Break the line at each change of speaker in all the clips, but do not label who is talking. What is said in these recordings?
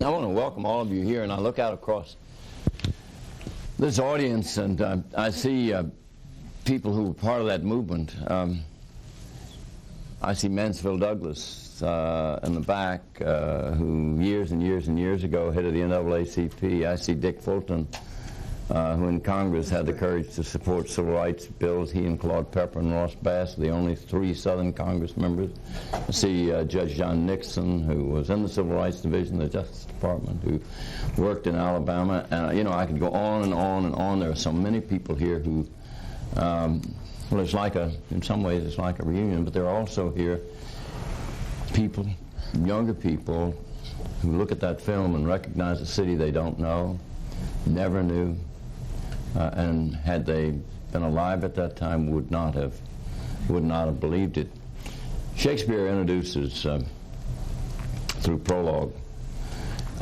I want to welcome all of you here, and I look out across this audience, and I see people who were part of that movement. I see Mansfield Douglas in the back, who years and years and years ago headed the NAACP. I see Dick Fulton, who in Congress had the courage to support civil rights bills. He and Claude Pepper and Ross Bass, the only 3 Southern Congress members. I see Judge John Nixon, who was in the Civil Rights Division of the Justice Department, who worked in Alabama. And, you know, I could go on and on and on. There are so many people here who, well, it's like in some ways it's like a reunion, but there are also here people, younger people, who look at that film and recognize a city they don't know, never knew, and had they been alive at that time would not have believed it. Shakespeare introduces through prologue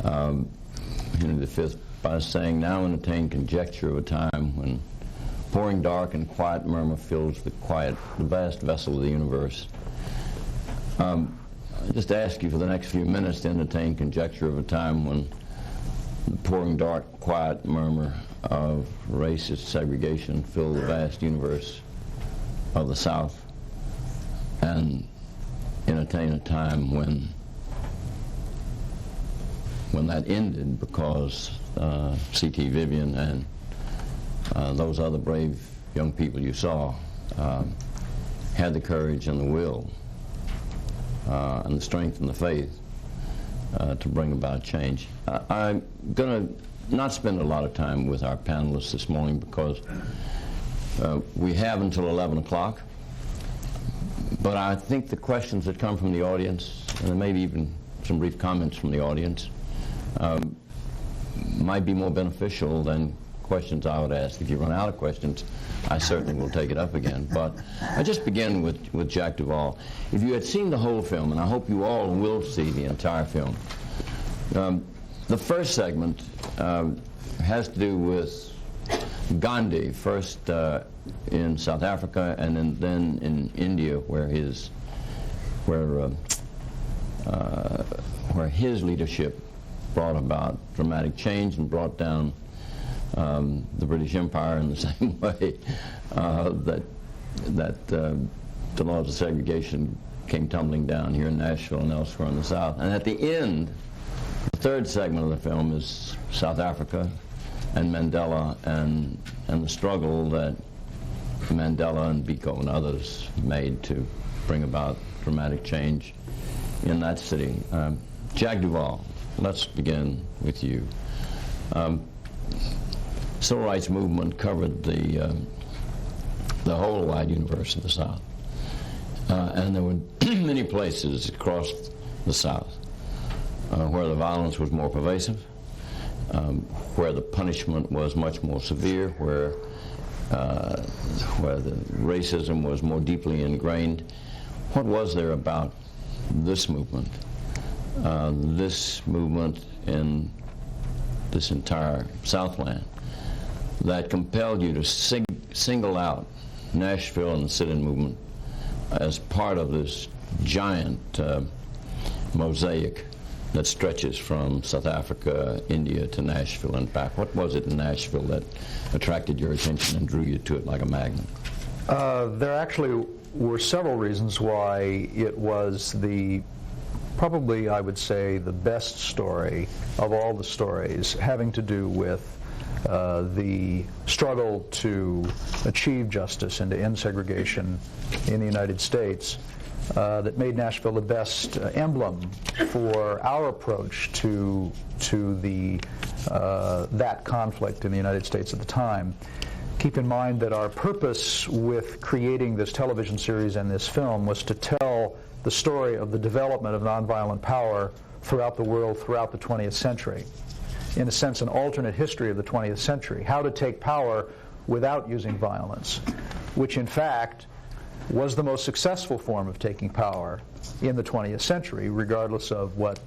Henry V by saying, "Now entertain conjecture of a time when pouring dark and quiet murmur fills the vast vessel of the universe." I just ask you for the next few minutes to entertain conjecture of a time when the pouring dark, quiet murmur of racist segregation filled the vast universe of the South, and entertain a time when that ended because C.T. Vivian and those other brave young people you saw had the courage and the will and the strength and the faith to bring about change. I'm going to not spend a lot of time with our panelists this morning because we have until 11 o'clock. But I think the questions that come from the audience, and maybe even some brief comments from the audience, might be more beneficial than questions I would ask. If you run out of questions, I certainly will take it up again. But I just begin with Jack Duvall. If you had seen the whole film, and I hope you all will see the entire film, the first segment has to do with Gandhi, first in South Africa and then in India, where his leadership brought about dramatic change and brought down the British Empire in the same way that the laws of segregation came tumbling down here in Nashville and elsewhere in the South. And at the end, the third segment of the film is South Africa and Mandela and the struggle that Mandela and Biko and others made to bring about dramatic change in that city. Jack Duvall, let's begin with you. Civil rights movement covered the whole wide universe of the South, and there were many places across the South where the violence was more pervasive, where the punishment was much more severe, where the racism was more deeply ingrained. What was there about this movement in this entire Southland that compelled you to single out Nashville and the sit-in movement as part of this giant mosaic that stretches from South Africa, India to Nashville and back? What was it in Nashville that attracted your attention and drew you to it like a magnet?
There actually were several reasons why it was probably, I would say, the best story of all the stories having to do with the struggle to achieve justice and to end segregation in the United States that made Nashville the best emblem for our approach to that conflict in the United States at the time. Keep in mind that our purpose with creating this television series and this film was to tell the story of the development of nonviolent power throughout the world throughout the 20th century. In a sense, an alternate history of the 20th century, how to take power without using violence, which in fact was the most successful form of taking power in the 20th century, regardless of what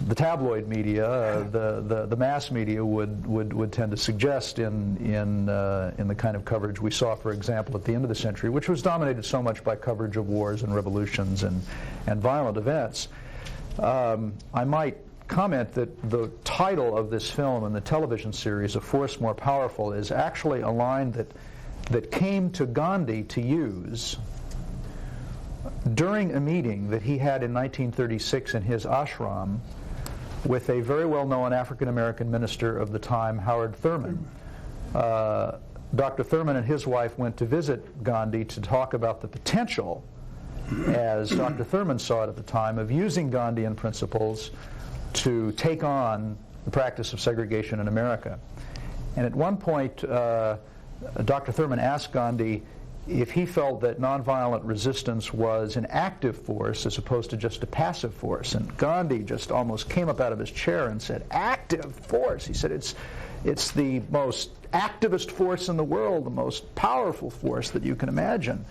the tabloid media, the mass media would tend to suggest in the kind of coverage we saw, for example, at the end of the century, which was dominated so much by coverage of wars and revolutions and violent events. I might comment that the title of this film and the television series, A Force More Powerful, is actually a line that came to Gandhi to use during a meeting that he had in 1936 in his ashram with a very well-known African-American minister of the time, Howard Thurman. Dr. Thurman and his wife went to visit Gandhi to talk about the potential, as Dr. Thurman saw it at the time, of using Gandhian principles to take on the practice of segregation in America. And at one point, Dr. Thurman asked Gandhi if he felt that nonviolent resistance was an active force as opposed to just a passive force. And Gandhi just almost came up out of his chair and said, "Active force?" He said, it's the most activist force in the world, the most powerful force that you can imagine.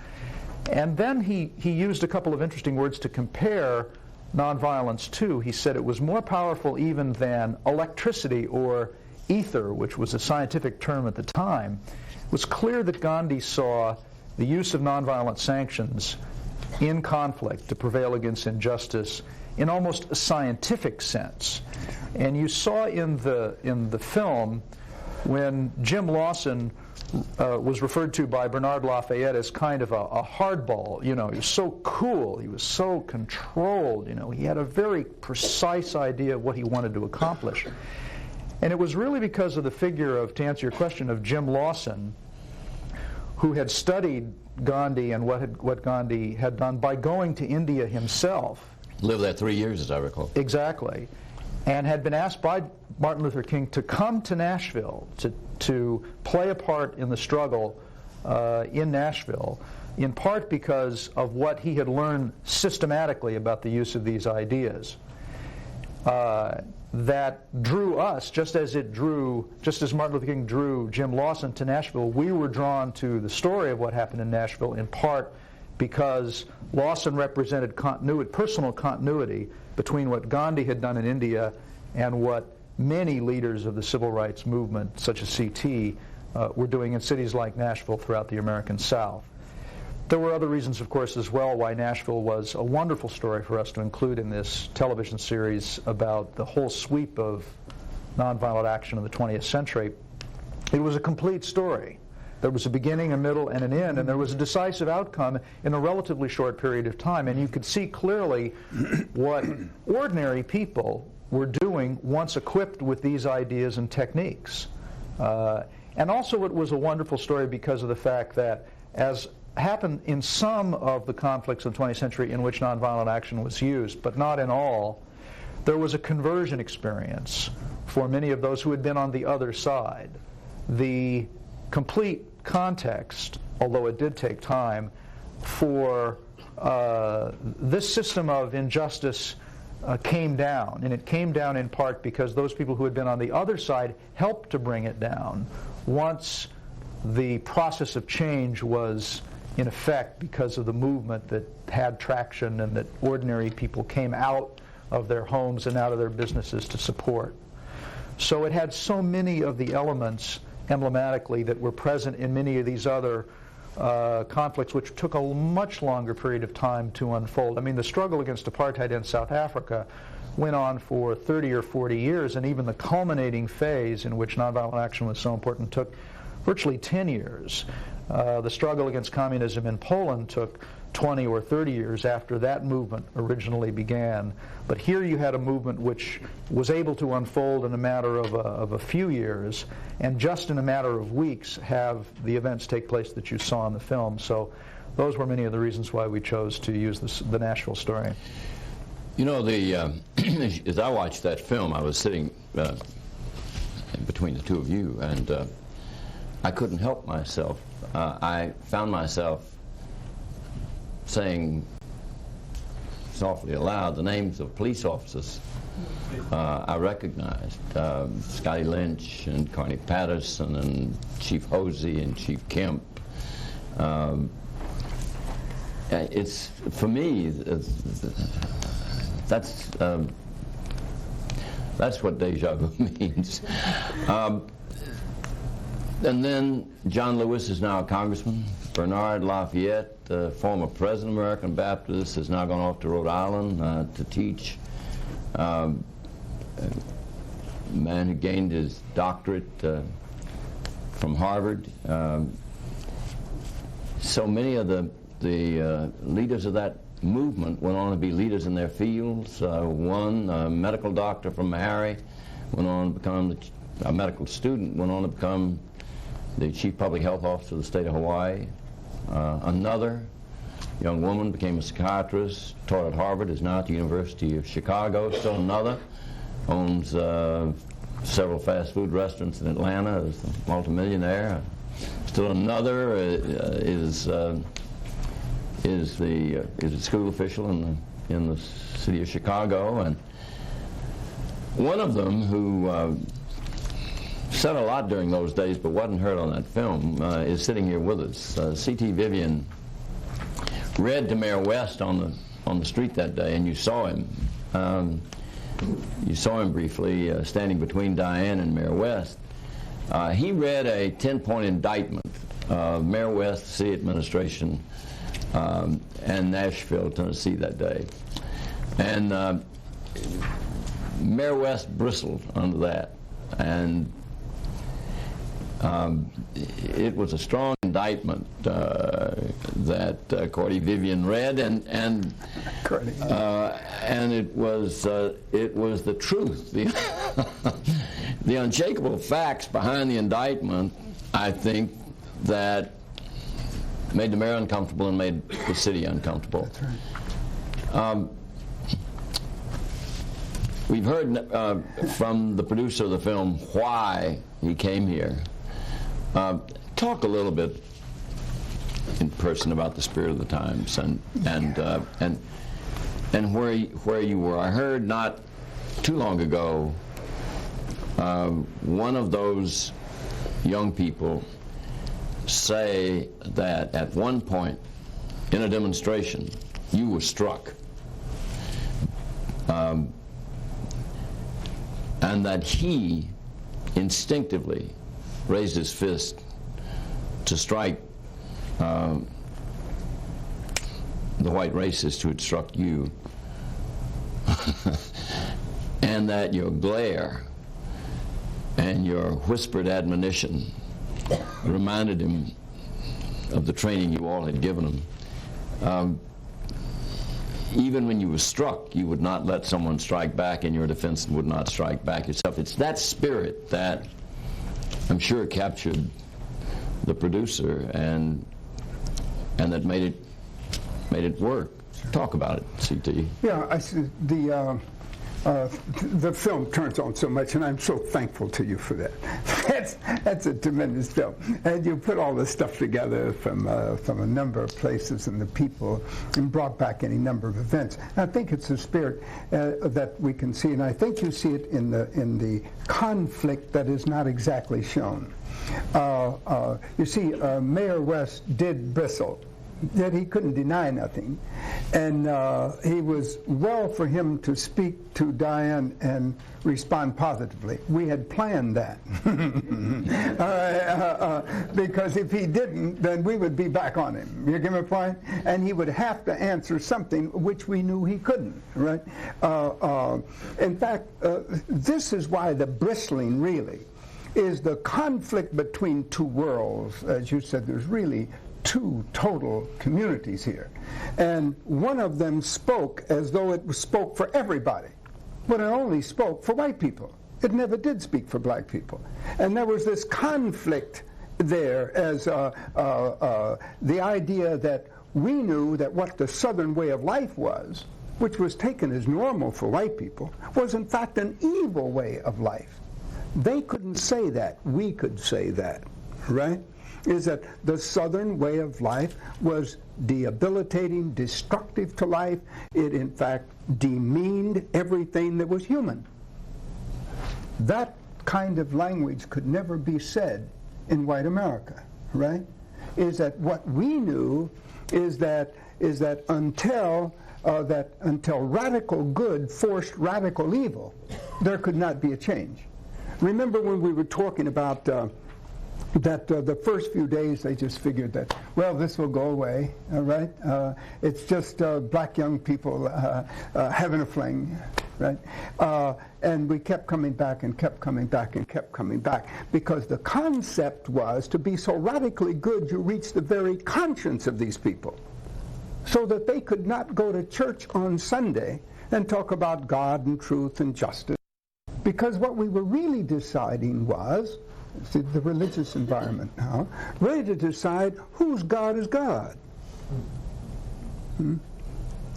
And then he used a couple of interesting words to compare nonviolence to. He said it was more powerful even than electricity or ether, which was a scientific term at the time. It was clear that Gandhi saw the use of nonviolent sanctions in conflict to prevail against injustice in almost a scientific sense. And you saw in the film when Jim Lawson was referred to by Bernard Lafayette as kind of a hardball. You know, he was so cool, he was so controlled, you know, he had a very precise idea of what he wanted to accomplish. And it was really because of the figure of, to answer your question, of Jim Lawson, who had studied Gandhi and what Gandhi had done by going to India himself.
Lived there 3 years, as I recall.
Exactly. And had been asked by Martin Luther King to come to Nashville to play a part in the struggle in Nashville, in part because of what he had learned systematically about the use of these ideas. That drew us, just as Martin Luther King drew Jim Lawson to Nashville, we were drawn to the story of what happened in Nashville, in part because Lawson represented personal continuity between what Gandhi had done in India and what many leaders of the civil rights movement, such as C.T., were doing in cities like Nashville throughout the American South. There were other reasons, of course, as well, why Nashville was a wonderful story for us to include in this television series about the whole sweep of nonviolent action in the 20th century. It was a complete story. There was a beginning, a middle, and an end, and there was a decisive outcome in a relatively short period of time. And you could see clearly what ordinary people were doing once equipped with these ideas and techniques. And also it was a wonderful story because of the fact that, as happened in some of the conflicts of the 20th century in which nonviolent action was used, but not in all, there was a conversion experience for many of those who had been on the other side. The complete context, although it did take time, for this system of injustice came down, and it came down in part because those people who had been on the other side helped to bring it down once the process of change was in effect because of the movement that had traction and that ordinary people came out of their homes and out of their businesses to support. So it had so many of the elements emblematically that were present in many of these other conflicts, which took a much longer period of time to unfold. I mean, the struggle against apartheid in South Africa went on for 30 or 40 years, and even the culminating phase in which nonviolent action was so important took virtually 10 years. The struggle against communism in Poland took 20 or 30 years after that movement originally began. But here you had a movement which was able to unfold in a matter of a few years, and just in a matter of weeks have the events take place that you saw in the film. So those were many of the reasons why we chose to use the Nashville story.
You know, as I watched that film, I was sitting between the two of you, and I couldn't help myself. I found myself saying softly aloud the names of police officers I recognized. Scotty Lynch and Carney Patterson and Chief Hosey and Chief Kemp. It's, for me, that's what deja vu means. And then John Lewis is now a congressman. Bernard Lafayette, the former president of American Baptists, has now gone off to Rhode Island to teach. a man who gained his doctorate from Harvard. So many of the leaders of that movement went on to be leaders in their fields. One, a medical doctor from Meharry, went on to become a medical student, went on to become the chief public health officer of the state of Hawaii. Another young woman became a psychiatrist, taught at Harvard, is now at the University of Chicago. Still another owns several fast food restaurants in Atlanta, is a multimillionaire. Still another is a school official in the city of Chicago, and one of them who said a lot during those days but wasn't heard on that film is sitting here with us. C.T. Vivian read to Mayor West on the street that day, and you saw him. You saw him briefly standing between Diane and Mayor West. He read a 10-point indictment of Mayor West, city administration, and Nashville, Tennessee that day. And Mayor West bristled under that. And it was a strong indictment that Cordy Vivian read, and it was the truth, the unshakable facts behind the indictment. I think that made the mayor uncomfortable and made the city uncomfortable.
That's right.
We've heard from the producer of the film why he came here. Talk a little bit in person about the spirit of the times and where you were. I heard not too long ago one of those young people say that at one point in a demonstration you were struck, and that he instinctively raised his fist to strike the white racist who had struck you, and that your glare and your whispered admonition reminded him of the training you all had given him. Even when you were struck, you would not let someone strike back in your defense and would not strike back yourself. It's that spirit that I'm sure captured the producer and that made it work. Talk about it, C.T.
Yeah, I see the film turns on so much, and I'm so thankful to you for that. That's a tremendous film, and you put all this stuff together from a number of places and the people, and brought back any number of events. And I think it's a spirit that we can see, and I think you see it in the conflict that is not exactly shown. You see, Mayor West did bristle. That he couldn't deny nothing, and he was well for him to speak to Diane and respond positively. We had planned that, because if he didn't, then we would be back on him. You get my point? And he would have to answer something which we knew he couldn't. Right? In fact, this is why the bristling really is the conflict between two worlds. As you said, there's really two total communities here, and one of them spoke as though it spoke for everybody, but it only spoke for white people. It never did speak for black people, and there was this conflict there as the idea that we knew that what the Southern way of life was, which was taken as normal for white people, was in fact an evil way of life. They couldn't say that. We could say that, right? Is that the Southern way of life was debilitating, destructive to life. It, in fact, demeaned everything that was human. That kind of language could never be said in white America, right? Is that what we knew is that until radical good forced radical evil, there could not be a change. Remember when we were talking about that the first few days they just figured that, well, this will go away, all right? It's just black young people having a fling. right? And we kept coming back and kept coming back and kept coming back, because the concept was to be so radically good you reach the very conscience of these people, so that they could not go to church on Sunday and talk about God and truth and justice. Because what we were really deciding was, see, the religious environment now, ready to decide whose God is God.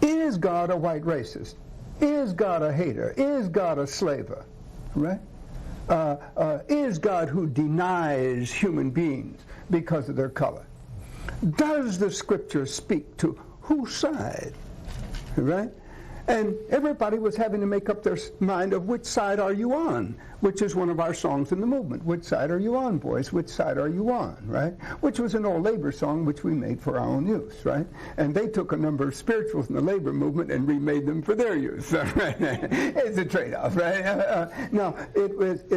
Is God a white racist? Is God a hater? Is God a slaver? Right? Is God who denies human beings because of their color? Does the Scripture speak to whose side? Right? And everybody was having to make up their mind of which side are you on, which is one of our songs in the movement. Which side are you on, boys? Which side are you on, right? Which was an old labor song which we made for our own use, right? And they took a number of spirituals in the labor movement and remade them for their use, right? It's a trade-off, right? Now,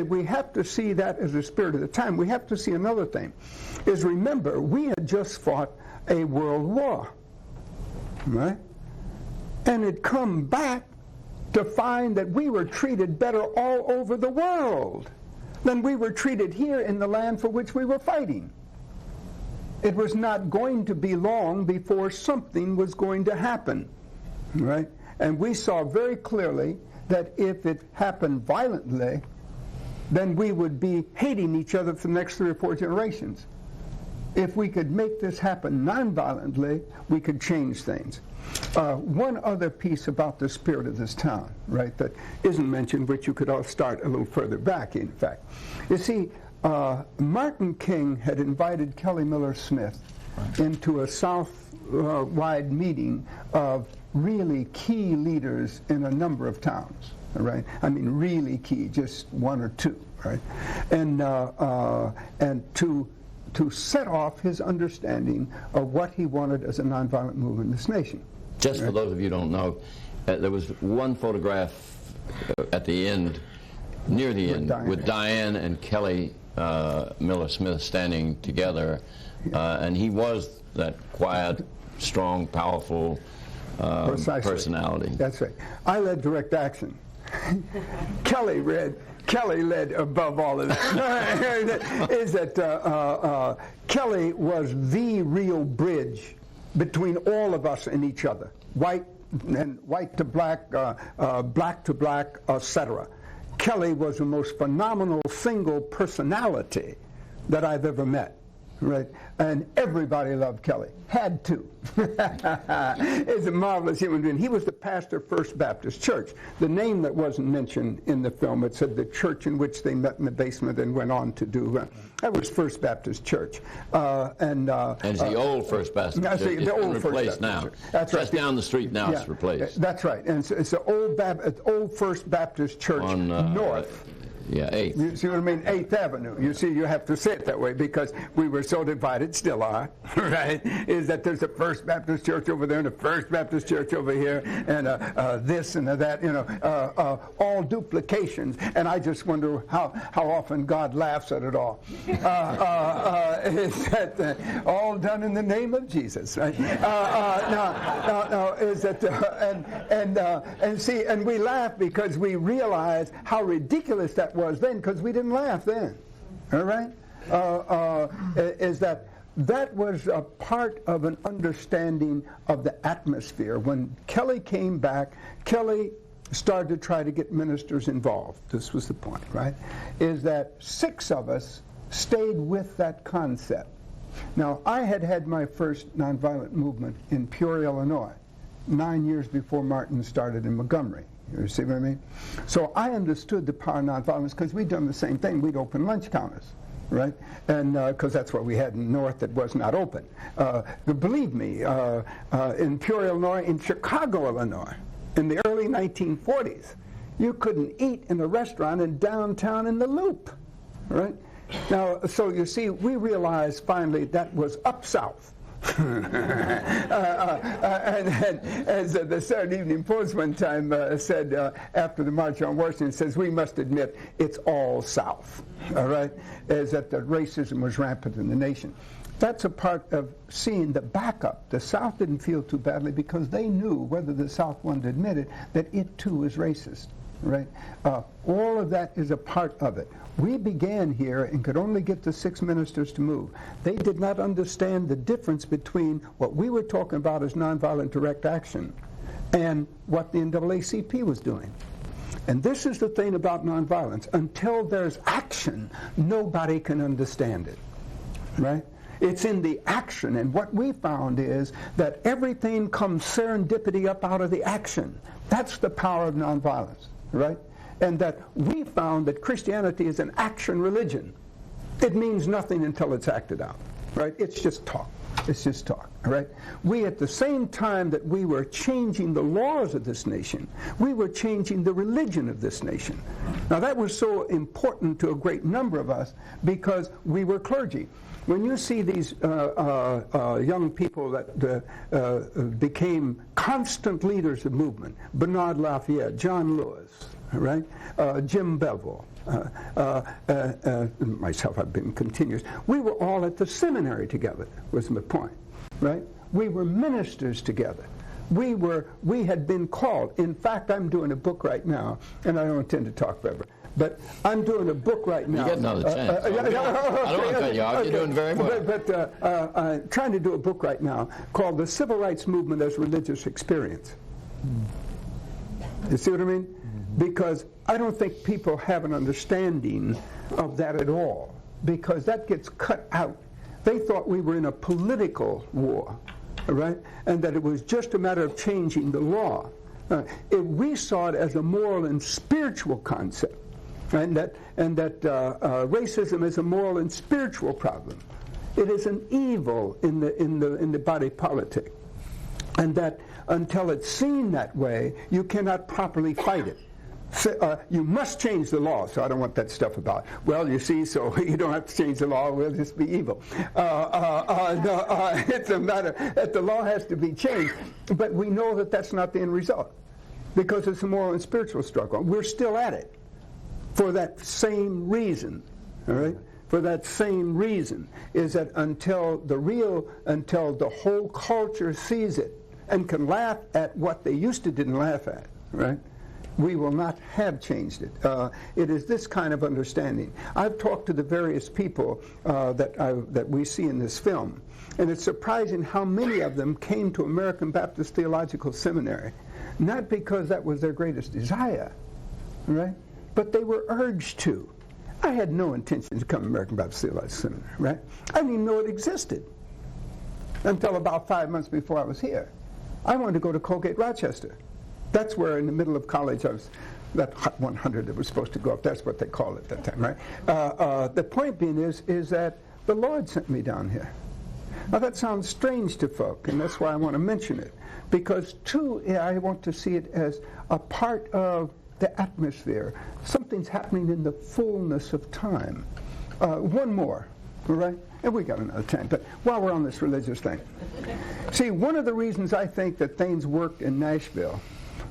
we have to see that as the spirit of the time. We have to see another thing, is remember, we had just fought a world war, right? And had come back to find that we were treated better all over the world than we were treated here in the land for which we were fighting. It was not going to be long before something was going to happen, right? And we saw very clearly that if it happened violently, then we would be hating each other for the next 3 or 4 generations. If we could make this happen nonviolently, we could change things. One other piece about the spirit of this town, right, that isn't mentioned, which you could all start a little further back, in fact. You see, Martin King had invited Kelly Miller Smith into a South-wide meeting of really key leaders in a number of towns, right? I mean, really key, just 1 or 2, right? And to set off his understanding of what he wanted as a nonviolent movement in this nation.
Just for those of you who don't know, there was one photograph at the end, near the end, with Diane and Kelly Miller Smith standing together, and he was that quiet, strong, powerful personality.
That's right. I led direct action. Kelly led above all of that. Is that Kelly was the real bridge between all of us and each other, white to black, black to black, etc. Kelly was the most phenomenal single personality that I've ever met. Right, and everybody loved Kelly. Had to. He's a marvelous human being. He was the pastor of First Baptist Church. The name that wasn't mentioned in the film, it said the church in which they met in the basement and went on to do. That was First Baptist Church. And
it's the old First Baptist Church. It's been replaced now.
That's right.
Just down the street now, it's replaced.
That's right. And it's the old First Baptist Church on, north.
Yeah, 8th.
You see what I mean? 8th Avenue. You see, you have to say it that way because we were so divided, still are, right? Is that there's a First Baptist Church over there and a First Baptist Church over here and this and that, you know, all duplications. And I just wonder how often God laughs at it all. Is that all done in the name of Jesus, right? No, is that, and see, and we laugh because we realize how ridiculous that was then, because we didn't laugh then. All right? Is that was a part of an understanding of the atmosphere. When Kelly came back, Kelly started to try to get ministers involved. This was the point, right? Is that 6 of us stayed with that concept. Now, I had my first nonviolent movement in Peoria, Illinois, 9 years before Martin started in Montgomery. You see what I mean? So I understood the power of nonviolence because we'd done the same thing. We'd open lunch counters, right? And because that's what we had in the North that was not open. Believe me, in Peoria, Illinois, in Chicago, Illinois, in the early 1940s, you couldn't eat in a restaurant in downtown in the Loop, right? Now, so you see, we realized finally that was up south. And as the Saturday Evening Post one time said after the March on Washington, says, we must admit it's all South, all right, is that the racism was rampant in the nation. That's a part of seeing the backup. The South didn't feel too badly because they knew, whether the South wanted to admit it, that it too is racist, right? All of that is a part of it. We began here and could only get the 6 ministers to move. They did not understand the difference between what we were talking about as nonviolent direct action and what the NAACP was doing. And this is the thing about nonviolence. Until there's action, nobody can understand it, right? It's in the action, and what we found is that everything comes serendipity up out of the action. That's the power of nonviolence, right? And that we found that Christianity is an action religion. It means nothing until it's acted out, right? It's just talk. It's just talk, all right? We, at the same time that we were changing the laws of this nation, we were changing the religion of this nation. Now, that was so important to a great number of us because we were clergy. When you see these young people that became constant leaders of movement, Bernard Lafayette, John Lewis, right? Jim Bevel, myself, I've been continuous. We were all at the seminary together, was my point, right? We were ministers together. We had been called. In fact, I'm doing a book right now, and I don't intend to talk forever, but I'm doing a book right now.
You get another chance. I don't want to cut you off. You're doing very well.
But I'm trying to do a book right now called The Civil Rights Movement as Religious Experience. You see what I mean? Because I don't think people have an understanding of that at all, because that gets cut out. They thought we were in a political war, right? And that it was just a matter of changing the law. We saw it as a moral and spiritual concept, and that racism is a moral and spiritual problem. It is an evil in the body politic, and that until it's seen that way, you cannot properly fight it. You must change the law, so I don't want that stuff about, well, you see, so you don't have to change the law, we'll just be evil. It's a matter that the law has to be changed, but we know that that's not the end result, because it's a moral and spiritual struggle. We're still at it for that same reason, all right? For that same reason is that until the whole culture sees it and can laugh at what they used to didn't laugh at, right? We will not have changed it. It is this kind of understanding. I've talked to the various people that we see in this film, and it's surprising how many of them came to American Baptist Theological Seminary, not because that was their greatest desire, right? But they were urged to. I had no intention to come to American Baptist Theological Seminary, right? I didn't even know it existed until about 5 months before I was here. I wanted to go to Colgate Rochester. That's where in the middle of college I was, that Hot 100 that was supposed to go up, that's what they called it at that time, right? The point being is that the Lord sent me down here. Now that sounds strange to folk, and that's why I want to mention it. Because too, I want to see it as a part of the atmosphere. Something's happening in the fullness of time. One more, all right? And we got another 10, but while we're on this religious thing. See, one of the reasons I think that things worked in Nashville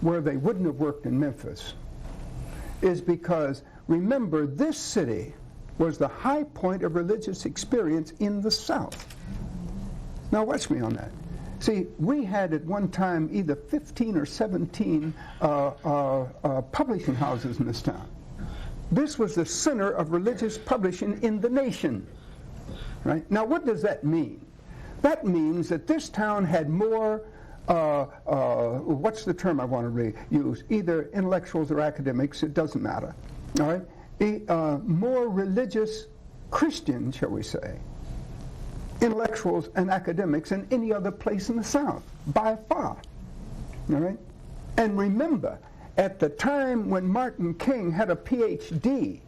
where they wouldn't have worked in Memphis is because, remember, this city was the high point of religious experience in the South. Now watch me on that. See, we had at one time either 15 or 17 publishing houses in this town. This was the center of religious publishing in the nation. Right? Now what does that mean? That means that this town had more what's the term I want to use? Either intellectuals or academics, it doesn't matter. All right? More religious Christians, shall we say, intellectuals and academics than any other place in the South, by far. All right? And remember, at the time when Martin King had a PhD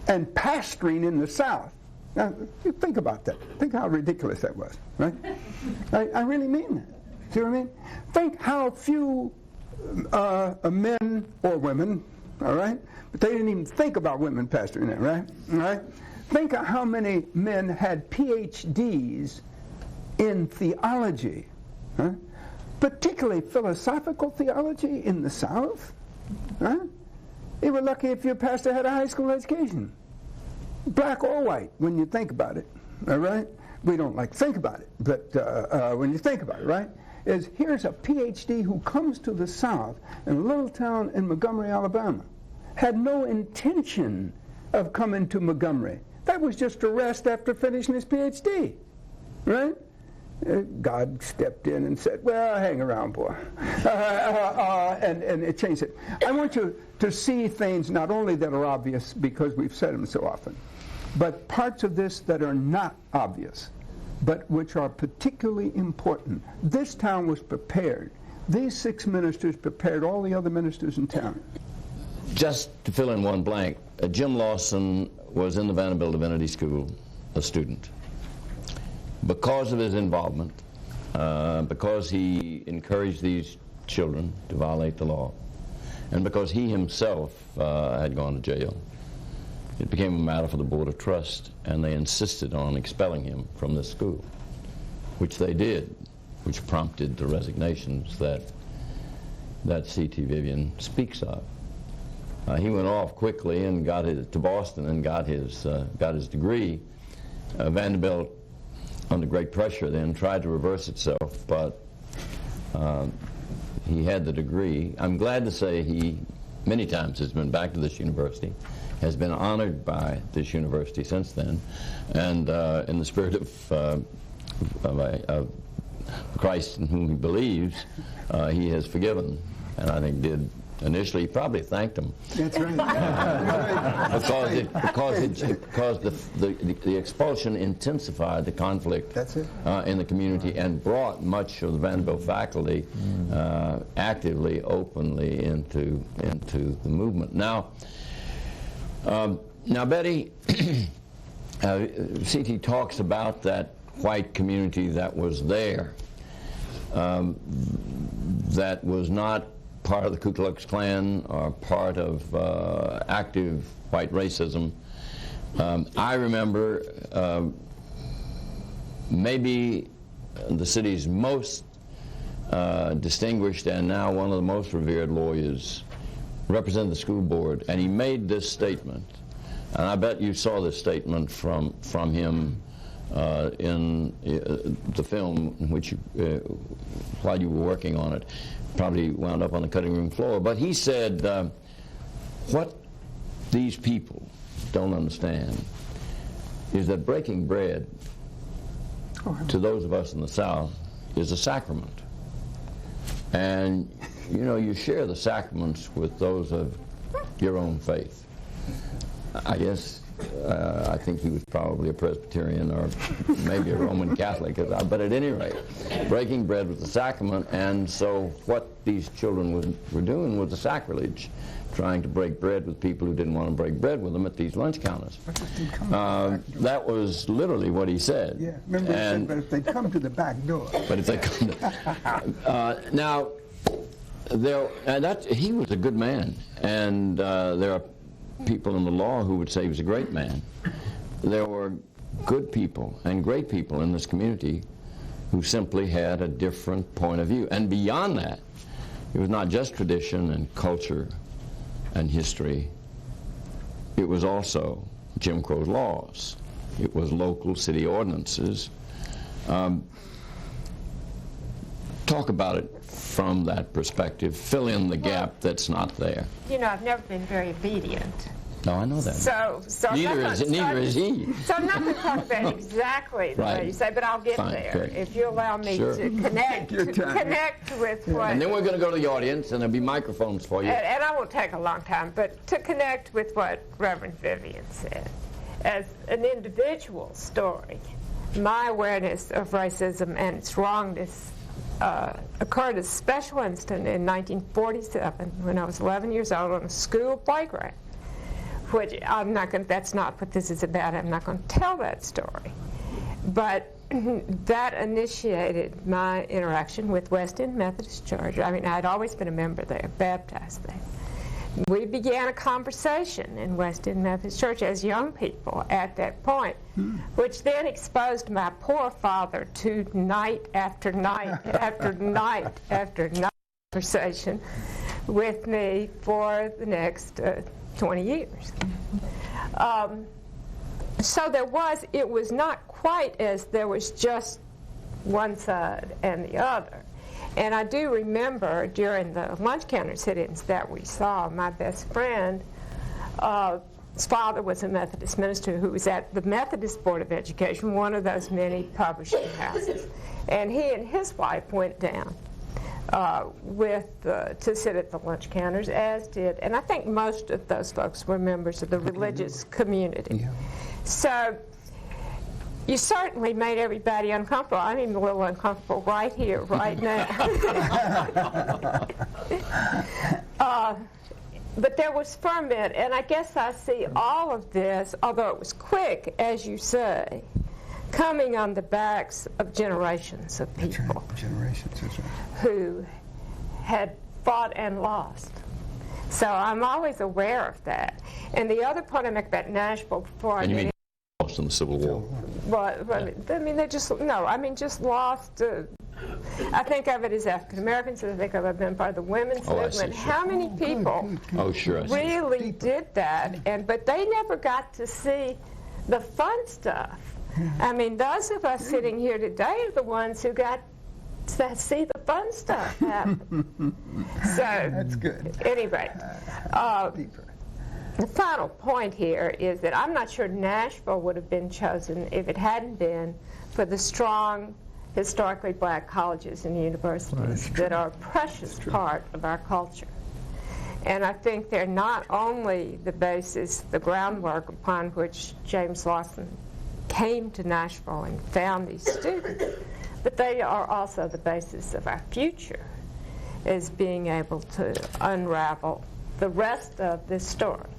and pastoring in the South, now, you think about that. Think how ridiculous that was, right? I really mean that. See what I mean? Think how few men or women, all right? But they didn't even think about women pastoring there, right? All right? Think of how many men had PhDs in theology, huh? Particularly philosophical theology in the South. Huh? You were lucky if your pastor had a high school education, black or white, when you think about it. All right? We don't like to think about it, but when you think about it, right? Here's a PhD who comes to the South in a little town in Montgomery, Alabama. Had no intention of coming to Montgomery. That was just a rest after finishing his PhD, right? God stepped in and said, well, hang around, boy. And it changed it. I want you to see things not only that are obvious because we've said them so often, but parts of this that are not obvious, but which are particularly important. This town was prepared. These 6 ministers prepared all the other ministers in town.
Just to fill in one blank, Jim Lawson was in the Vanderbilt Divinity School, a student. Because of his involvement, because he encouraged these children to violate the law, and because he himself had gone to jail, it became a matter for the Board of Trust, and they insisted on expelling him from this school, which they did, which prompted the resignations that C.T. Vivian speaks of. He went off quickly and got to Boston and got his degree. Vanderbilt, under great pressure then, tried to reverse itself, but he had the degree. I'm glad to say he many times has been back to this university, has been honored by this university since then, and in the spirit of Christ in whom he believes, he has forgiven, and I think did initially, he probably thanked him.
That's right.
because the expulsion intensified the conflict
That's it.
In the community and brought much of the Vanderbilt faculty actively, openly into the movement. Now, Betty, C.T. talks about that white community that was there, that was not part of the Ku Klux Klan or part of active white racism. I remember maybe the city's most distinguished and now one of the most revered lawyers represented the school board, and he made this statement, and I bet you saw this statement from him in the film in which while you were working on it. Probably wound up on the cutting room floor. But he said, what these people don't understand is that breaking bread to those of us in the South is a sacrament. And, you know, you share the sacraments with those of your own faith. I guess, I think he was probably a Presbyterian or maybe a Roman Catholic, but at any rate, breaking bread was the sacrament, and so what these children were doing was a sacrilege, trying to break bread with people who didn't want to break bread with them at these lunch counters. That was literally what he said.
Yeah, remember he said, but if they come to the back door.
But if they come to... now, he was a good man, and there are people in the law who would say he was a great man. There were good people and great people in this community who simply had a different point of view. And beyond that, it was not just tradition and culture and history. It was also Jim Crow's laws. It was local city ordinances. Talk about it from that perspective. Fill in the gap that's not there.
You know, I've never been very obedient.
No, I know that.
So
neither is he.
So I'm not going to talk about exactly the way you say, but I'll get
Fine,
there
good.
if you allow me
Sure.
to connect with what.
And then we're going to go to the audience, and there'll be microphones for you.
And I won't take a long time, but to connect with what Reverend Vivian said, as an individual story, my awareness of racism and its wrongness occurred as a special incident in 1947 when I was 11 years old on a school playground, which I'm not going. That's not what this is about. I'm not going to tell that story, but that initiated my interaction with West End Methodist Church. I mean, I'd always been a member there, baptized there, we began a conversation in West End Methodist Church as young people at that point, which then exposed my poor father to night after night after night after night conversation with me for the next 20 years. So it was not quite as there was just one side and the other. And I do remember during the lunch counter sit-ins that we saw, my best friend, his father was a Methodist minister who was at the Methodist Board of Education, one of those many publishing houses. And he and his wife went down to sit at the lunch counters, as did, and I think most of those folks were members of the religious community.
Yeah.
So you certainly made everybody uncomfortable. I'm even a little uncomfortable right here, right now. But there was ferment, and I guess I see all of this, although it was quick, as you say, coming on the backs of generations of people.
That's right. Generations, that's right.
Who had fought and lost. So I'm always aware of that. And the other point I make about Nashville before
And you mean lost in the Civil War?
Well, I mean, just lost. I think of it as African Americans, I think of it as part of the women's
Oh, I see,
movement.
sure.
How many people
Oh, sure. I see.
really did that? But they never got to see the fun stuff. I mean, those of us sitting here today are the ones who got to see the fun stuff happen. So
That's good.
anyway,
Deeper.
the final point here is that I'm not sure Nashville would have been chosen if it hadn't been for the strong, historically black colleges and universities that are a precious part of our culture. And I think they're not only the basis, the groundwork upon which James Lawson came to Nashville and found these students, but they are also the basis of our future as being able to unravel the rest of this story.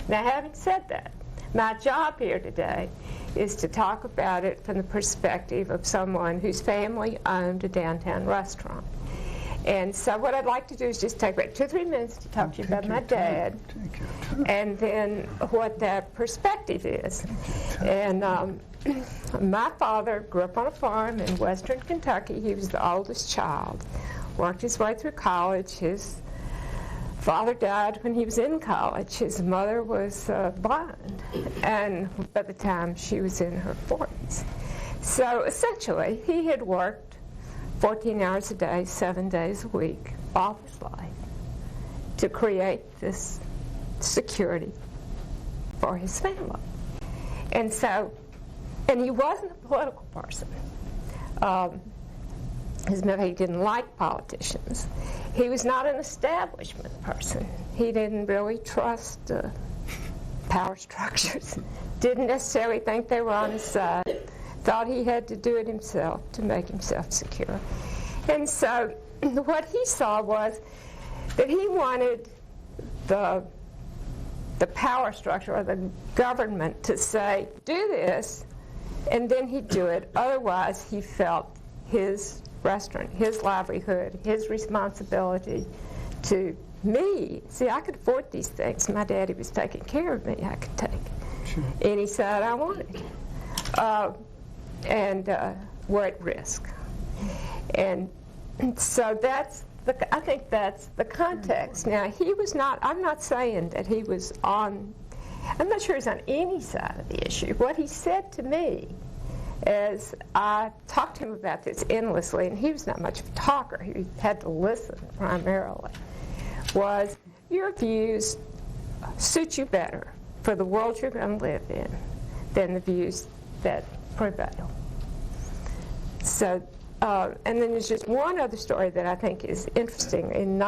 Now, having said that, my job here today is to talk about it from the perspective of someone whose family owned a downtown restaurant. And so what I'd like to do is just take about 2 or 3 minutes to talk to you about my dad, and then what that perspective is. And my father grew up on a farm in western Kentucky. He was the oldest child, worked his way through college. His father died when he was in college. His mother was blind, and by the time she was in her 40s. So essentially, he had worked 14 hours a day, 7 days a week, all his life, to create this security for his family. And so, and he wasn't a political person. He didn't like politicians. He was not an establishment person. He didn't really trust power structures, didn't necessarily think they were on his side, thought he had to do it himself to make himself secure. And so what he saw was that he wanted the power structure or the government to say, do this, and then he'd do it. Otherwise, he felt his restaurant, his livelihood, his responsibility to me. See, I could afford these things. My daddy was taking care of me. I could take any side I wanted. And were at risk. And so I think that's the context. Now, he was not, I'm not saying that he was on, I'm not sure he's on any side of the issue. What he said to me, as I talked to him about this endlessly, and he was not much of a talker, he had to listen primarily, was your views suit you better for the world you're going to live in than the views that prevail. So, and then there's just one other story that I think is interesting. In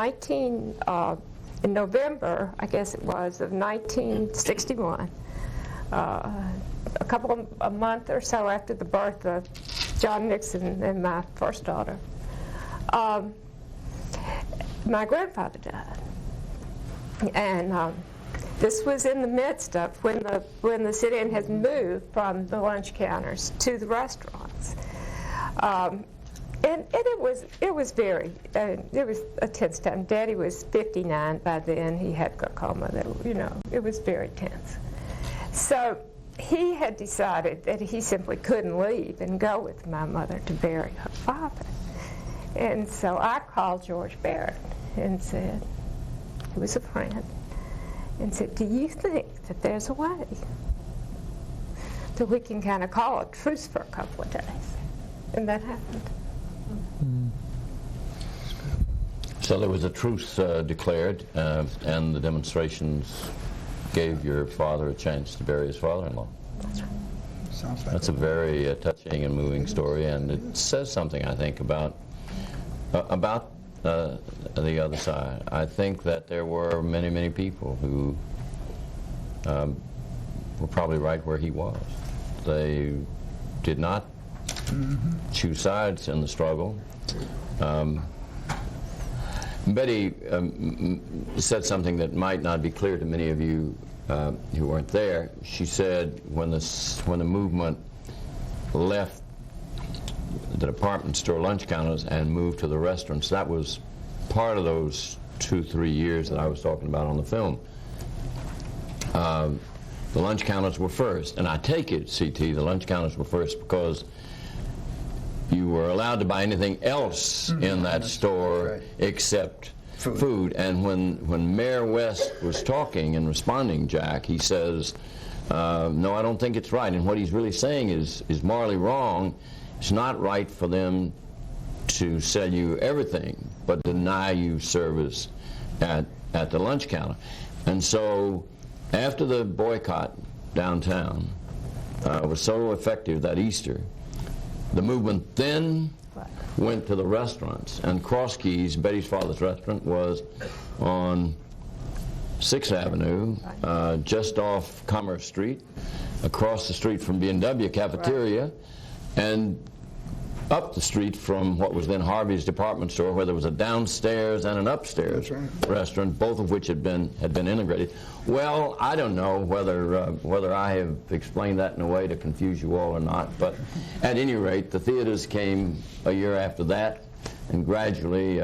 November, I guess it was, of 1961, a month or so after the birth of John Nixon and my first daughter, my grandfather died. And this was in the midst of when the sit-in has moved from the lunch counters to the restaurants. And it was very, it was a tense time. Daddy was 59 by then. He had glaucoma. It was very tense. So he had decided that he simply couldn't leave and go with my mother to bury her father. And so I called George Barrett and said, he was a friend, and said, do you think that there's a way that we can kind of call a truce for a couple of days? And that happened.
So there was a truce declared, and the demonstrations gave your father a chance to bury his father-in-law.
Sounds like
That's a very touching and moving story, and it says something, I think, about the other side. I think that there were many, many people who were probably right where he was. They did not choose sides in the struggle. Betty said something that might not be clear to many of you who weren't there. She said when the movement left the department store lunch counters and moved to the restaurants, that was part of those 2-3 years that I was talking about on the film. The lunch counters were first, and I take it, CT, the lunch counters were first because you were allowed to buy anything else in that store except food. And when Mayor West was talking and responding, Jack, he says, no, I don't think it's right. And what he's really saying is morally wrong. It's not right for them to sell you everything, but deny you service at the lunch counter. And so after the boycott downtown was so effective that Easter, the movement then went to the restaurants, and Cross Keys, Betty's father's restaurant, was on 6th Avenue, just off Commerce Street, across the street from B&W Cafeteria, and up the street from what was then Harvey's department store, where there was a downstairs and an upstairs restaurant, both of which had been integrated. Well, I don't know whether I have explained that in a way to confuse you all or not, but at any rate, the theaters came a year after that, and gradually,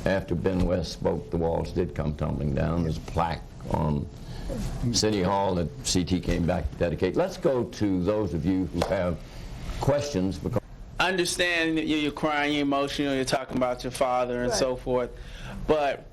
after Ben West spoke, the walls did come tumbling down. There's a plaque on City Hall that CT came back to dedicate. Let's go to those of you who have questions, because
I understand that you're crying, you're emotional, you're talking about your father and so forth. But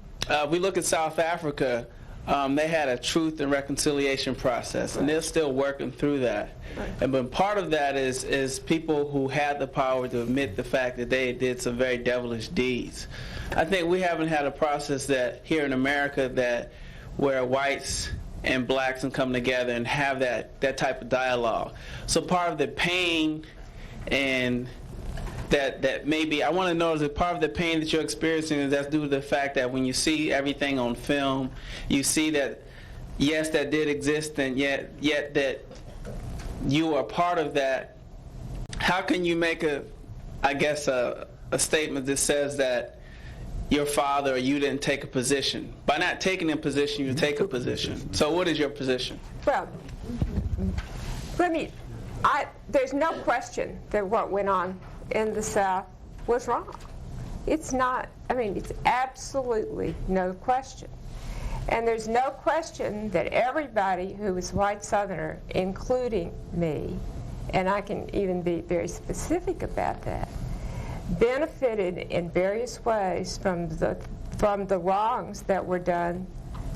we look at South Africa, they had a truth and reconciliation process, and they're still working through that. And but part of that is people who had the power to admit the fact that they did some very devilish deeds. I think we haven't had a process that here in America that where whites and blacks can come together and have that type of dialogue. So part of the pain and that maybe I want to know, is it part of the pain that you're experiencing is that's due to the fact that when you see everything on film, you see that yes, that did exist, and yet that you are part of that. How can you make a statement that says that your father or you didn't take a position? By not taking a position, you take a position. So what is your position?
Well, there's no question that what went on in the South was wrong. It's absolutely no question. And there's no question that everybody who was white Southerner, including me, and I can even be very specific about that, benefited in various ways from the wrongs that were done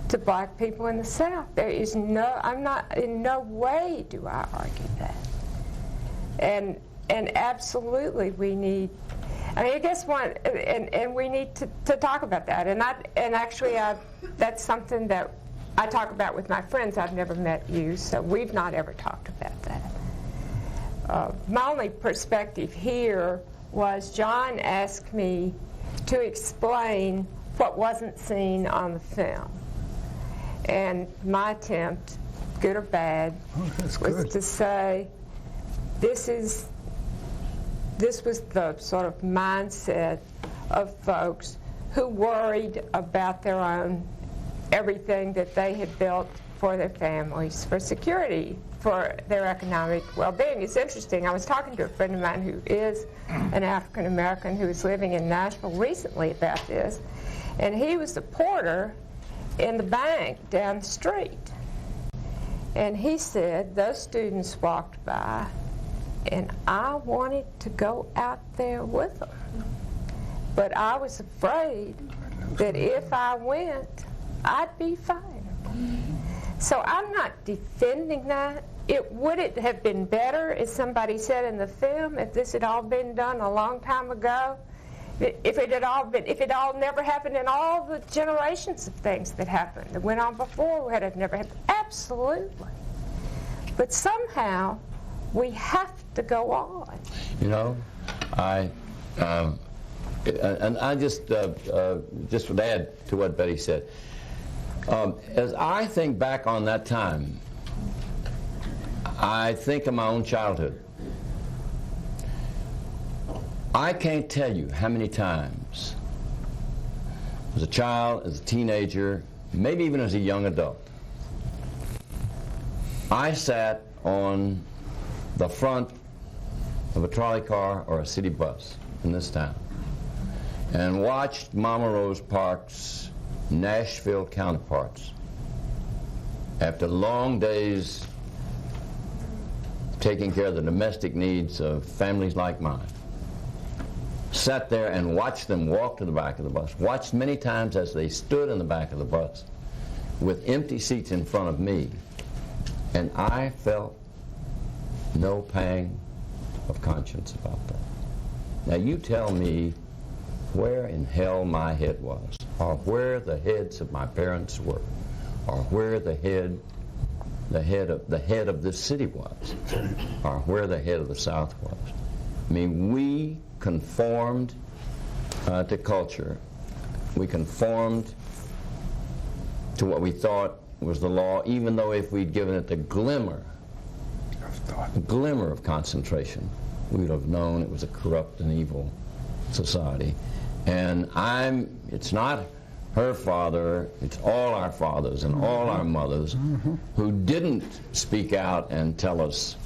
to black people in the South. In no way do I argue that. And absolutely we need, we need to talk about that. That's something that I talk about with my friends. I've never met you, so we've not ever talked about that. My only perspective here was John asked me to explain what wasn't seen on the film. And my attempt, good or bad, was to say, this was the sort of mindset of folks who worried about their own, everything that they had built for their families, for security for their economic well-being. It's interesting. I was talking to a friend of mine who is an African American who was living in Nashville recently about this, and he was the porter in the bank down the street. And he said those students walked by, and I wanted to go out there with them. But I was afraid that if I went, I'd be fired. So I'm not defending that. Would it have been better, as somebody said in the film, if this had all been done a long time ago? If it all never happened, and all the generations of things that happened that went on before would have never happened? Absolutely. But somehow we have to go on.
You know, and I just would add to what Betty said. As I think back on that time, I think of my own childhood. I can't tell you how many times, as a child, as a teenager, maybe even as a young adult, I sat on the front of a trolley car or a city bus in this town and watched Mama Rose Parks' Nashville counterparts, after long days taking care of the domestic needs of families like mine, sat there and watched them walk to the back of the bus, watched many times as they stood in the back of the bus with empty seats in front of me, and I felt no pang of conscience about that. Now you tell me where in hell my head was, or where the heads of my parents were, or where the head of this city was, or where the head of the South was. I mean, we conformed to culture. We conformed to what we thought was the law, even though if we'd given it the glimmer of concentration, we would have known it was a corrupt and evil society. And it's not her father, it's all our fathers and all our mothers who didn't speak out and tell us.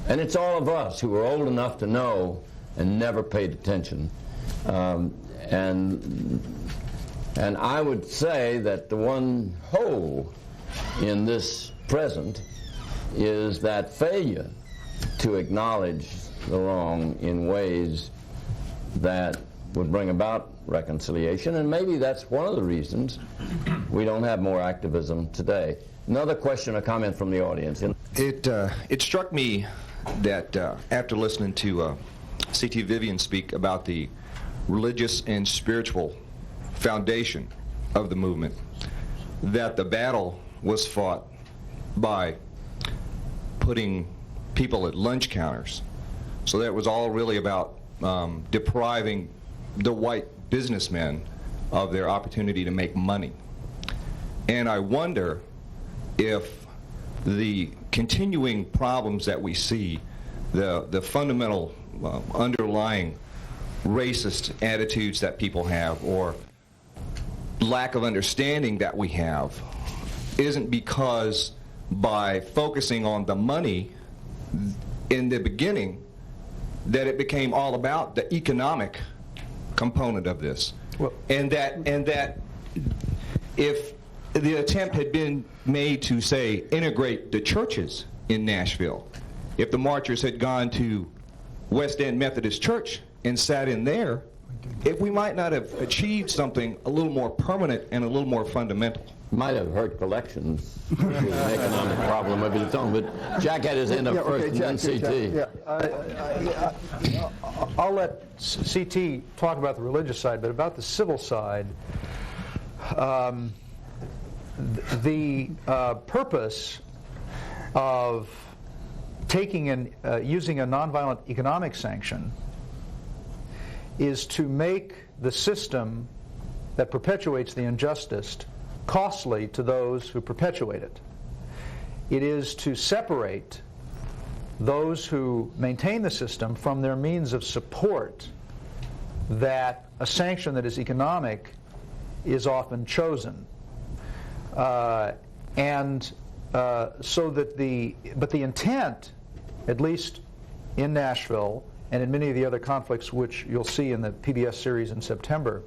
And it's all of us who were old enough to know and never paid attention. And I would say that the one hole in this present is that failure to acknowledge the wrong in ways that would bring about reconciliation, and maybe that's one of the reasons we don't have more activism today. Another question or comment from the audience.
It struck me that after listening to C.T. Vivian speak about the religious and spiritual foundation of the movement, that the battle was fought by putting people at lunch counters. So that was all really about depriving the white businessmen of their opportunity to make money. And I wonder if the continuing problems that we see, the fundamental underlying racist attitudes that people have, or lack of understanding that we have, isn't because by focusing on the money in the beginning that it became all about the economic component of this. Well, and that if the attempt had been made to, say, integrate the churches in Nashville, if the marchers had gone to West End Methodist Church and sat in there, we might not have achieved something a little more permanent and a little more fundamental.
Might have hurt collections, which was an economic problem of its own, but Jack had his hand up first, and then C.T.
I'll let C.T. talk about the religious side, but about the civil side, the purpose of taking and using a nonviolent economic sanction is to make the system that perpetuates the injustice costly to those who perpetuate it. It is to separate those who maintain the system from their means of support, that a sanction that is economic is often chosen. And but the intent, at least in Nashville and in many of the other conflicts which you'll see in the PBS series in September,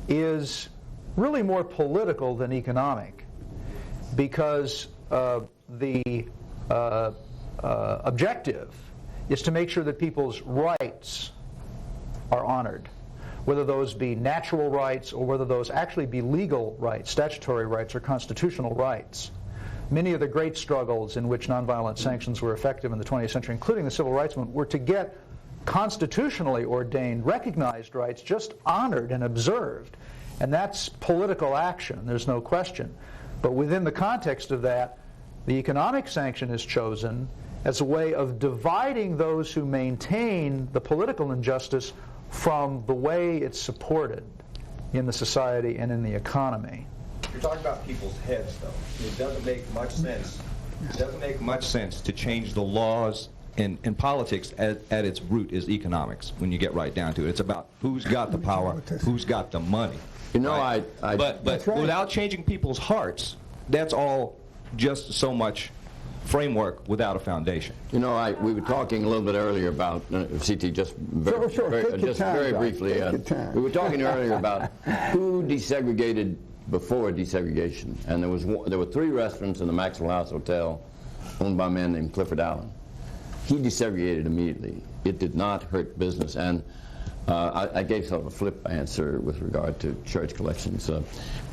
is really more political than economic, because the objective is to make sure that people's rights are honored, whether those be natural rights or whether those actually be legal rights, statutory rights or constitutional rights. Many of the great struggles in which nonviolent sanctions were effective in the 20th century, including the Civil Rights Movement, were to get constitutionally ordained, recognized rights just honored and observed. And that's political action, there's no question. But within the context of that, the economic sanction is chosen as a way of dividing those who maintain the political injustice from the way it's supported in the society and in the economy.
You're talking about people's heads, though. It doesn't make much sense. It doesn't make much sense to change the laws in politics at its root is economics, when you get right down to it. It's about who's got the power, who's got the money.
You know,
right? But
That's right.
without changing people's hearts, that's all just so much framework without a foundation.
You know, we were talking a little bit earlier about CT. Just very,
Sure. Take your
just
time,
very
John.
briefly.
Take your time.
We were talking earlier about who desegregated before desegregation, and there were 3 restaurants in the Maxwell House Hotel, owned by a man named Clifford Allen. He desegregated immediately. It did not hurt business, and I gave sort of a flip answer with regard to church collections.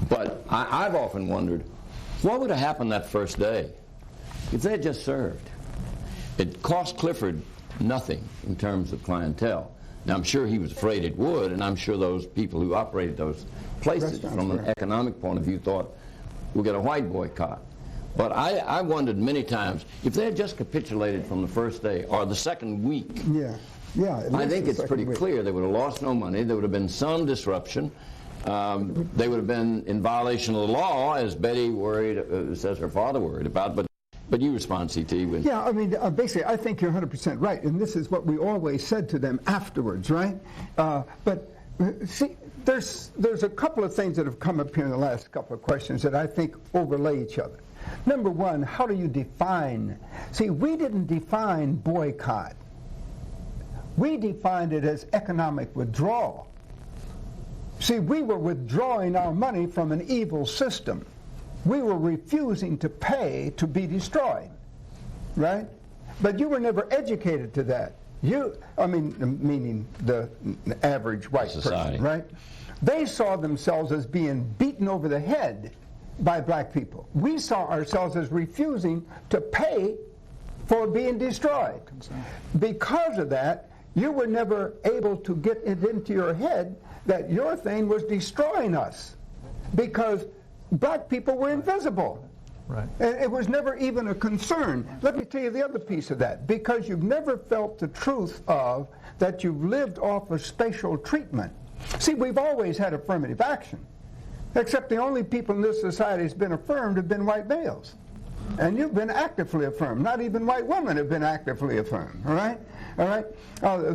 But I've often wondered, what would have happened that first day if they had just served? It cost Clifford nothing in terms of clientele. Now, I'm sure he was afraid it would, and I'm sure those people who operated those places from an economic point of view thought, we'll get a white boycott. But I wondered many times, if they had just capitulated from the first day or the second week, I think it's pretty clear they would have lost no money, there would have been some disruption, they would have been in violation of the law, as Betty says her father worried about, but you respond, CT. With
Yeah, I mean, basically, I think you're 100% right, and this is what we always said to them afterwards, right? See, there's a couple of things that have come up here in the last couple of questions that I think overlay each other. Number one, how do you define? See, we didn't define boycott. We defined it as economic withdrawal. See, we were withdrawing our money from an evil system. We were refusing to pay to be destroyed, right? But you were never educated to that. Meaning the average white
society.
person, right? They saw themselves as being beaten over the head by black people. We saw ourselves as refusing to pay for being destroyed. Because of that, you were never able to get it into your head that your thing was destroying us, because black people were invisible.
Right.
And it was never even a concern. Let me tell you the other piece of that. Because you've never felt the truth of that you've lived off of spatial treatment. See, we've always had affirmative action, except the only people in this society that's been affirmed have been white males. And you've been actively affirmed. Not even white women have been actively affirmed. All right? All right?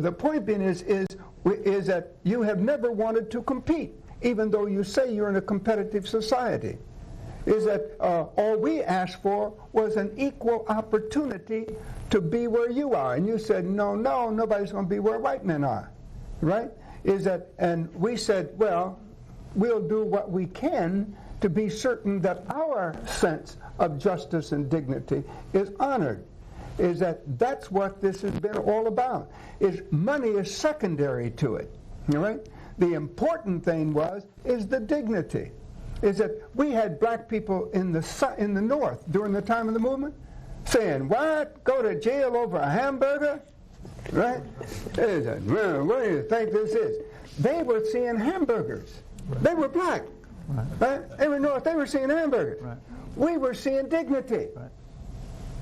The point being is that you have never wanted to compete, even though you say you're in a competitive society. Is that all we asked for was an equal opportunity to be where you are. And you said, no, nobody's going to be where white men are. Right? And we said, well, we'll do what we can to be certain that our sense of justice and dignity is honored. That's what this has been all about. Money is secondary to it. All right? The important thing is the dignity. Is that we had black people in the North during the time of the movement saying, what? Go to jail over a hamburger? Right? They said, well, what do you think this is? They were seeing hamburgers. Right. They were black. Right? They were North. They were seeing hamburgers. Right. We were seeing dignity. Right.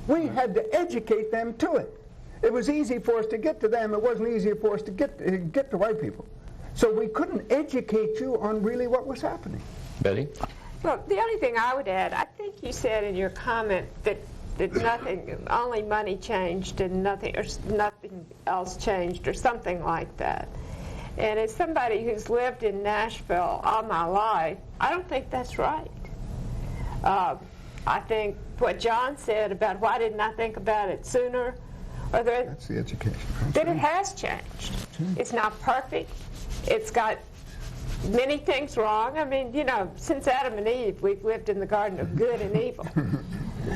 We had to educate them to it. It was easy for us to get to them. It wasn't easy for us to get to white people. So we couldn't educate you on really what was happening.
Betty?
Well, the only thing I would add, I think you said in your comment that only money changed and nothing else changed or something like that. And as somebody who's lived in Nashville all my life, I don't think that's right. I think what John said about why didn't I think about it sooner, or that
That's the education.
it has changed. It's not perfect. It's got many things wrong. I mean, you know, since Adam and Eve, we've lived in the garden of good and evil.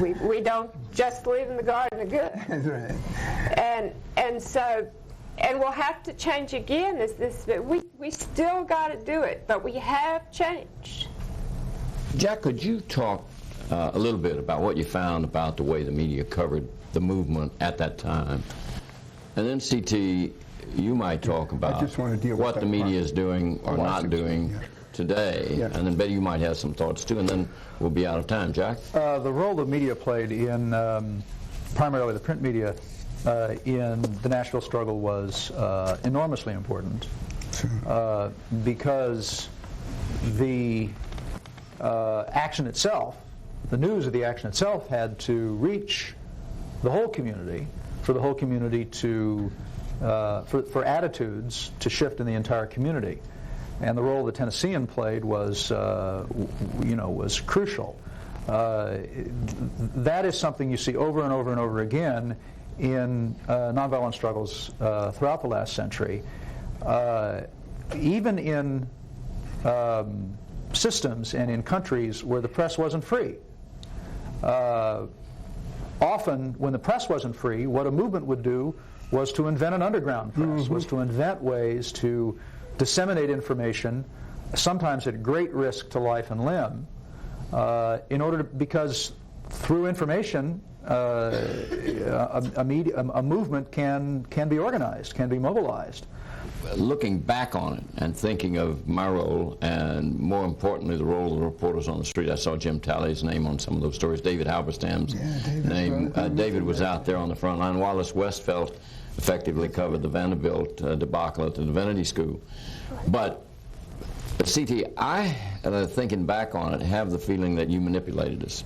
We don't just live in the garden of good.
That's right.
And we'll have to change again. We still got to do it, but we have changed.
Jack, could you talk a little bit about what you found about the way the media covered the movement at that time? And then, C.T., you might talk about
just want to deal with
what the
that
media
part.
is doing or not doing today.
Yeah.
And then, Betty, you might have some thoughts, too, and then we'll be out of time. Jack?
The role the media played in primarily the print media in the Nashville struggle was enormously important because the action itself, the news of the action itself, had to reach the whole community, for the whole community to, for attitudes to shift in the entire community. And the role the Tennessean played was, was crucial. That is something you see over and over and over again in nonviolent struggles throughout the last century. Even in systems and in countries where the press wasn't free. Often, when the press wasn't free, what a movement would do was to invent an underground press, was to invent ways to disseminate information, sometimes at great risk to life and limb, because through information, a movement can be organized, can be mobilized.
Looking back on it and thinking of my role, and more importantly, the role of the reporters on the street, I saw Jim Talley's name on some of those stories, David Halberstam's name. David was out there on the front line. Wallace Westfeld effectively covered the Vanderbilt debacle at the Divinity School. But C.T., I, thinking back on it, have the feeling that you manipulated us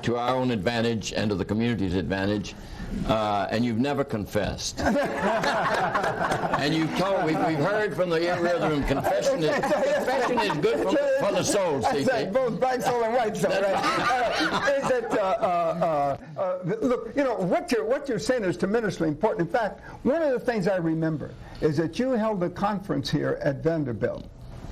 to our own advantage and to the community's advantage. And you've never confessed. And you've told, we've heard from the other room, confession is good for the soul,
That's right, both black soul and white soul, right? Look, you know, what you're saying is tremendously important. In fact, one of the things I remember is that you held a conference here at Vanderbilt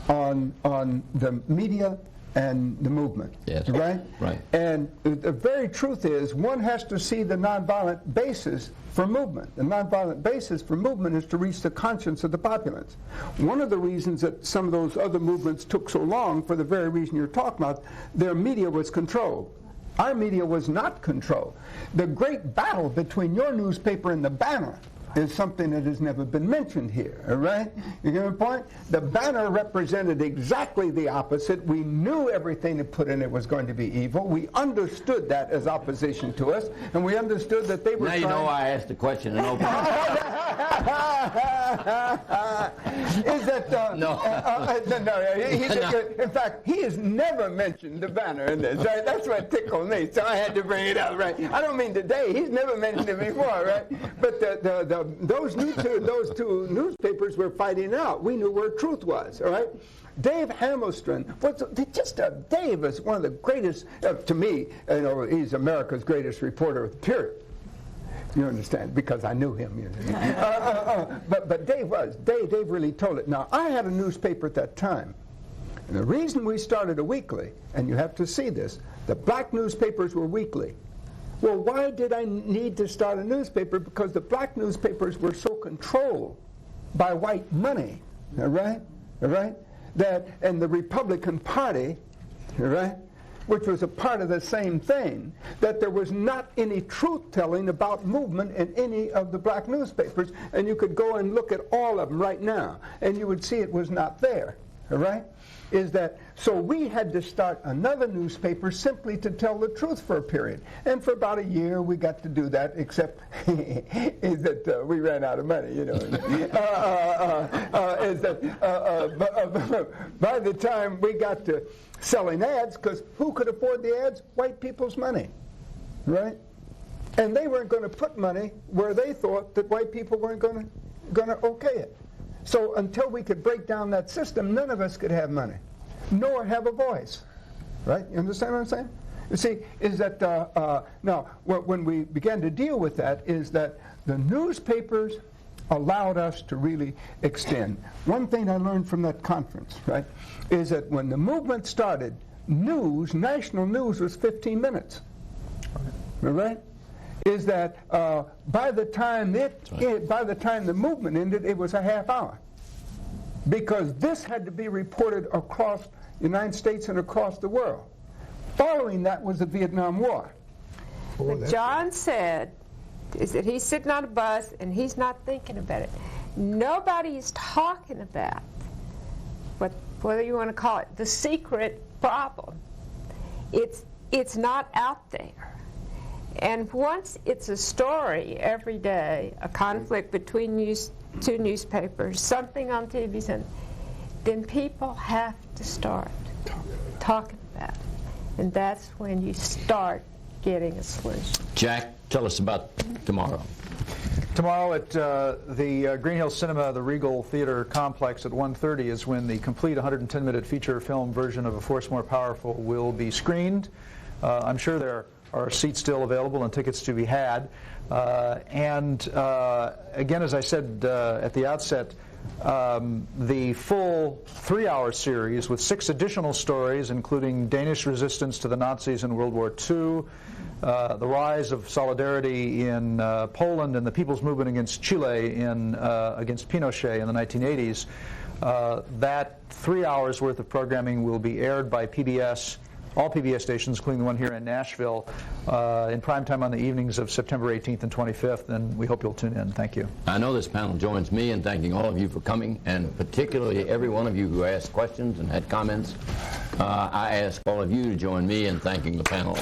on the media and the movement,
yes.
Right?
Right.
And the very truth is, one has to see the nonviolent basis for movement. The nonviolent basis for movement is to reach the conscience of the populace. One of the reasons that some of those other movements took so long, for the very reason you're talking about, their media was controlled. Our media was not controlled. The great battle between your newspaper and the Banner is something that has never been mentioned here, all right? You get my point? The Banner represented exactly the opposite. We knew everything it put in it was going to be evil. We understood that as opposition to us, and we understood that they were
Now you know why I asked the question in open.
Is that
No.
In fact, he has never mentioned the Banner in this. Right? That's what tickled me, so I had to bring it up. Right? I don't mean today. He's never mentioned it before, right? But those two newspapers were fighting out. We knew where truth was. All right. Dave Hamilton was Dave is one of the greatest to me. You know, he's America's greatest reporter. Period. You understand? Because I knew him. You know. But Dave was. Dave really told it. Now, I had a newspaper at that time. And the reason we started a weekly, and you have to see this, the black newspapers were weekly. Well, why did I need to start a newspaper? Because the black newspapers were so controlled by white money, all right? That, and the Republican Party, all right, which was a part of the same thing, that there was not any truth-telling about movement in any of the black newspapers, and you could go and look at all of them right now, and you would see it was not there, all right? Is that, so we had to start another newspaper simply to tell the truth for a period. And for about a year we got to do that, except is that we ran out of money, you know. By the time we got to selling ads, because who could afford the ads? White people's money, right? And they weren't going to put money where they thought that white people weren't going to okay it. So until we could break down that system, none of us could have money, nor have a voice. right? You understand what I'm saying? You see, is that now when we began to deal with that, is that the newspapers allowed us to really extend. One thing I learned from that conference, right, is that when the movement started, national news was 15 minutes. All right? Is that by the time the movement ended, it was a half hour, because this had to be reported across the United States and across the world. Following that was the Vietnam War.
What John said is that he's sitting on a bus and he's not thinking about it. Nobody is talking about whether you want to call it the secret problem. It's not out there. And once it's a story every day, a conflict between two newspapers, something on TV, then people have to start talking about it. And that's when you start getting a solution.
Jack, tell us about tomorrow.
Tomorrow at the Green Hills Cinema, the Regal Theater Complex at 1:30 is when the complete 110-minute feature film version of A Force More Powerful will be screened. I'm sure there are seats still available and tickets to be had. And again, as I said at the outset, the full 3-hour series with 6 additional stories, including Danish resistance to the Nazis in World War II, the rise of solidarity in Poland, and the people's movement against Chile against Pinochet in the 1980s. That 3 hours worth of programming will be aired by PBS, all PBS stations, including the one here in Nashville, in primetime on the evenings of September 18th and 25th, and we hope you'll tune in. Thank you.
I know this panel joins me in thanking all of you for coming, and particularly every one of you who asked questions and had comments. I ask all of you to join me in thanking the panel.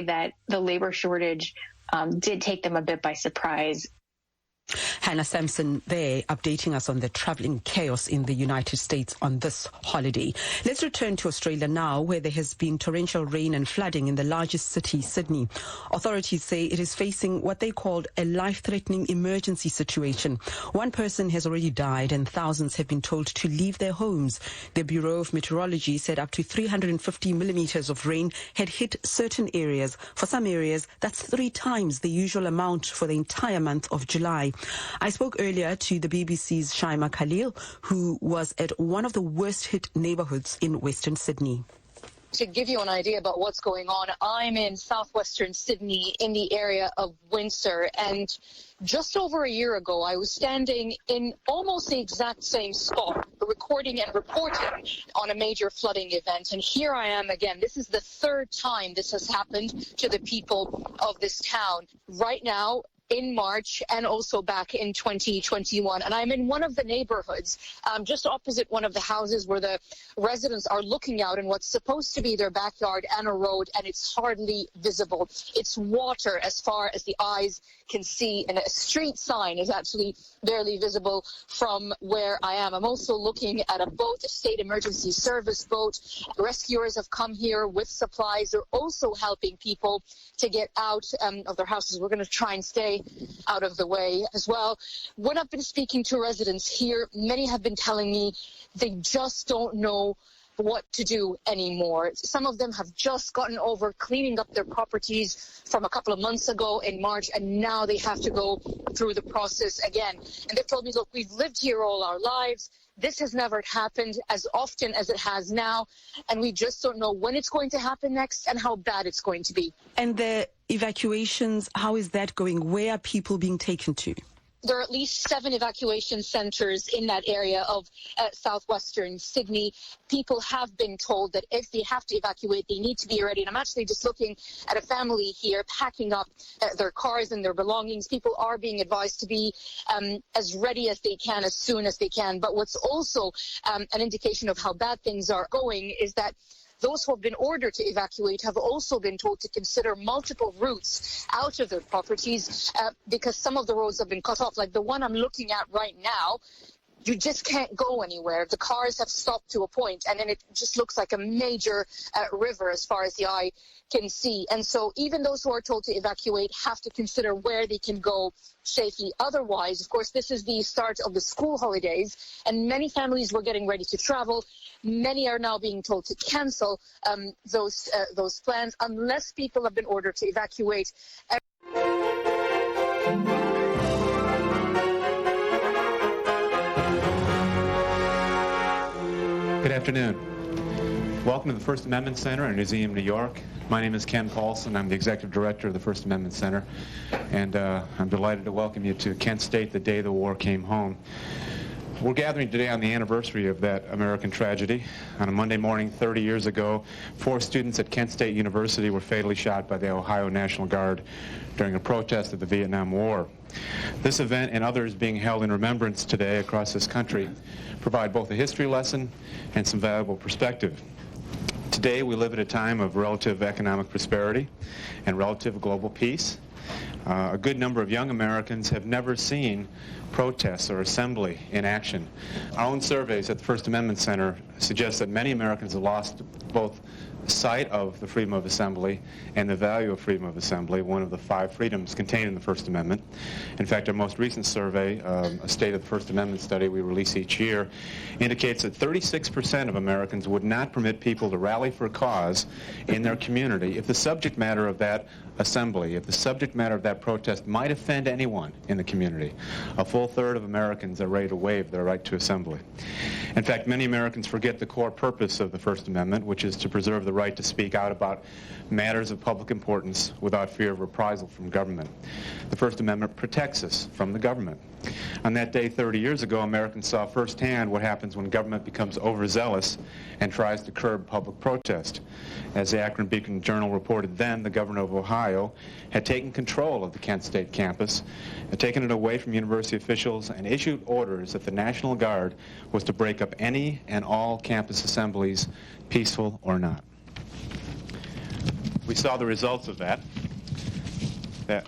That the labor shortage did take them a bit by surprise.
Hannah Sampson there updating us on the travelling chaos in the United States on this holiday. Let's return to Australia now, where there has been torrential rain and flooding in the largest city, Sydney. Authorities say it is facing what they called a life-threatening emergency situation. One person has already died and thousands have been told to leave their homes. The Bureau of Meteorology said up to 350 millimetres of rain had hit certain areas. For some areas, that's 3 times the usual amount for the entire month of July. I spoke earlier to the BBC's Shaima Khalil, who was at one of the worst hit neighbourhoods in Western Sydney.
To give you an idea about what's going on, I'm in southwestern Sydney in the area of Windsor, and just over a year ago I was standing in almost the exact same spot, recording and reporting on a major flooding event, and here I am again. This is the 3rd time this has happened to the people of this town. Right now, in March and also back in 2021. And I'm in one of the neighborhoods, just opposite one of the houses where the residents are looking out in what's supposed to be their backyard and a road, and it's hardly visible. It's water as far as the eyes can see, and a street sign is actually barely visible from where I am. I'm also looking at a boat, a state emergency service boat. Rescuers have come here with supplies. They're also helping people to get out of their houses. We're going to try and stay out of the way as well. When I've been speaking to residents here, many have been telling me they just don't know what to do anymore. Some of them have just gotten over cleaning up their properties from a couple of months ago in March, and now they have to go through the process again. And they've told me, look, we've lived here all our lives. This has never happened as often as it has now, and we just don't know when it's going to happen next and how bad it's going to be.
And the evacuations, how is that going? Where are people being taken to?
There are at least 7 evacuation centres in that area of southwestern Sydney. People have been told that if they have to evacuate, they need to be ready. And I'm actually just looking at a family here packing up their cars and their belongings. People are being advised to be as ready as they can, as soon as they can. But what's also an indication of how bad things are going is that those who have been ordered to evacuate have also been told to consider multiple routes out of their properties because some of the roads have been cut off. Like the one I'm looking at right now, you just can't go anywhere. The cars have stopped to a point, and then it just looks like a major river as far as the eye can see. And so even those who are told to evacuate have to consider where they can go safely. Otherwise, of course, this is the start of the school holidays, and many families were getting ready to travel. Many are now being told to cancel those plans unless people have been ordered to evacuate.
Good afternoon. Welcome to the First Amendment Center in Museum, New York. My name is Ken Paulson. I'm the Executive Director of the First Amendment Center, and I'm delighted to welcome you to Kent State, the day the war came home. We're gathering today on the anniversary of that American tragedy. On a Monday morning 30 years ago, 4 students at Kent State University were fatally shot by the Ohio National Guard during a protest of the Vietnam War. This event and others being held in remembrance today across this country provide both a history lesson and some valuable perspective. Today we live at a time of relative economic prosperity and relative global peace. A good number of young Americans have never seen protests or assembly in action. Our own surveys at the First Amendment Center suggest that many Americans have lost both sight of the freedom of assembly and the value of freedom of assembly, one of the 5 freedoms contained in the First Amendment. In fact, our most recent survey, a State of the First Amendment study we release each year, indicates that 36% of Americans would not permit people to rally for a cause in their community if the subject matter of that assembly, if the subject matter of that protest might offend anyone in the community. A full third of Americans are ready to waive their right to assembly. In fact, many Americans forget the core purpose of the First Amendment, which is to preserve the right to speak out about matters of public importance without fear of reprisal from government. The First Amendment protects us from the government. On that day 30 years ago, Americans saw firsthand what happens when government becomes overzealous and tries to curb public protest. As the Akron Beacon Journal reported then, the governor of Ohio had taken control of the Kent State campus, had taken it away from university officials, and issued orders that the National Guard was to break up any and all campus assemblies, peaceful or not. We saw the results of that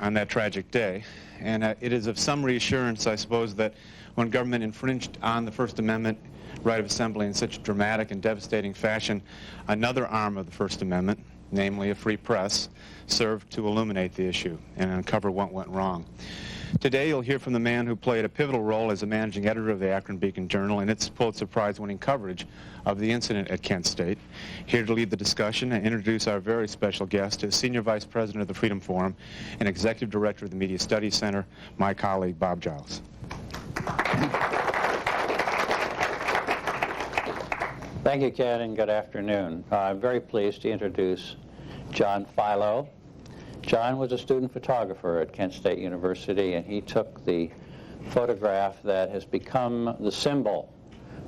on that tragic day. And it is of some reassurance, I suppose, that when government infringed on the First Amendment right of assembly in such a dramatic and devastating fashion, another arm of the First Amendment, namely a free press, served to illuminate the issue and uncover what went wrong. Today you'll hear from the man who played a pivotal role as a managing editor of the Akron Beacon Journal in its Pulitzer Prize-winning coverage of the incident at Kent State. Here to lead the discussion and introduce our very special guest is Senior Vice President of the Freedom Forum and Executive Director of the Media Studies Center, my colleague Bob Giles.
Thank you, Ken, and good afternoon. I'm very pleased to introduce John Philo. John was a student photographer at Kent State University, and he took the photograph that has become the symbol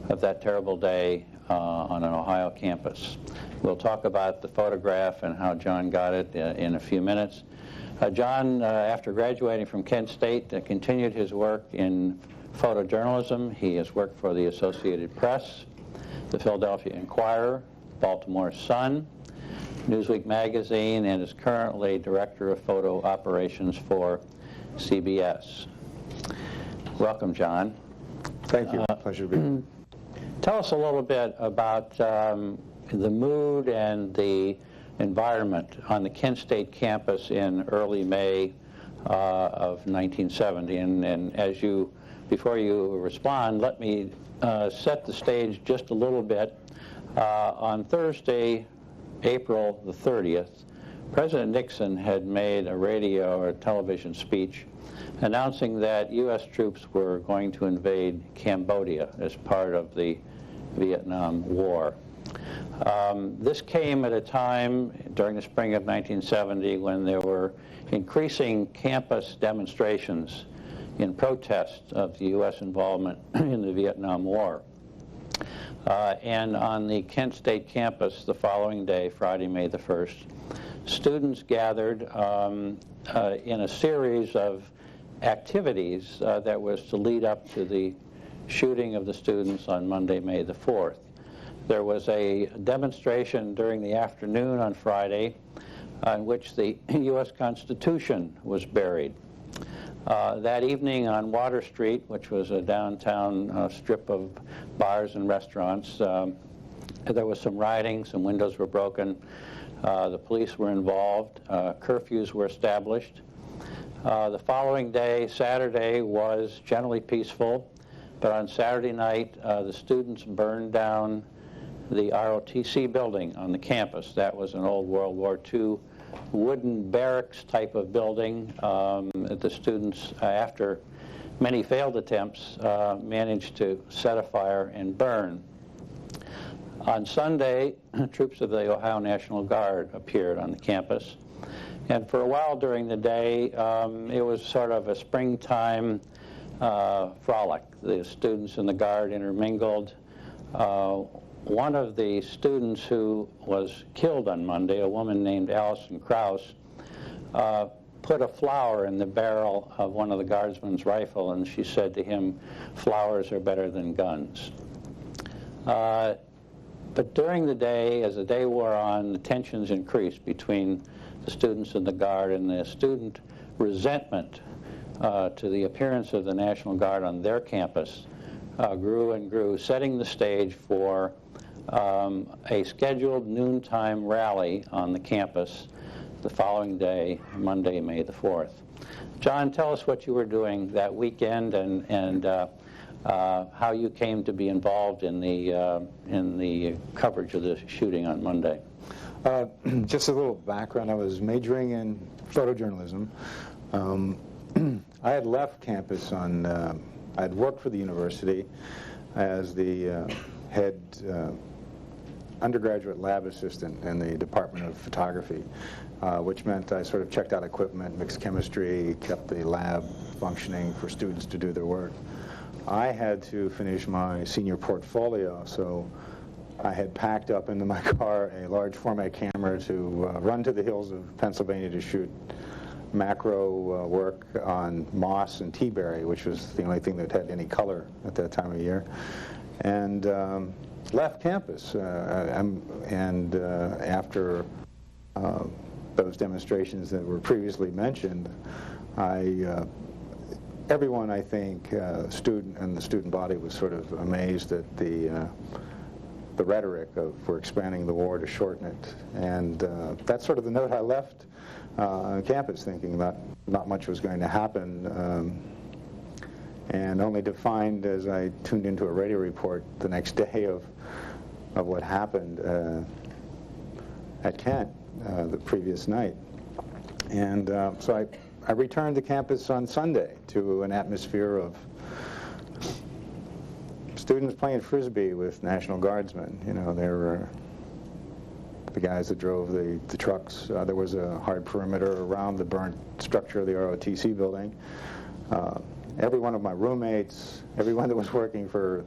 of that terrible day on an Ohio campus. We'll talk about the photograph and how John got it in a few minutes. John, after graduating from Kent State, continued his work in photojournalism. He has worked for the Associated Press, the Philadelphia Inquirer, Baltimore Sun, Newsweek magazine, and is currently Director of Photo Operations for CBS. Welcome, John.
Thank you. Pleasure to be here.
Tell us a little bit about the mood and the environment on the Kent State campus in early May of 1970. And before you respond, let me set the stage just a little bit. On Thursday, April the 30th, President Nixon had made a radio or television speech announcing that U.S. troops were going to invade Cambodia as part of the Vietnam War. This came at a time during the spring of 1970 when there were increasing campus demonstrations in protest of the U.S. involvement in the Vietnam War. And on the Kent State campus the following day, Friday, May the 1st, students gathered in a series of activities that was to lead up to the shooting of the students on Monday, May the 4th. There was a demonstration during the afternoon on Friday in which the U.S. Constitution was buried. That evening on Water Street, which was a downtown strip of bars and restaurants, there was some rioting, some windows were broken, the police were involved, curfews were established. The following day, Saturday, was generally peaceful, but on Saturday night, the students burned down the ROTC building on the campus. That was an old World War II wooden barracks type of building. The students, after many failed attempts, managed to set a fire and burn. On Sunday, troops of the Ohio National Guard appeared on the campus. And for a while during the day, it was sort of a springtime frolic. The students and the Guard intermingled. One of the students who was killed on Monday, a woman named Allison Krause, put a flower in the barrel of one of the guardsmen's rifle, and she said to him, "Flowers are better than guns." But during the day, as the day wore on, the tensions increased between the students and the Guard, and the student resentment to the appearance of the National Guard on their campus grew and grew, setting the stage for a scheduled noontime rally on the campus the following day, Monday, May the 4th. John, tell us what you were doing that weekend and how you came to be involved in the coverage of the shooting on Monday.
Just a little background. I was majoring in photojournalism. I had left campus on, I had worked for the university as the head undergraduate lab assistant in the Department of Photography, which meant I sort of checked out equipment, mixed chemistry, kept the lab functioning for students to do their work. I had to finish my senior portfolio, so I had packed up into my car a large format camera to run to the hills of Pennsylvania to shoot macro work on moss and teaberry, which was the only thing that had any color at that time of year, and left campus. And after those demonstrations that were previously mentioned, everyone, I think, student and the student body was sort of amazed at the rhetoric of we're expanding the war to shorten it. And that's sort of the note I left on campus, thinking that not much was going to happen, and only to find, as I tuned into a radio report the next day of what happened at Kent the previous night. And so I returned to campus on Sunday to an atmosphere of students playing Frisbee with National Guardsmen. You know, they were the guys that drove the trucks. There was a hard perimeter around the burnt structure of the ROTC building. Every one of my roommates, everyone that was working for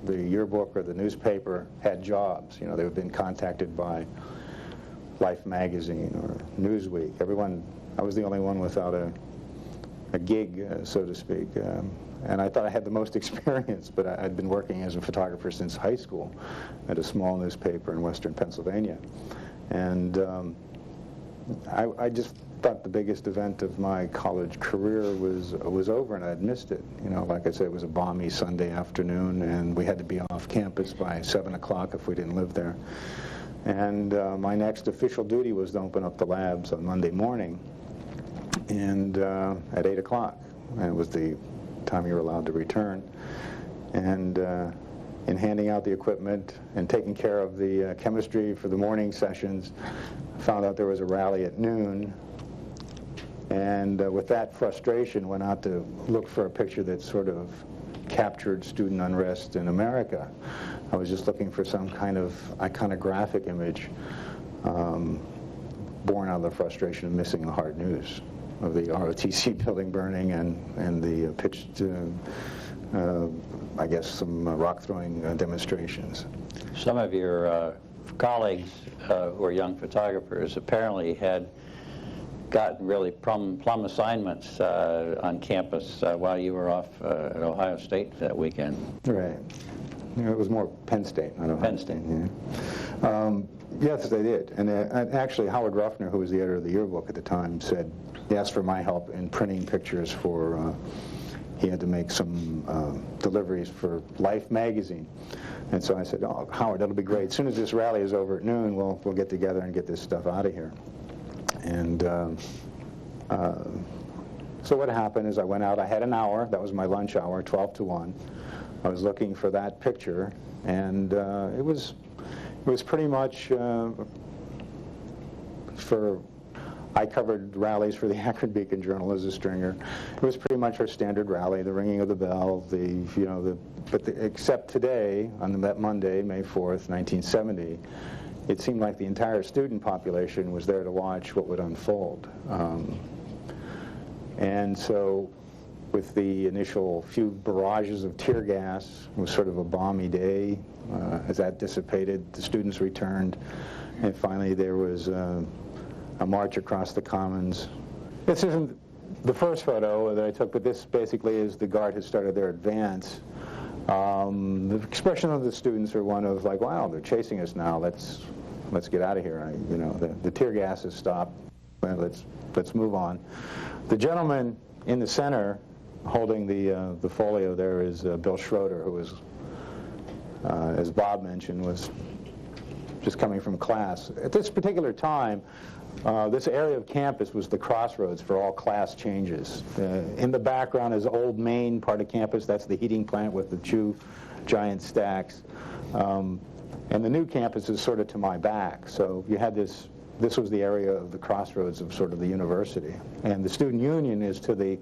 the yearbook or the newspaper had jobs. You know, they've been contacted by Life magazine or Newsweek. Everyone, I was the only one without a gig, so to speak. And I thought I had the most experience, but I'd been working as a photographer since high school at a small newspaper in western Pennsylvania. And I just thought the biggest event of my college career was over, and I'd missed it. You know, like I said, it was a balmy Sunday afternoon, and we had to be off campus by 7 o'clock if we didn't live there. And my next official duty was to open up the labs on Monday morning, and at 8 o'clock. And it was the time you were allowed to return. And in handing out the equipment and taking care of the chemistry for the morning sessions, found out there was a rally at noon. And with that frustration, went out to look for a picture that sort of captured student unrest in America. I was just looking for some kind of iconographic image born out of the frustration of missing the hard news of the ROTC building burning and the pitched, I guess, some rock-throwing demonstrations.
Some of your colleagues who are young photographers apparently had gotten really plum assignments on campus while you were off at Ohio State that weekend.
Right. It was more Penn State, not Ohio
Penn State.
Yeah. Yes, they did. And actually, Howard Ruffner, who was the editor of the yearbook at the time, said he asked for my help in printing pictures for. He had to make some deliveries for Life magazine, and so I said, "Oh, Howard, that'll be great. As soon as this rally is over at noon, we'll get together and get this stuff out of here." And so what happened is I went out. I had an hour. That was my lunch hour, 12 to 1. I was looking for that picture, and it was pretty much for. I covered rallies for the Akron Beacon Journal as a stringer. It was pretty much our standard rally: the ringing of the bell, except today, on that Monday, May 4th, 1970, it seemed like the entire student population was there to watch what would unfold. And so, with the initial few barrages of tear gas, it was sort of a balmy day. As that dissipated, the students returned, and finally there was a march across the Commons. This isn't the first photo that I took, but this basically is the Guard has started their advance. The expression of the students are one of like, "Wow, they're chasing us now. Let's get out of here." The tear gas has stopped. Let's move on. The gentleman in the center holding the folio there is Bill Schroeder, who was, as Bob mentioned, was just coming from class. At this particular time, this area of campus was the crossroads for all class changes. In the background is Old Main, part of campus. That's the heating plant with the two giant stacks. And the new campus is sort of to my back. So you had this was the area of the crossroads of sort of the university. And the student union is to the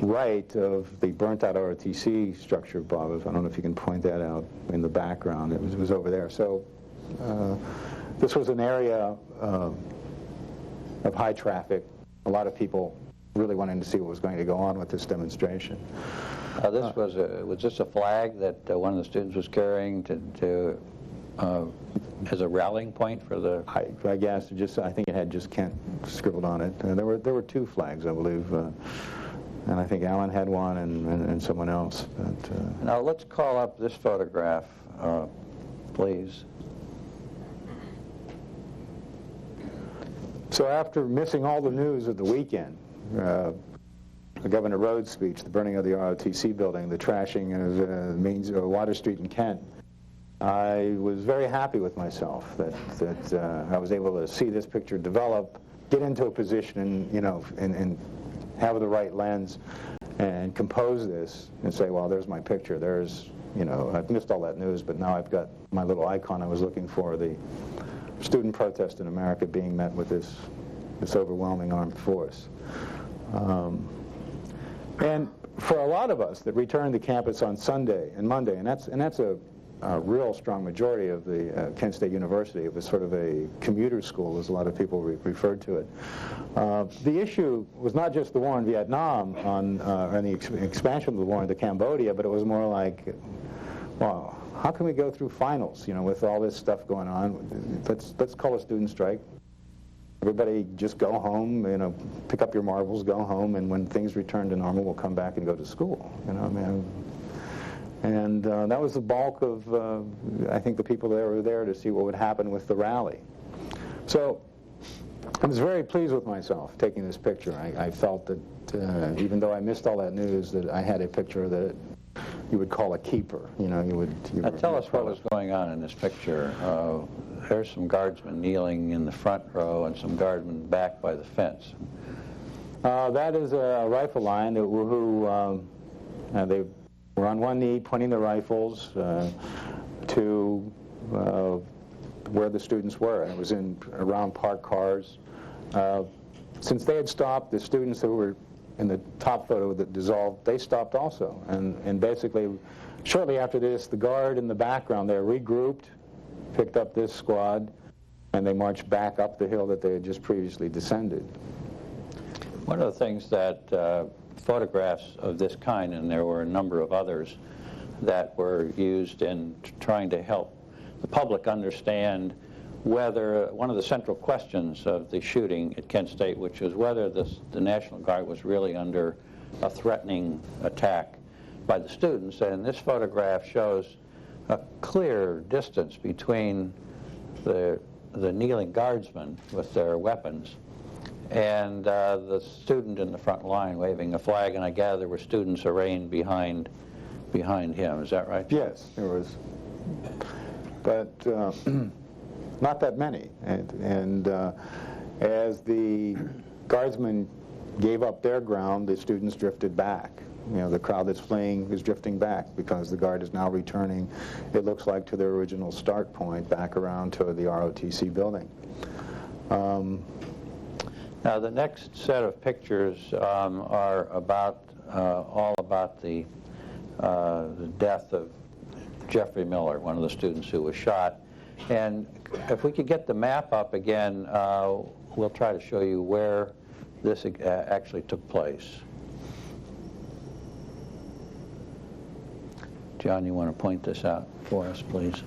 right of the burnt-out ROTC structure, Bob. I don't know if you can point that out in the background. It was over there. So this was an area of high traffic, a lot of people really wanting to see what was going to go on with this demonstration.
Was this a flag that one of the students was carrying as a rallying point for the?
I guess I think it had just Kent scribbled on it. There were two flags, I believe, and I think Alan had one and someone else. But,
now let's call up this photograph, please.
So after missing all the news of the weekend, the Governor Rhodes' speech, the burning of the ROTC building, the trashing of Water Street in Kent, I was very happy with myself that I was able to see this picture develop, get into a position, and have the right lens, and compose this and say, well, there's my picture. There's, I've missed all that news, but now I've got my little icon I was looking for, the student protest in America being met with this overwhelming armed force. And for a lot of us that returned to campus on Sunday and Monday, and that's a real strong majority of the Kent State University. It was sort of a commuter school, as a lot of people referred to it. The issue was not just the war in Vietnam and the expansion of the war into Cambodia, but it was more like, well, how can we go through finals, with all this stuff going on? Let's call a student strike. Everybody just go home, pick up your marbles, go home, and when things return to normal, we'll come back and go to school. And that was the bulk of, I think, the people that were there to see what would happen with the rally. So I was very pleased with myself taking this picture. I felt that even though I missed all that news, that I had a picture that you would call a keeper. Now
tell us what was going on in this picture. There's some guardsmen kneeling in the front row and some guardsmen back by the fence.
That is a rifle line they were on one knee pointing the rifles to where the students were. And it was around parked cars. Since they had stopped, the students who were in the top photo that dissolved, they stopped also. And basically, shortly after this, the Guard in the background there regrouped, picked up this squad, and they marched back up the hill that they had just previously descended.
One of the things that photographs of this kind, and there were a number of others that were used in trying to help the public understand whether one of the central questions of the shooting at Kent State, which was whether the National Guard was really under a threatening attack by the students. And this photograph shows a clear distance between the kneeling guardsmen with their weapons and the student in the front line waving a flag, and I gather there were students arrayed behind him. Is that right?
Yes, there was, but not that many. And as the guardsmen gave up their ground, the students drifted back. You know, the crowd that's fleeing is drifting back because the guard is now returning, it looks like, to their original start point, back around to the ROTC building.
Now, the next set of pictures are about all about the death of Jeffrey Miller, one of the students who was shot. And if we could get the map up again, we'll try to show you where this actually took place. John, you want to point this out for us, please?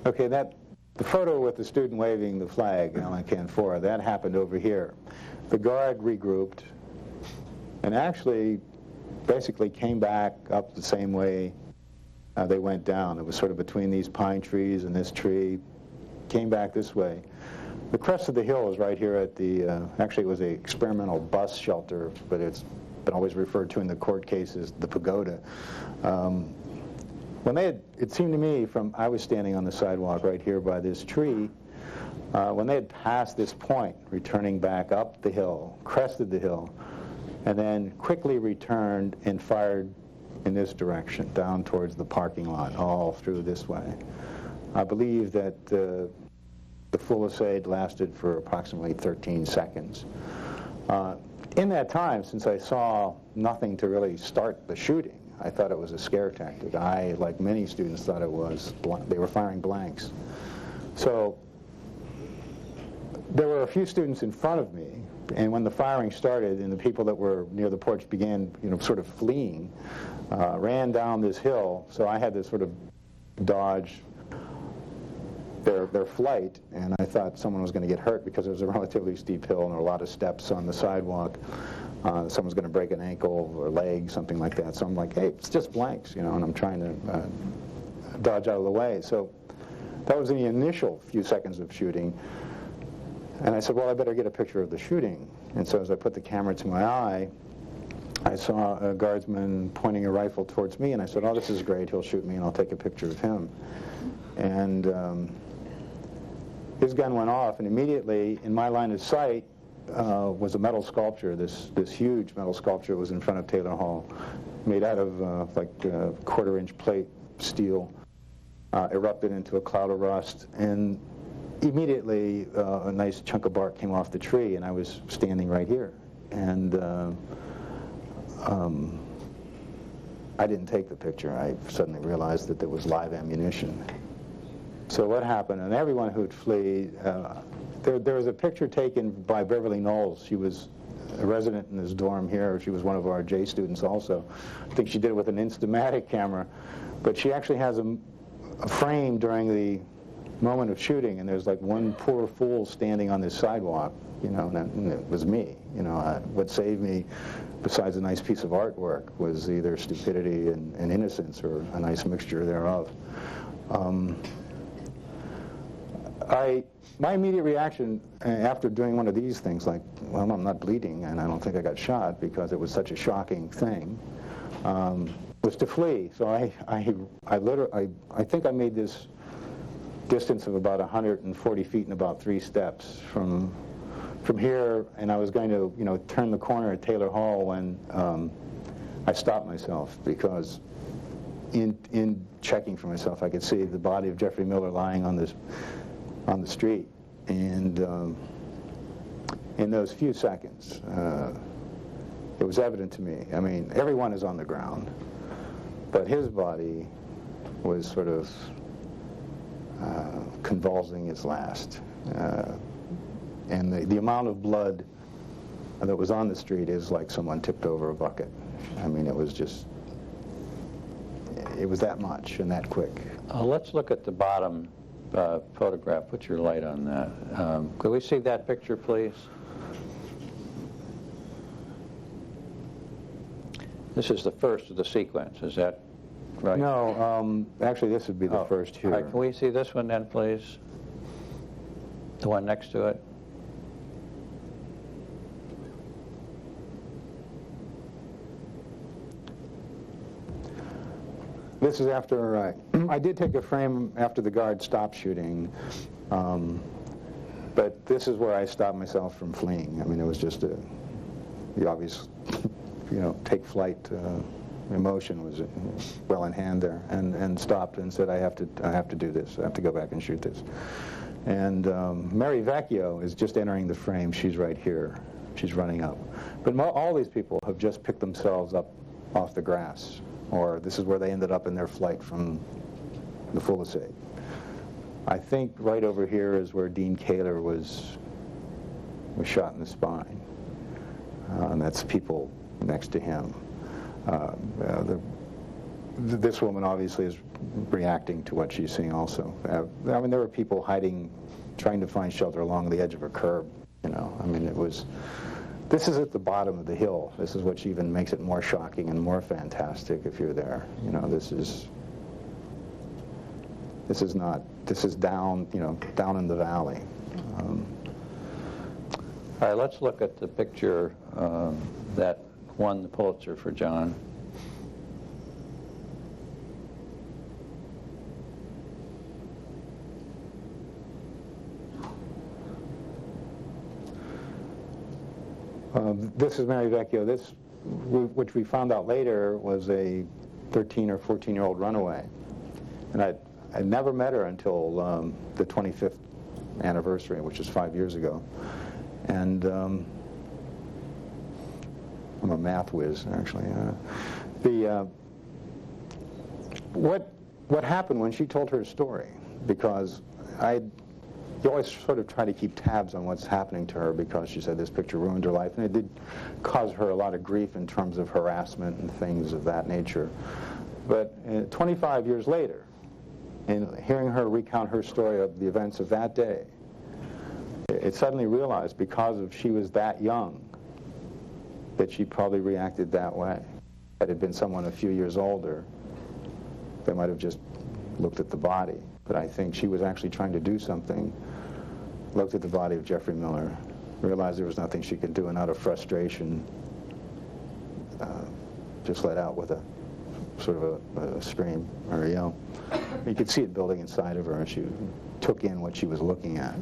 Okay, the photo with the student waving the flag on Can 4, that happened over here. The guard regrouped and actually basically came back up the same way they went down. It was sort of between these pine trees and this tree, came back this way. The crest of the hill is right here at the, actually it was an experimental bus shelter, but it's been always referred to in the court cases, the pagoda. When they had, it seemed to me I was standing on the sidewalk right here by this tree, when they had passed this point, returning back up the hill, crested the hill, and then quickly returned and fired in this direction, down towards the parking lot, all through this way. I believe that the fusillade lasted for approximately 13 seconds. In that time, since I saw nothing to really start the shooting, I thought it was a scare tactic. I, like many students, thought it was, they were firing blanks. So there were a few students in front of me, and when the firing started and the people that were near the porch began, sort of fleeing, ran down this hill, so I had to sort of dodge their flight, and I thought someone was going to get hurt because it was a relatively steep hill and there were a lot of steps on the sidewalk. Someone's going to break an ankle or leg, something like that. So I'm like, hey, it's just blanks, and I'm trying to dodge out of the way. So that was in the initial few seconds of shooting. And I said, well, I better get a picture of the shooting. And so as I put the camera to my eye, I saw a guardsman pointing a rifle towards me, and I said, oh, this is great. He'll shoot me, and I'll take a picture of him. And his gun went off, and immediately in my line of sight was a metal sculpture. This huge metal sculpture was in front of Taylor Hall, made out of like quarter-inch plate steel, erupted into a cloud of rust, and immediately a nice chunk of bark came off the tree, and I was standing right here. And I didn't take the picture. I suddenly realized that there was live ammunition. So what happened, and everyone who'd flee, there was a picture taken by Beverly Knowles. She was a resident in this dorm here. She was one of our J students also. I think she did it with an Instamatic camera, but she actually has a frame during the moment of shooting, and there's like one poor fool standing on this sidewalk, and it was me. What saved me, besides a nice piece of artwork, was either stupidity and innocence, or a nice mixture thereof. My immediate reaction after doing one of these things, like, well, I'm not bleeding, and I don't think I got shot because it was such a shocking thing, was to flee. So I think I made this distance of about 140 feet in about 3 steps from here, and I was going to, turn the corner at Taylor Hall when I stopped myself, because in checking for myself, I could see the body of Jeffrey Miller lying on the street, and in those few seconds, it was evident to me. I mean, everyone is on the ground, but his body was sort of convulsing its last. And the amount of blood that was on the street is like someone tipped over a bucket. I mean, it was that much and that quick.
Let's look at the bottom photograph. Put your light on that. Could we see that picture, please? This is the first of the sequence, is that right?
No, actually this would be the first here.
All right, can we see this one then, please? The one next to it.
This is after, I did take a frame after the guard stopped shooting, but this is where I stopped myself from fleeing. I mean, it was just the obvious, take flight emotion was well in hand there, and stopped and said, I have to do this. I have to go back and shoot this. And Mary Vecchio is just entering the frame. She's right here. She's running up. But all these people have just picked themselves up off the grass, or this is where they ended up in their flight from the Fulisade. I think right over here is where Dean Kaler was shot in the spine. And that's people next to him. This woman obviously is reacting to what she's seeing also. I mean, there were people hiding, trying to find shelter along the edge of a curb, I mean, this is at the bottom of the hill. This is what even makes it more shocking and more fantastic if you're there. This is down, down in the valley.
All right, let's look at the picture that won the Pulitzer for John.
This is Mary Vecchio. This, which we found out later, was a 13 or 14-year-old runaway. And I never met her until the 25th anniversary, which is 5 years ago. And I'm a math whiz, actually. What happened when she told her story? Because you always sort of try to keep tabs on what's happening to her, because she said this picture ruined her life, and it did cause her a lot of grief in terms of harassment and things of that nature. But 25 years later, in hearing her recount her story of the events of that day, it suddenly realized, because she was that young, that she probably reacted that way. Had it been someone a few years older, they might have just looked at the body. But I think she was actually trying to do something, looked at the body of Jeffrey Miller, realized there was nothing she could do, and out of frustration, just let out with a sort of a scream or a yell. You could see it building inside of her, and she took in what she was looking at.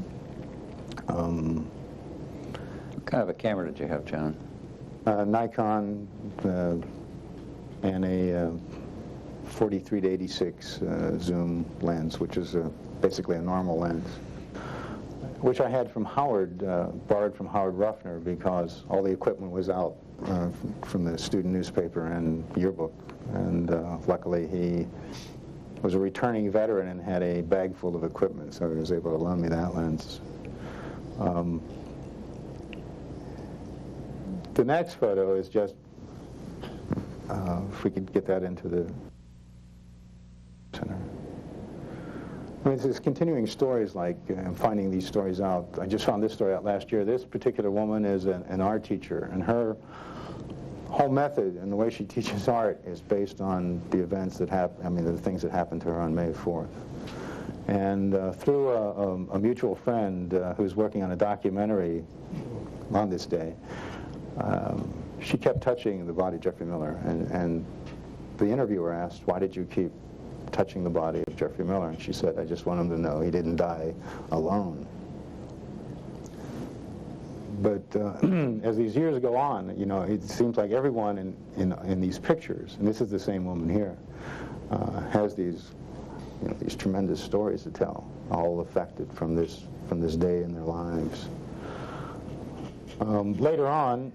What kind of a camera did you have, John?
Nikon and a 43 to 86 zoom lens, which is basically a normal lens, which I had from Howard, borrowed from Howard Ruffner, because all the equipment was out from the student newspaper and yearbook. And luckily he was a returning veteran and had a bag full of equipment, so he was able to loan me that lens. The next photo is just, if we could get that into the center. I mean, it's continuing stories like finding these stories out. I just found this story out last year. This particular woman is an art teacher, and her whole method and the way she teaches art is based on the events that the things that happened to her on May 4th. And through a mutual friend who's working on a documentary on this day, she kept touching the body of Jeffrey Miller, and the interviewer asked, "Why did you keep touching the body of Jeffrey Miller?" And she said, "I just want him to know he didn't die alone." But as these years go on, it seems like everyone in these pictures, and this is the same woman here, has these tremendous stories to tell, all affected from this day in their lives. Later on,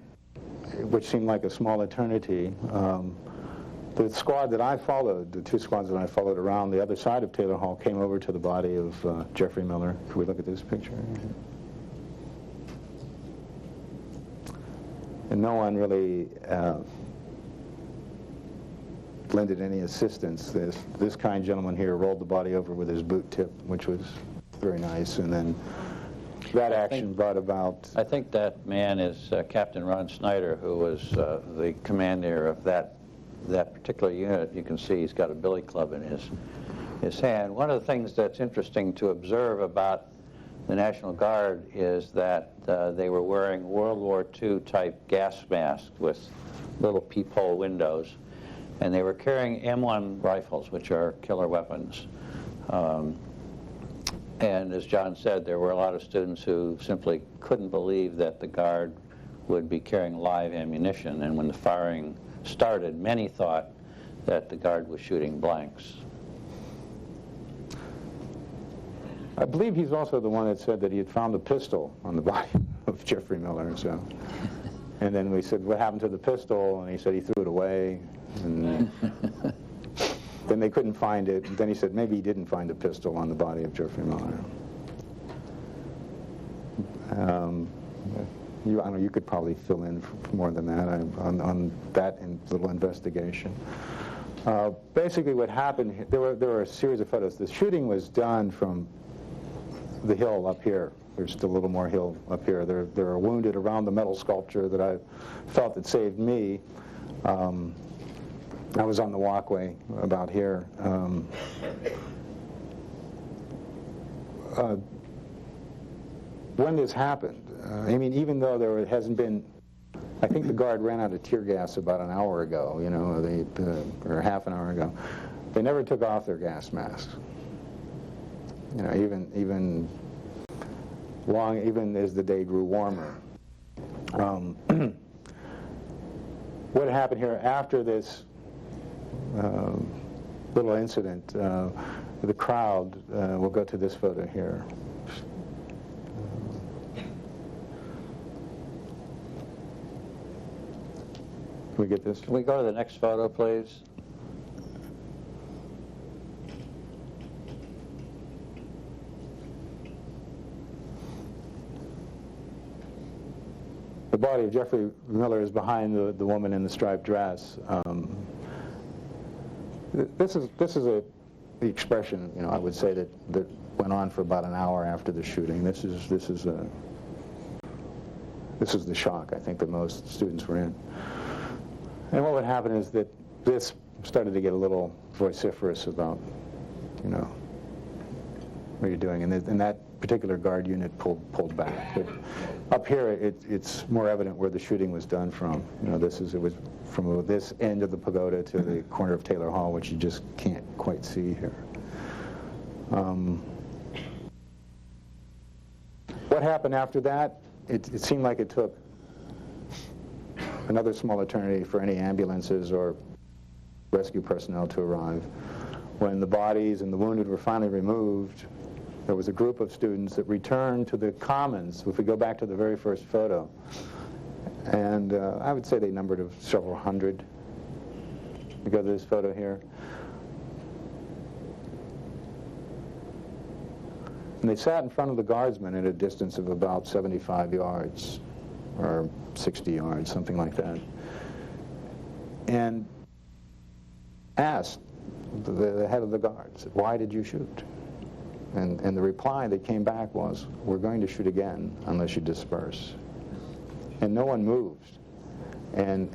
which seemed like a small eternity, the squad that I followed, the two squads that I followed around the other side of Taylor Hall, came over to the body of Jeffrey Miller. Can we look at this picture? And no one really lended any assistance. This kind gentleman here rolled the body over with his boot tip, which was very nice, and then that action brought about...
I think that man is Captain Ron Snyder, who was the commander of that that particular unit, you can see he's got a billy club in his hand. One of the things that's interesting to observe about the National Guard is that they were wearing World War II type gas masks with little peephole windows, and they were carrying M1 rifles, which are killer weapons. And as John said, there were a lot of students who simply couldn't believe that the Guard would be carrying live ammunition, and when the firing started, many thought that the Guard was shooting blanks.
I believe he's also the one that said that he had found a pistol on the body of Jeffrey Miller. So, and then we said, what happened to the pistol? And he said he threw it away. And then they couldn't find it. And then he said maybe he didn't find a pistol on the body of Jeffrey Miller. I know you could probably fill in for more than that on that little investigation. Basically, what happened, there were a series of photos. The shooting was done from the hill up here. There's still a little more hill up here. There are wounded around the metal sculpture that I felt that saved me. I was on the walkway about here. When this happened, I mean, even though there hasn't been, I think the Guard ran out of tear gas about an hour ago, you know, or half an hour ago. They never took off their gas masks. You know, even as the day grew warmer. What happened here after this little incident, the crowd, we'll go to this photo here. Can we get this?
Can we go to the next photo, please?
The body of Jeffrey Miller is behind the woman in the striped dress. This is the expression, you know, I would say that went on for about an hour after the shooting. This is the shock I think that most students were in. And what would happen is that this started to get a little vociferous about, you know, what you're doing, and that particular Guard unit pulled back. But up here, it's more evident where the shooting was done from. You know, it was from this end of the pagoda to the corner of Taylor Hall, which you just can't quite see here. What happened after that? It seemed like it took another small eternity for any ambulances or rescue personnel to arrive. When the bodies and the wounded were finally removed, there was a group of students that returned to the commons, if we go back to the very first photo. And I would say they numbered of several hundred. We go to this photo here. And they sat in front of the guardsmen at a distance of about 75 yards, or 60 yards, something like that, and asked the head of the guards, why did you shoot? And the reply that came back was, we're going to shoot again unless you disperse. And no one moved. And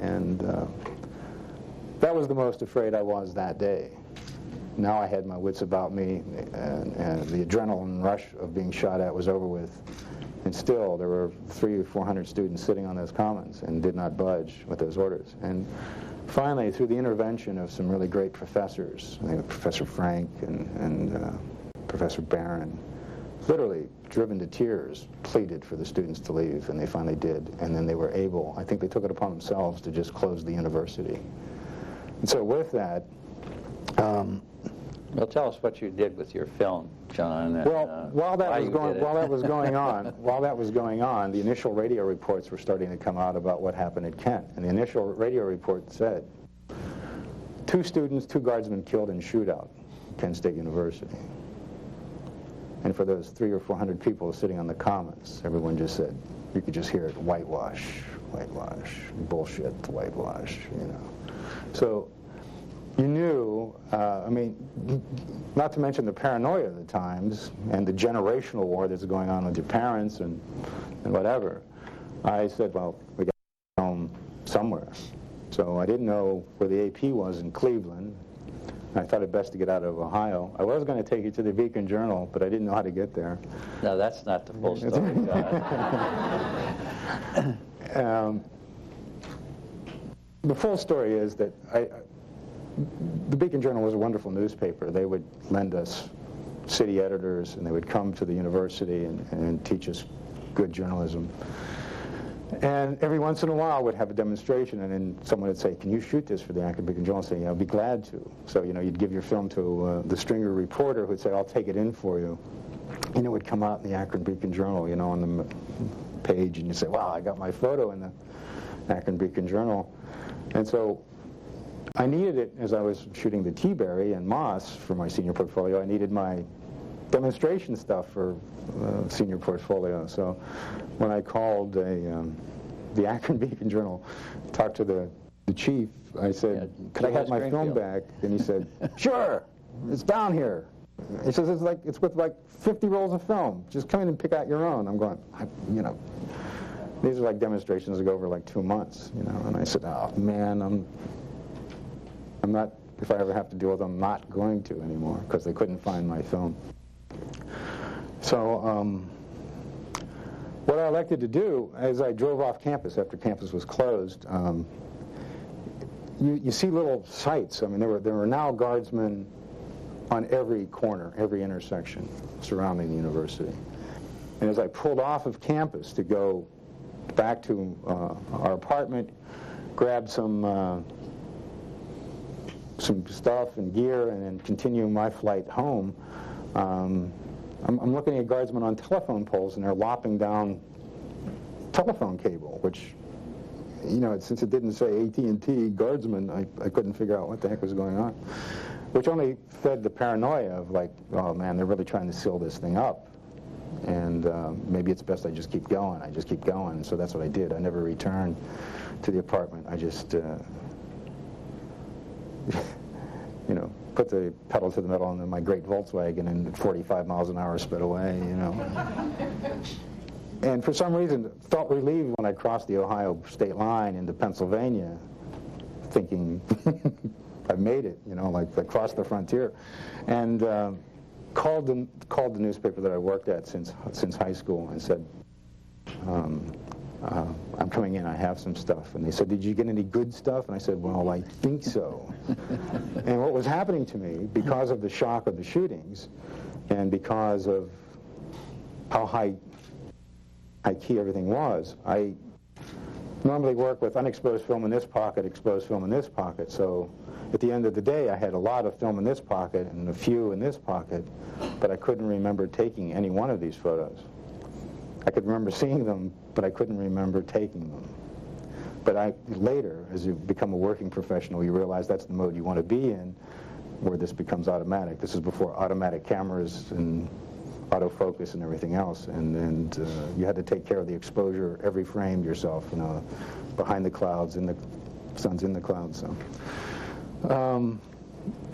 that was the most afraid I was that day. Now I had my wits about me, and the adrenaline rush of being shot at was over with. And still, there were 300 or 400 students sitting on those commons and did not budge with those orders. And finally, through the intervention of some really great professors, I think Professor Frank and Professor Barron, literally driven to tears, pleaded for the students to leave, and they finally did. And then they were able, I think they took it upon themselves to just close the university. And so with that,
well, tell us what you did with your film, John. And,
well, while that was going on, the initial radio reports were starting to come out about what happened at Kent. And the initial radio report said, 2 students, 2 guardsmen killed in shootout at Kent State University. And for those 300 or 400 people sitting on the commons, everyone just said, you could just hear it, whitewash, bullshit, whitewash, you know. So you knew, I mean, not to mention the paranoia of the times and the generational war that's going on with your parents and whatever. I said, well, we got to go home somewhere. So I didn't know where the AP was in Cleveland. I thought it best to get out of Ohio. I was going to take it to the Beacon Journal, but I didn't know how to get there.
No, that's not the full story.
The full story is that the Beacon Journal was a wonderful newspaper. They would lend us city editors, and they would come to the university and teach us good journalism. And every once in a while would have a demonstration, and then someone would say, "Can you shoot this for the Akron Beacon Journal?" Saying, "I'd be glad to." So, you'd give your film to the stringer reporter who would say, "I'll take it in for you." And it would come out in the Akron Beacon Journal, on the page, and you say, "Wow, I got my photo in the Akron Beacon Journal." And so I needed it as I was shooting the T-Berry and Moss for my senior portfolio. I needed my demonstration stuff for senior portfolio. So when I called the Akron Beacon Journal, talked to the chief, I said, "Could I have my film back?" And he said, "Sure, it's down here." He says, it's with like 50 rolls of film. Just come in and pick out your own. I'm going, these are like demonstrations that go over like 2 months, And I said, "Oh man, I'm not. If I ever have to deal with them, I'm not going to anymore," because they couldn't find my film. So what I elected to do, as I drove off campus after campus was closed, you see little sites. I mean, there were now guardsmen on every corner, every intersection surrounding the university. And as I pulled off of campus to go back to our apartment, grabbed some stuff and gear, and then continue my flight home, I'm looking at guardsmen on telephone poles, and they're lopping down telephone cable, which, since it didn't say AT&T guardsmen, I couldn't figure out what the heck was going on, which only fed the paranoia of like, oh man, they're really trying to seal this thing up, and maybe it's best I just keep going. I just keep going. So that's what I did. I never returned to the apartment. I just put the pedal to the metal in my great Volkswagen, and at 45 miles an hour sped away, And for some reason, felt relieved when I crossed the Ohio state line into Pennsylvania, thinking I made it, like I crossed the frontier, and called the newspaper that I worked at since high school and said, "I'm coming in, I have some stuff." And they said, "Did you get any good stuff?" And I said, "Well, I think so." And what was happening to me, because of the shock of the shootings, and because of how high key everything was, I normally work with unexposed film in this pocket, exposed film in this pocket. So at the end of the day, I had a lot of film in this pocket and a few in this pocket, but I couldn't remember taking any one of these photos. I could remember seeing them, but I couldn't remember taking them. But later, as you become a working professional, you realize that's the mode you want to be in, where this becomes automatic. This is before automatic cameras and autofocus and everything else, and you had to take care of the exposure, every frame yourself, behind the clouds, and the sun's in the clouds.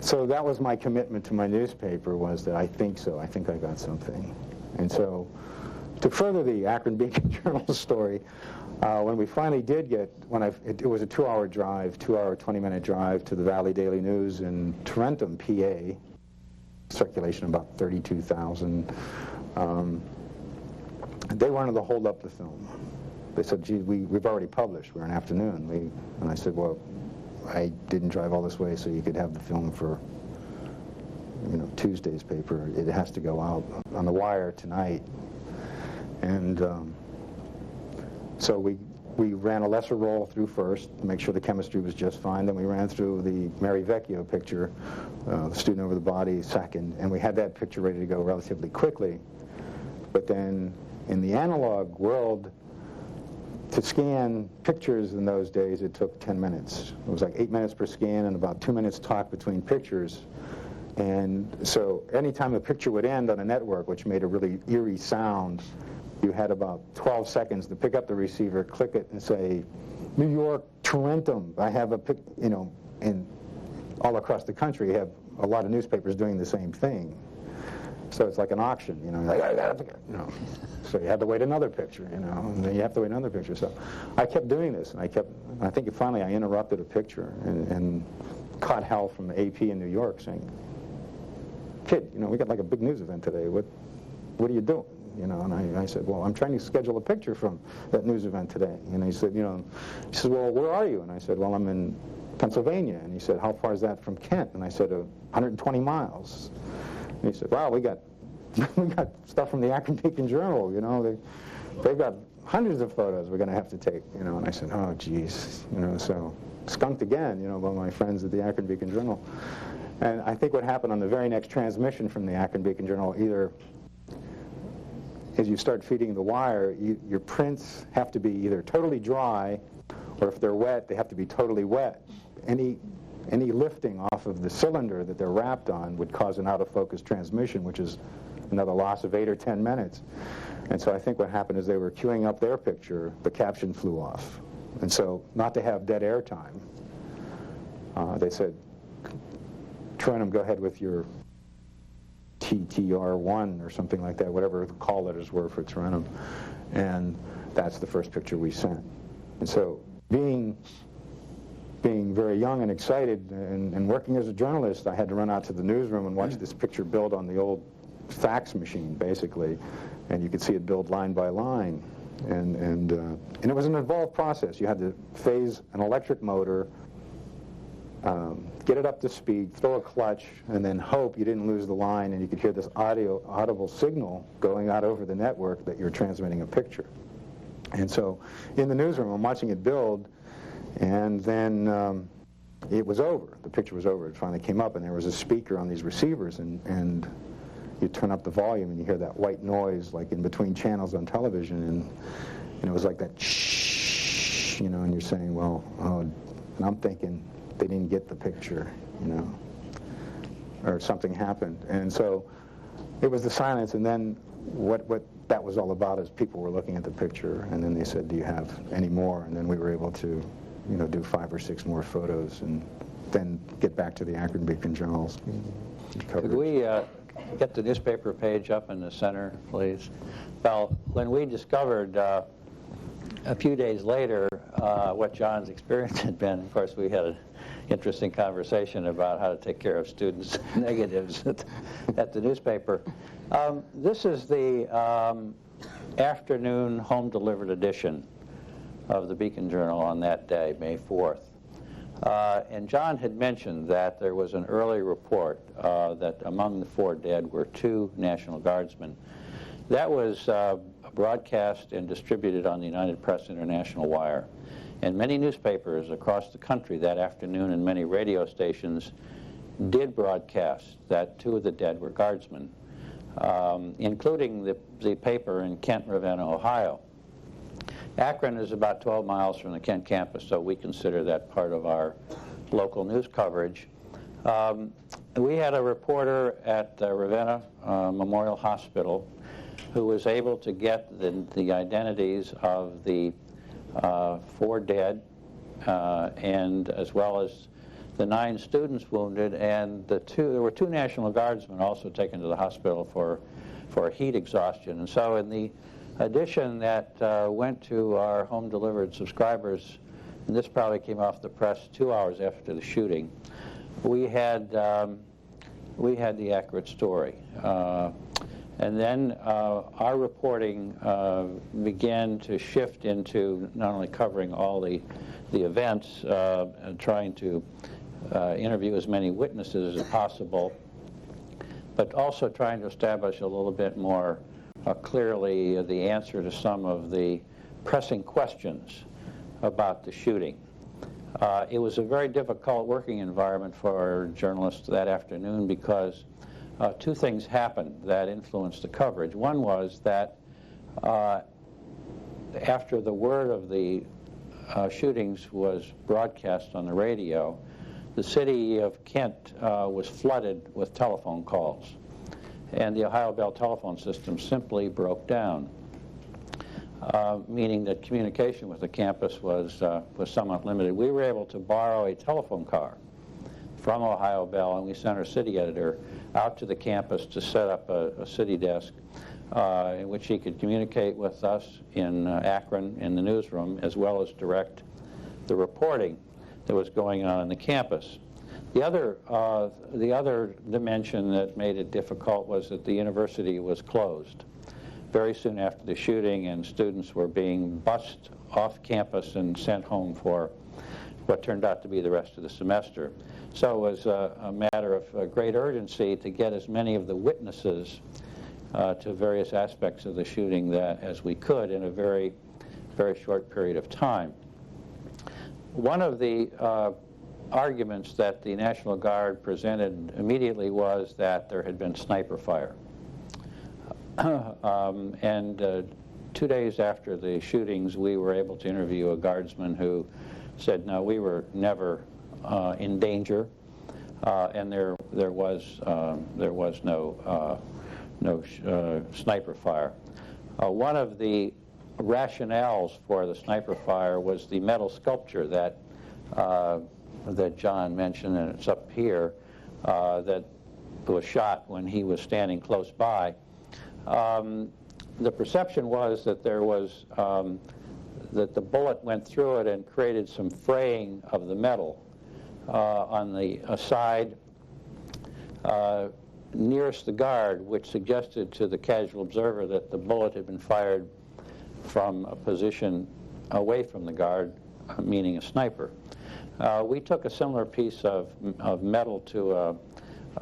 So that was my commitment to my newspaper, was that I think so. I think I got something. And so to further the Akron Beacon Journal story, when we finally did get, it was a 2-hour drive, 20-minute drive to the Valley Daily News in Tarentum, PA, circulation about 32,000. They wanted to hold up the film. They said, "Gee, we've already published. We're an afternoon." And I said, "Well, I didn't drive all this way so you could have the film for Tuesday's paper. It has to go out on the wire tonight." And so we ran a lesser roll through first to make sure the chemistry was just fine. Then we ran through the Mary Vecchio picture, the student over the body, second, and we had that picture ready to go relatively quickly. But then in the analog world, to scan pictures in those days, it took 10 minutes. It was like 8 minutes per scan and about 2 minutes talk between pictures. And so anytime a picture would end on a network, which made a really eerie sound, you had about 12 seconds to pick up the receiver, click it, and say, "New York, Tarentum." I have and all across the country, you have a lot of newspapers doing the same thing. So it's like an auction, you know. Like, I got a picture, you know. So you had to wait another picture, you know, and then you have to wait another picture. So I kept doing this, and I think finally I interrupted a picture and caught hell from the AP in New York saying, "Kid, you know, we got like a big news event today. What are you doing?" You know, and I said, "Well, I'm trying to schedule a picture from that news event today." And he said, he said, "Well, where are you?" And I said, "Well, I'm in Pennsylvania." And he said, "How far is that from Kent?" And I said, 120 miles. And he said, "Wow, we got stuff from the Akron Beacon Journal, you know, they've got hundreds of photos we're going to have to take," you know. And I said, "Oh, geez," you know, so skunked again, you know, by my friends at the Akron Beacon Journal. And I think what happened on the very next transmission from the Akron Beacon Journal, either as you start feeding the wire, your prints have to be either totally dry, or if they're wet, they have to be totally wet. Any lifting off of the cylinder that they're wrapped on would cause an out-of-focus transmission, which is another loss of 8 or 10 minutes. And so I think what happened is they were queuing up their picture, the caption flew off. And so, not to have dead air time, they said, "Trenum, go ahead with your TTR1 or something like that," whatever the call letters were for Trenum. And that's the first picture we sent. And so, being very young and excited and working as a journalist, I had to run out to the newsroom and watch this picture build on the old fax machine, basically. And you could see it build line by line. And it was an involved process. You had to phase an electric motor, get it up to speed, throw a clutch, and then hope you didn't lose the line, and you could hear this audible signal going out over the network that you're transmitting a picture. And so in the newsroom, I'm watching it build, and then it was over. The picture was over. It finally came up, and there was a speaker on these receivers, and you turn up the volume, and you hear that white noise, like in between channels on television, and it was like that shh, you know, and you're saying, well, and I'm thinking they didn't get the picture, you know, or something happened. And so it was the silence, and then what that was all about is people were looking at the picture, and then they said, "Do you have any more?" And then we were able to, you know, do 5 or 6 more photos, and then get back to the Akron Beacon Journal's coverage.
Could we get the newspaper page up in the center, please? Well, when we discovered a few days later what John's experience had been, of course, we had an interesting conversation about how to take care of students' negatives at the newspaper. This is the afternoon home-delivered edition of the Beacon Journal on that day, May 4th. And John had mentioned that there was an early report that among the 4 dead were 2 National Guardsmen. That was broadcast and distributed on the United Press International Wire. And many newspapers across the country that afternoon and many radio stations did broadcast that 2 of the dead were Guardsmen, including the paper in Kent, Ravenna, Ohio. Akron is about 12 miles from the Kent campus, so we consider that part of our local news coverage. We had a reporter at Ravenna Memorial Hospital who was able to get the identities of the 4 dead, and as well as the 9 students wounded, and there were 2 National Guardsmen also taken to the hospital for heat exhaustion. And so in the edition that went to our home-delivered subscribers, and this probably came off the press 2 hours after the shooting, we had the accurate story. And then our reporting began to shift into not only covering all the events, and trying to interview as many witnesses as possible, but also trying to establish a little bit more clearly the answer to some of the pressing questions about the shooting. It was a very difficult working environment for our journalists that afternoon because 2 things happened that influenced the coverage. One was that after the word of the shootings was broadcast on the radio, the city of Kent was flooded with telephone calls, and the Ohio Bell telephone system simply broke down, meaning that communication with the campus was somewhat limited. We were able to borrow a telephone car from Ohio Bell, and we sent our city editor out to the campus to set up a city desk in which he could communicate with us in Akron in the newsroom, as well as direct the reporting that was going on the campus. The other dimension that made it difficult was that the university was closed very soon after the shooting, and students were being bused off campus and sent home for what turned out to be the rest of the semester. So it was a matter of great urgency to get as many of the witnesses to various aspects of the shooting as we could in a very, very short period of time. One of the arguments that the National Guard presented immediately was that there had been sniper fire. And 2 days after the shootings, we were able to interview a guardsman who said, no, we were never in danger, and there was no sniper fire. One of the rationales for the sniper fire was the metal sculpture that John mentioned, and it's up here, that was shot when he was standing close by. The perception was that there was that the bullet went through it and created some fraying of the metal on the side nearest the guard, which suggested to the casual observer that the bullet had been fired from a position away from the guard, meaning a sniper. We took a similar piece of metal to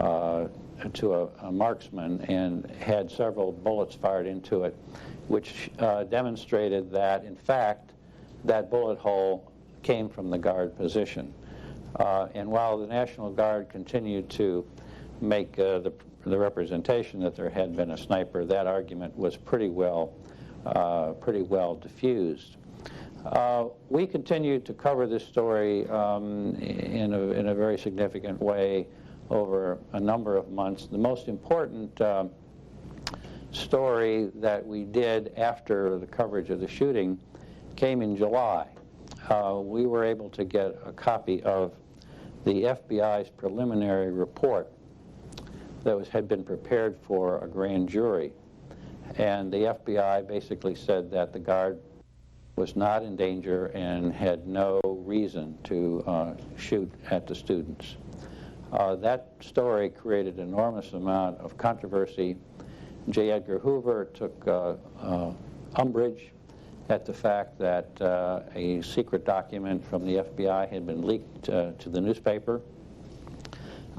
a marksman and had several bullets fired into it, which demonstrated that, in fact, that bullet hole came from the guard position. And while the National Guard continued to make the representation that there had been a sniper, that argument was pretty well diffused. We continued to cover this story in a very significant way over a number of months. The most important story that we did after the coverage of the shooting came in July. We were able to get a copy of the FBI's preliminary report that had been prepared for a grand jury. And the FBI basically said that the guard was not in danger and had no reason to shoot at the students. That story created an enormous amount of controversy. J. Edgar Hoover took umbrage at the fact that a secret document from the FBI had been leaked to the newspaper.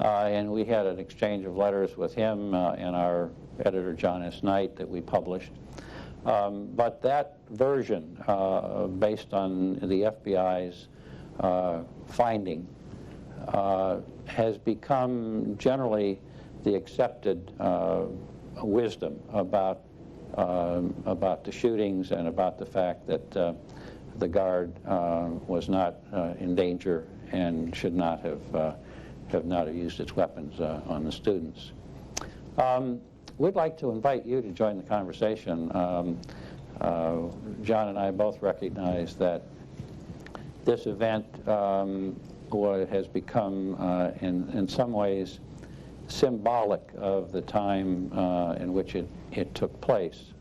And we had an exchange of letters with him and our editor, John S. Knight, that we published. But that version, based on the FBI's finding, has become generally the accepted wisdom about the shootings and about the fact that the guard was not in danger and should not have used its weapons on the students. We'd like to invite you to join the conversation. John and I both recognize that this event has become, in some ways, symbolic of the time in which it took place.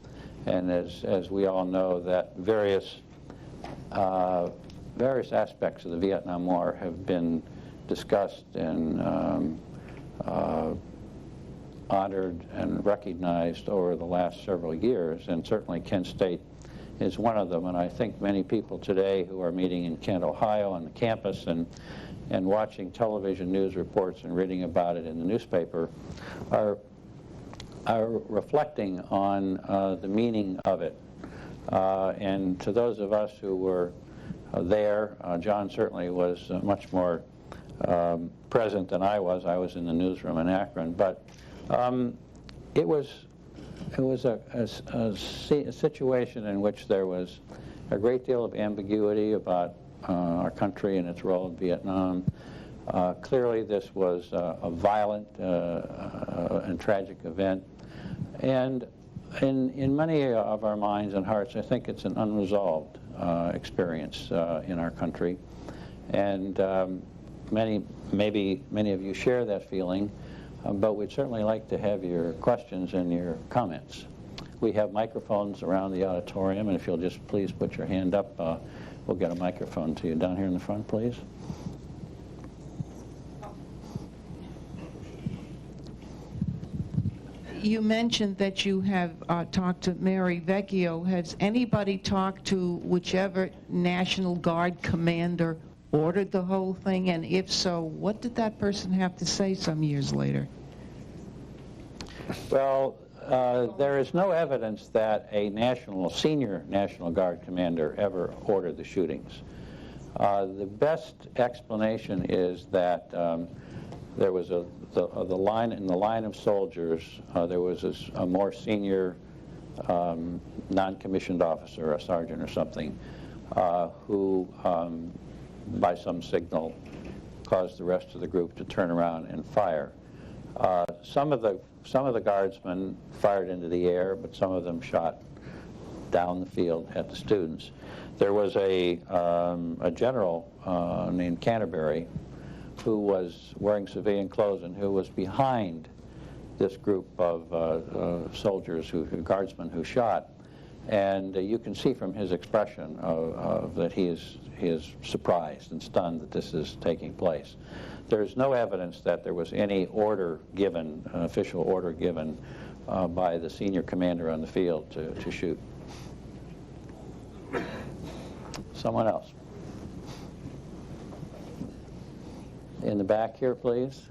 And as we all know, that various aspects of the Vietnam War have been discussed and honored and recognized over the last several years, and certainly Kent State is one of them. And I think many people today who are meeting in Kent, Ohio on the campus and watching television news reports and reading about it in the newspaper are reflecting on the meaning of it. And to those of us who were there, John certainly was much more present than I was. I was in the newsroom in Akron, but it was a situation in which there was a great deal of ambiguity about our country and its role in Vietnam. Clearly, this was a violent and tragic event, and in many of our minds and hearts, I think it's an unresolved experience in our country. And maybe many of you share that feeling, but we'd certainly like to have your questions and your comments. We have microphones around the auditorium, and if you'll just please put your hand up, we'll get a microphone to you. Down here in the front, please.
You mentioned that you have talked to Mary Vecchio. Has anybody talked to whichever National Guard commander ordered the whole thing? And if so, what did that person have to say some years later?
Well, there is no evidence that a senior National Guard commander ever ordered the shootings. The best explanation is that there was in the line of soldiers, there was a more senior non-commissioned officer, a sergeant or something, who, by some signal, caused the rest of the group to turn around and fire. Some of the guardsmen fired into the air, but some of them shot down the field at the students. There was a general named Canterbury who was wearing civilian clothes and who was behind this group of soldiers, guardsmen who shot. And you can see from his expression that he is surprised and stunned that this is taking place. There's no evidence that there was any order given, official order given by the senior commander on the field to shoot. Someone else. In the back here, please.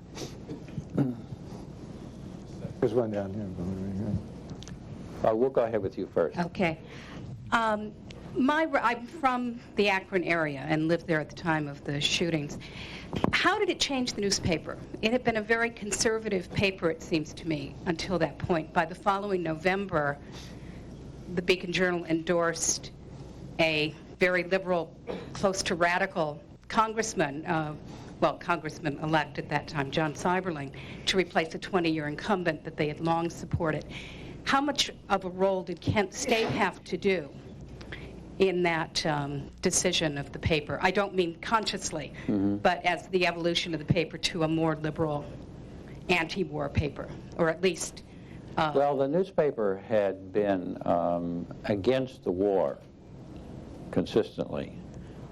There's one down here.
We'll go ahead with you first.
Okay. I'm from the Akron area and lived there at the time of the shootings. How did it change the newspaper? It had been a very conservative paper, it seems to me, until that point. By the following November, the Beacon Journal endorsed a very liberal, close to radical congressman, congressman-elect at that time, John Seiberling, to replace a 20-year incumbent that they had long supported. How much of a role did Kent State have to do in that decision of the paper? I don't mean consciously, but as the evolution of the paper to a more liberal anti-war paper, or at least...
Well, the newspaper had been against the war consistently.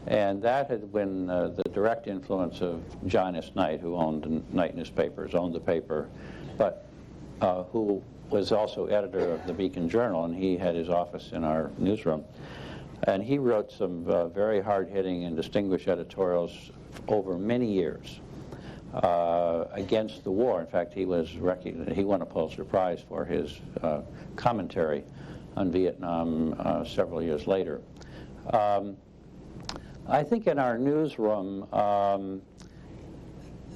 And that had been the direct influence of John S. Knight, who owned Knight Newspapers, owned the paper, but who was also editor of the Beacon Journal, and he had his office in our newsroom. And he wrote some very hard-hitting and distinguished editorials over many years against the war. In fact, he won a Pulitzer Prize for his commentary on Vietnam several years later. I think in our newsroom,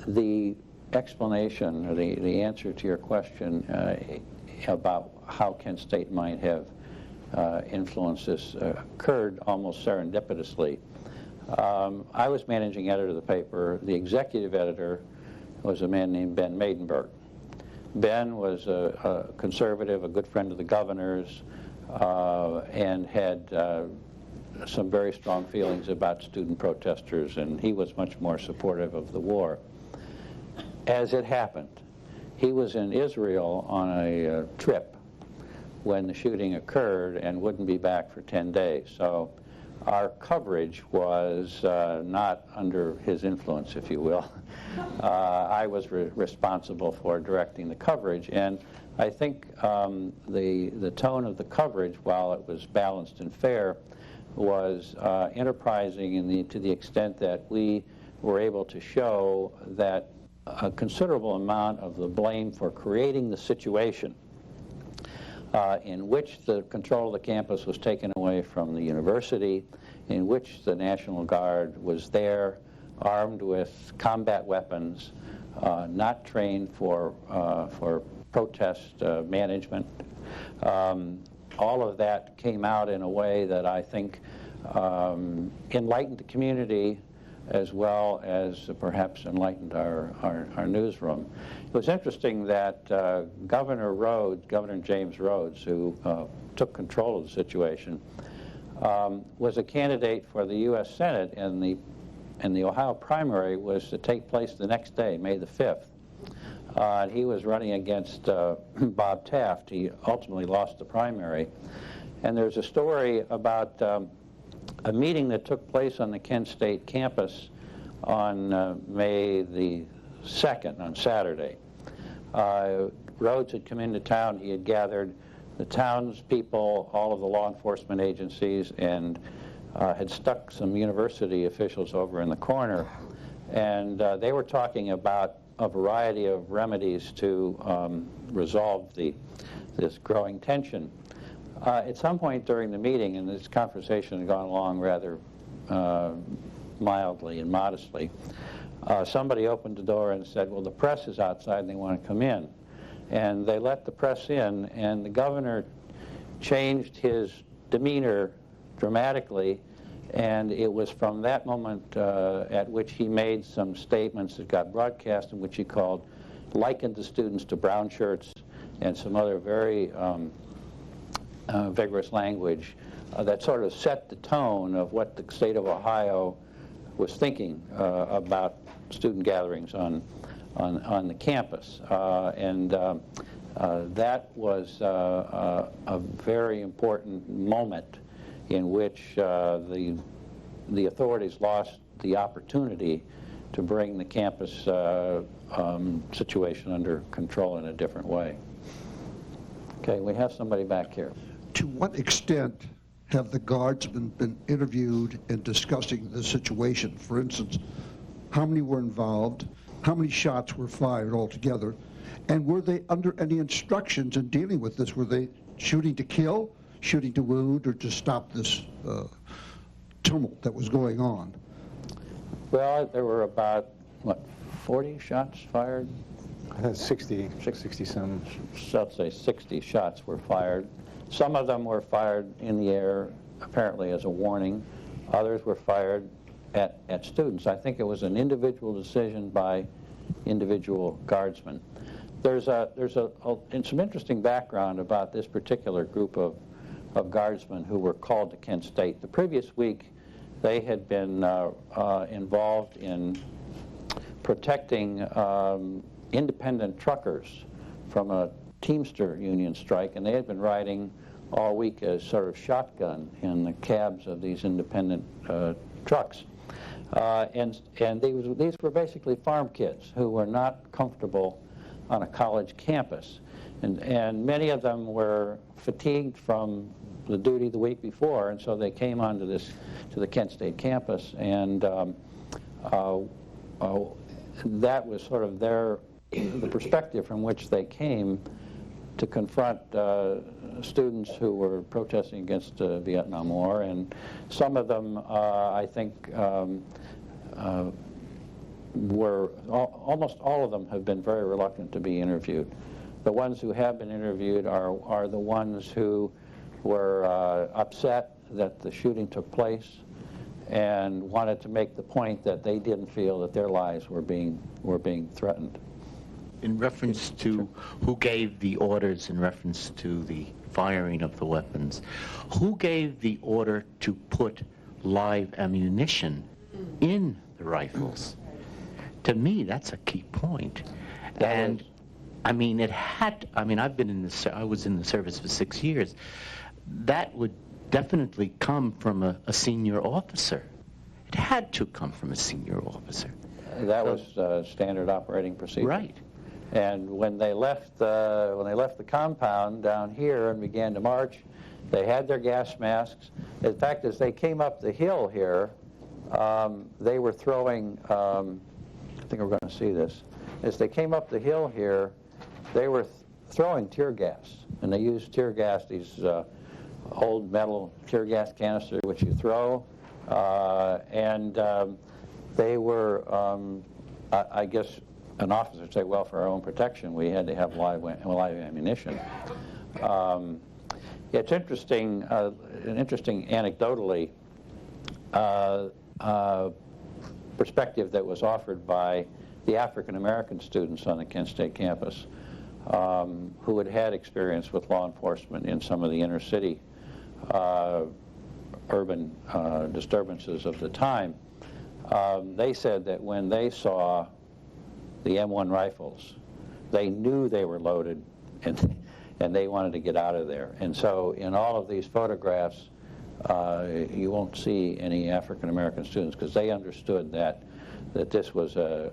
the explanation, or the answer to your question about how Kent State might have influenced this occurred almost serendipitously. I was managing editor of the paper. The executive editor was a man named Ben Maidenberg. Ben was a conservative, a good friend of the governor's, and had some very strong feelings about student protesters, and he was much more supportive of the war. As it happened, he was in Israel on a trip when the shooting occurred and wouldn't be back for 10 days. So our coverage was not under his influence, if you will. I was responsible for directing the coverage, and I think the tone of the coverage, while it was balanced and fair, was enterprising to the extent that we were able to show that a considerable amount of the blame for creating the situation in which the control of the campus was taken away from the university, in which the National Guard was there, armed with combat weapons, not trained for protest management. All of that came out in a way that I think enlightened the community as well as perhaps enlightened our newsroom. It was interesting that Governor James Rhodes, who took control of the situation, was a candidate for the U.S. Senate in the And the Ohio primary was to take place the next day, May the 5th. And he was running against Bob Taft. He ultimately lost the primary. And there's a story about a meeting that took place on the Kent State campus on May the 2nd, on Saturday. Rhodes had come into town. He had gathered the townspeople, all of the law enforcement agencies, and had stuck some university officials over in the corner. And they were talking about a variety of remedies to resolve this growing tension. At some point during the meeting, and this conversation had gone along rather mildly and modestly, somebody opened the door and said, well, the press is outside and they want to come in. And they let the press in, and the governor changed his demeanor dramatically, and it was from that moment at which he made some statements that got broadcast in which he likened the students to brown shirts and some other very vigorous language that sort of set the tone of what the state of Ohio was thinking about student gatherings on the campus. That was a very important moment in which the authorities lost the opportunity to bring the campus situation under control in a different way. Okay, we have somebody back here.
To what extent have the guardsmen been interviewed in discussing the situation? For instance, how many were involved? How many shots were fired altogether? And were they under any instructions in dealing with this? Were they shooting to kill, shooting to wound, or to stop this tumult that was going on?
Well, there were about, 40 shots fired?
60 some.
So I'd say 60 shots were fired. Some of them were fired in the air, apparently as a warning. Others were fired at students. I think it was an individual decision by individual guardsmen. There's some interesting background about this particular group of guardsmen who were called to Kent State. The previous week, they had been involved in protecting independent truckers from a Teamster union strike, and they had been riding all week as sort of shotgun in the cabs of these independent trucks. And these were basically farm kids who were not comfortable on a college campus. And many of them were fatigued from the duty the week before, and so they came onto to the Kent State campus, and that was sort of the perspective from which they came to confront students who were protesting against the Vietnam War. And some of them, I think, almost all of them have been very reluctant to be interviewed. The ones who have been interviewed are the ones who were upset that the shooting took place and wanted to make the point that they didn't feel that their lives were being threatened.
In reference to who gave the orders in reference to the firing of the weapons, who gave the order to put live ammunition in the rifles? To me, that's a key point. I mean, I've been I was in the service for 6 years. That would definitely come from a senior officer. It had to come from a senior officer.
That was standard operating procedure.
Right.
And when they left the compound down here and began to march, they had their gas masks. In fact, as they came up the hill here, they were throwing. I think we're going to see this. As they came up the hill here, they were throwing tear gas, and they used tear gas, these old metal tear gas canisters which you throw, and they were, I guess, an officer would say, well, for our own protection, we had to have live ammunition. It's interesting, anecdotally, perspective that was offered by the African American students on the Kent State campus who had had experience with law enforcement in some of the inner city urban disturbances of the time. They said that when they saw the M1 rifles, they knew they were loaded, and they wanted to get out of there. And so in all of these photographs, you won't see any African American students, because they understood that this was a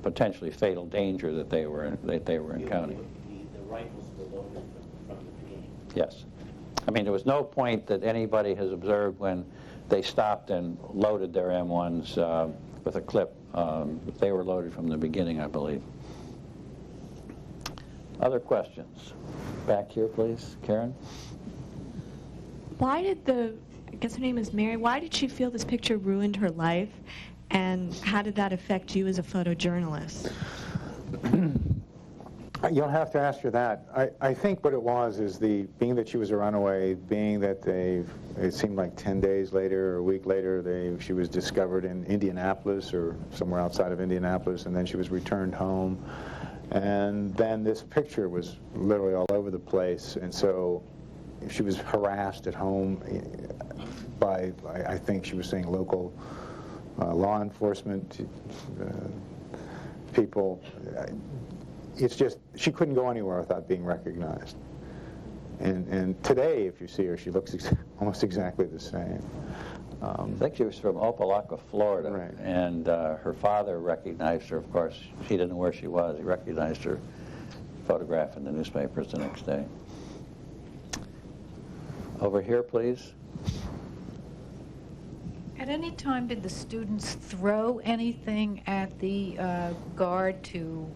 potentially fatal danger that they were encountering.
The rifles were loaded from the beginning.
Yes. I mean, there was no point that anybody has observed when they stopped and loaded their M1s with a clip. They were loaded from the beginning, I believe. Other questions? Back here, please. Karen?
Why did I guess her name is Mary, why did she feel this picture ruined her life? And how did that affect you as a photojournalist?
You'll have to ask her that. I think what it was is being that she was a runaway, being that it seemed like 10 days later or a week later, she was discovered in Indianapolis or somewhere outside of Indianapolis, and then she was returned home. And then this picture was literally all over the place, and so she was harassed at home by, I think she was saying, local law enforcement people. It's just, she couldn't go anywhere without being recognized. And today, if you see her, she looks almost exactly the same.
I think she was from Opelika, Florida,
right.
And her father recognized her. Of course, he didn't know where she was. He recognized her photograph in the newspapers the next day. Over here, please.
At any time, did the students throw anything at the guard to,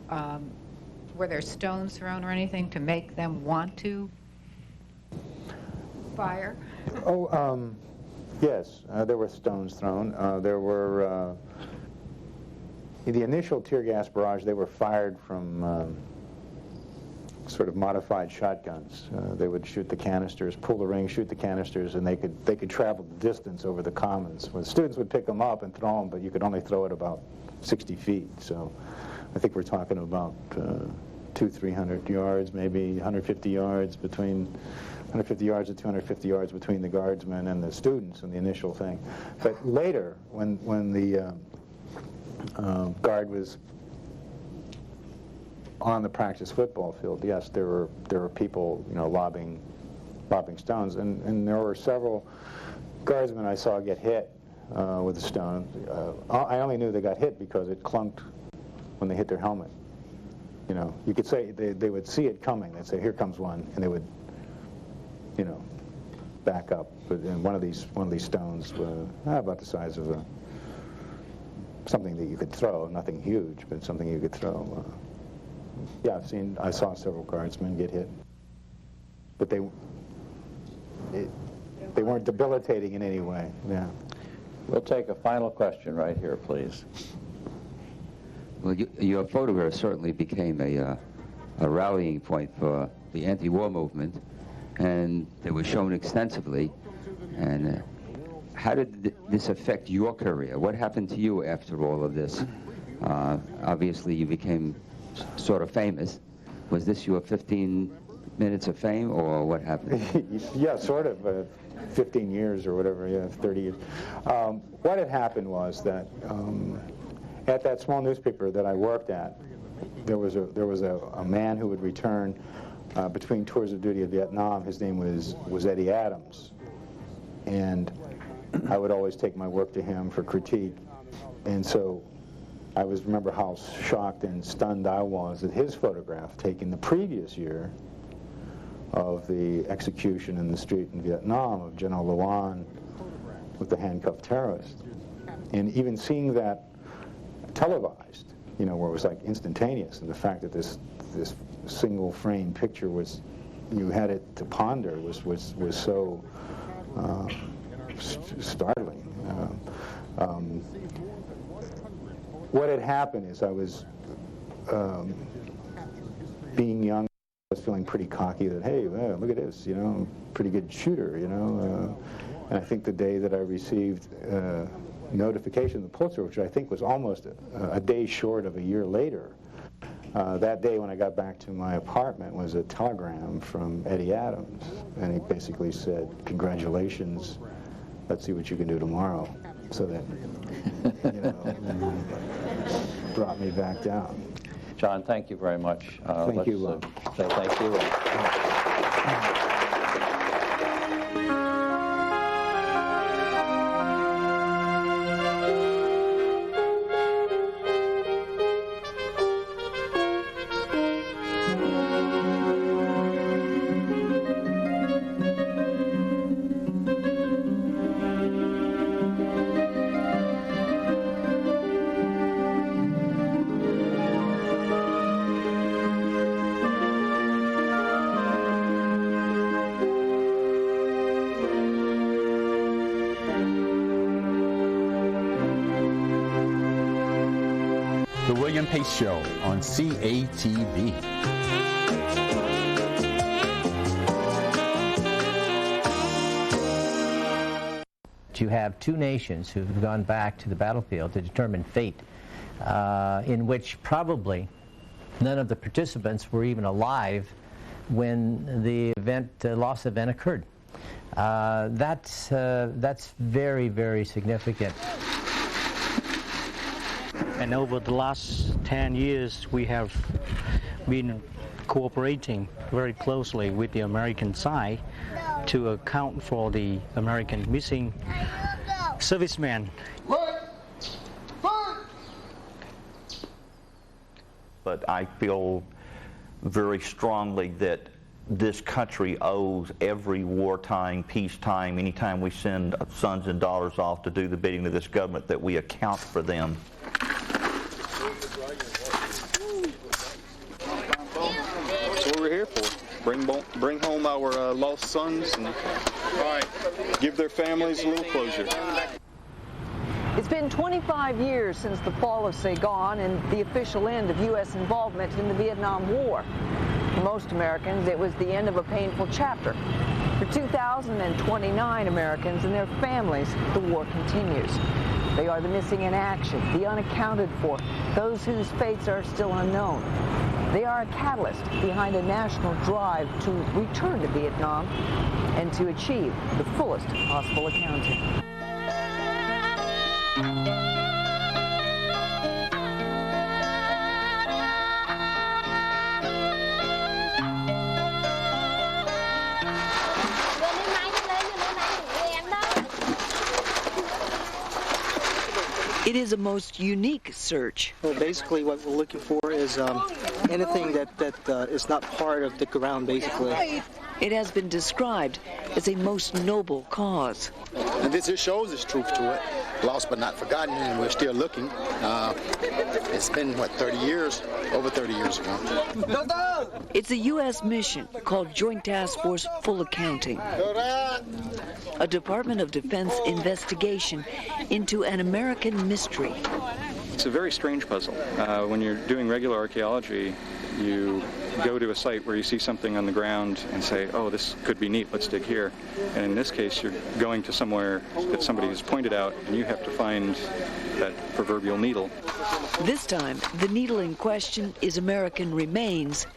were there stones thrown or anything to make them want to fire?
Oh, yes, there were stones thrown. There were, the initial tear gas barrage, they were fired from sort of modified shotguns. They would shoot the canisters, pull the ring, shoot the canisters, and they could travel the distance over the commons. Well, the students would pick them up and throw them, but you could only throw it about 60 feet. So I think we're talking about 200-300 yards, maybe 150 yards between 150 yards to 250 yards between the guardsmen and the students in the initial thing. But later, when the guard was on the practice football field, yes, there were people, lobbing stones, and there were several guardsmen I saw get hit with a stone. I only knew they got hit because it clunked when they hit their helmet. You could say they would see it coming. They'd say, "Here comes one," and they would, back up. But one of these stones was about the size of something that you could throw. Nothing huge, but something you could throw. Yeah, I saw several guardsmen get hit, but they weren't debilitating in any way. Yeah.
We'll take a final question right here, please.
Well, your photograph certainly became a rallying point for the anti-war movement, and they were shown extensively. And how did this affect your career? What happened to you after all of this? Obviously, you became sort of famous. Was this your 15 minutes of fame, or what happened?
Yeah, sort of. 15 years or whatever, 30 years. What had happened was that at that small newspaper that I worked at, there was a man who would return between tours of duty of Vietnam. His name was Eddie Adams. And I would always take my work to him for critique. And so I remember how shocked and stunned I was at his photograph taken the previous year of the execution in the street in Vietnam of General Luan with the handcuffed terrorist. And even seeing that televised, where it was like instantaneous, and the fact that this single frame picture you had it to ponder was so startling. What had happened is I was being young. I was feeling pretty cocky that, hey, look at this, pretty good shooter, and I think the day that I received notification of the Pulitzer, which I think was almost a day short of a year later, that day when I got back to my apartment was a telegram from Eddie Adams, and he basically said, "Congratulations, let's see what you can do tomorrow." so that, you know, brought me back down.
John, thank you very much.
Thank you,
let's say thank you.
The William Pace Show on CATV.
You have two nations who've gone back to the battlefield to determine fate, in which probably none of the participants were even alive when the loss event occurred. That's very, very significant.
And over the last 10 years, we have been cooperating very closely with the American side to account for the American missing servicemen.
But I feel very strongly that this country owes every wartime, peacetime, anytime we send sons and daughters off to do the bidding of this government, that we account for them.
That's what we're here for. Bring home our lost sons and give their families a little closure.
It's been 25 years since the fall of Saigon and the official end of U.S. involvement in the Vietnam War. For most Americans, it was the end of a painful chapter. For 2,029 Americans and their families, the war continues. They are the missing in action, the unaccounted for, those whose fates are still unknown. They are a catalyst behind a national drive to return to Vietnam and to achieve the fullest possible accounting.
It is a most unique search.
Well, basically what we're looking for is anything that is not part of the ground, basically.
It has been described as a most noble cause.
And this just shows its truth to it. Lost but not forgotten, and we're still looking. It's been, what, 30 years? Over 30 years ago.
It's a U.S. mission called Joint Task Force Full Accounting, a Department of Defense investigation into an American mystery.
It's a very strange puzzle. When you're doing regular archaeology, you go to a site where you see something on the ground and say, oh, this could be neat, let's dig here. And in this case, you're going to somewhere that somebody has pointed out, and you have to find that proverbial needle.
This time, the needle in question is American remains,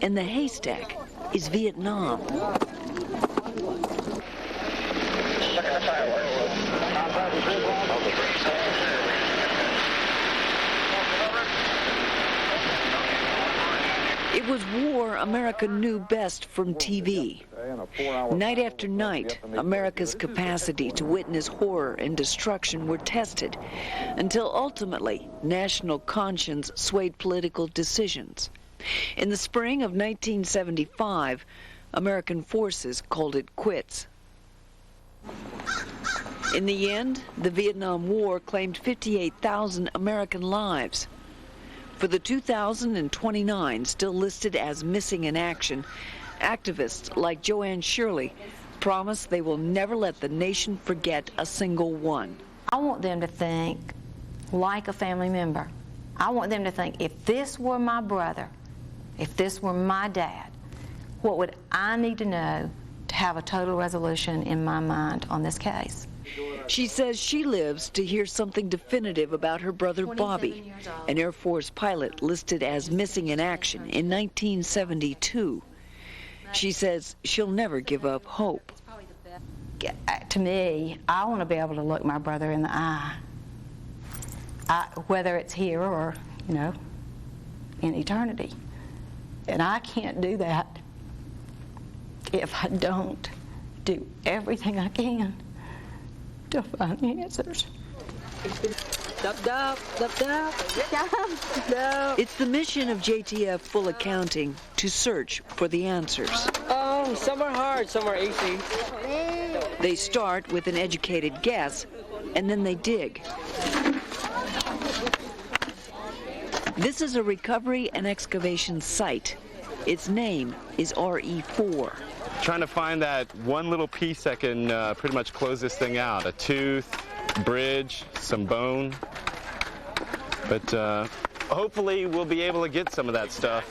and the haystack is Vietnam. It was war America knew best from TV. Night after night, America's capacity to witness horror and destruction were tested, until ultimately national conscience swayed political decisions. In the spring of 1975, American forces called it quits. In the end, the Vietnam War claimed 58,000 American lives. For the 2,029 still listed as missing in action, activists like Joanne Shirley promise they will never let the nation forget a single one.
I want them to think like a family member. I want them to think, if this were my brother, if this were my dad, what would I need to know to have a total resolution in my mind on this case?
She says she lives to hear something definitive about her brother Bobby, an Air Force pilot listed as missing in action in 1972. She says she'll never give up hope.
to me, I want to be able to look my brother in the eye, whether it's here or, you know, in eternity. And I can't do that if I don't do everything I can to find the answers.
It's the mission of JTF Full Accounting to search for the answers.
Some are hard, some are easy.
They start with an educated guess, and then they dig. This is a recovery and excavation site. Its name is RE4.
Trying to find that one little piece that can pretty much close this thing out. A tooth, bridge, some bone. But hopefully we'll be able to get some of that stuff.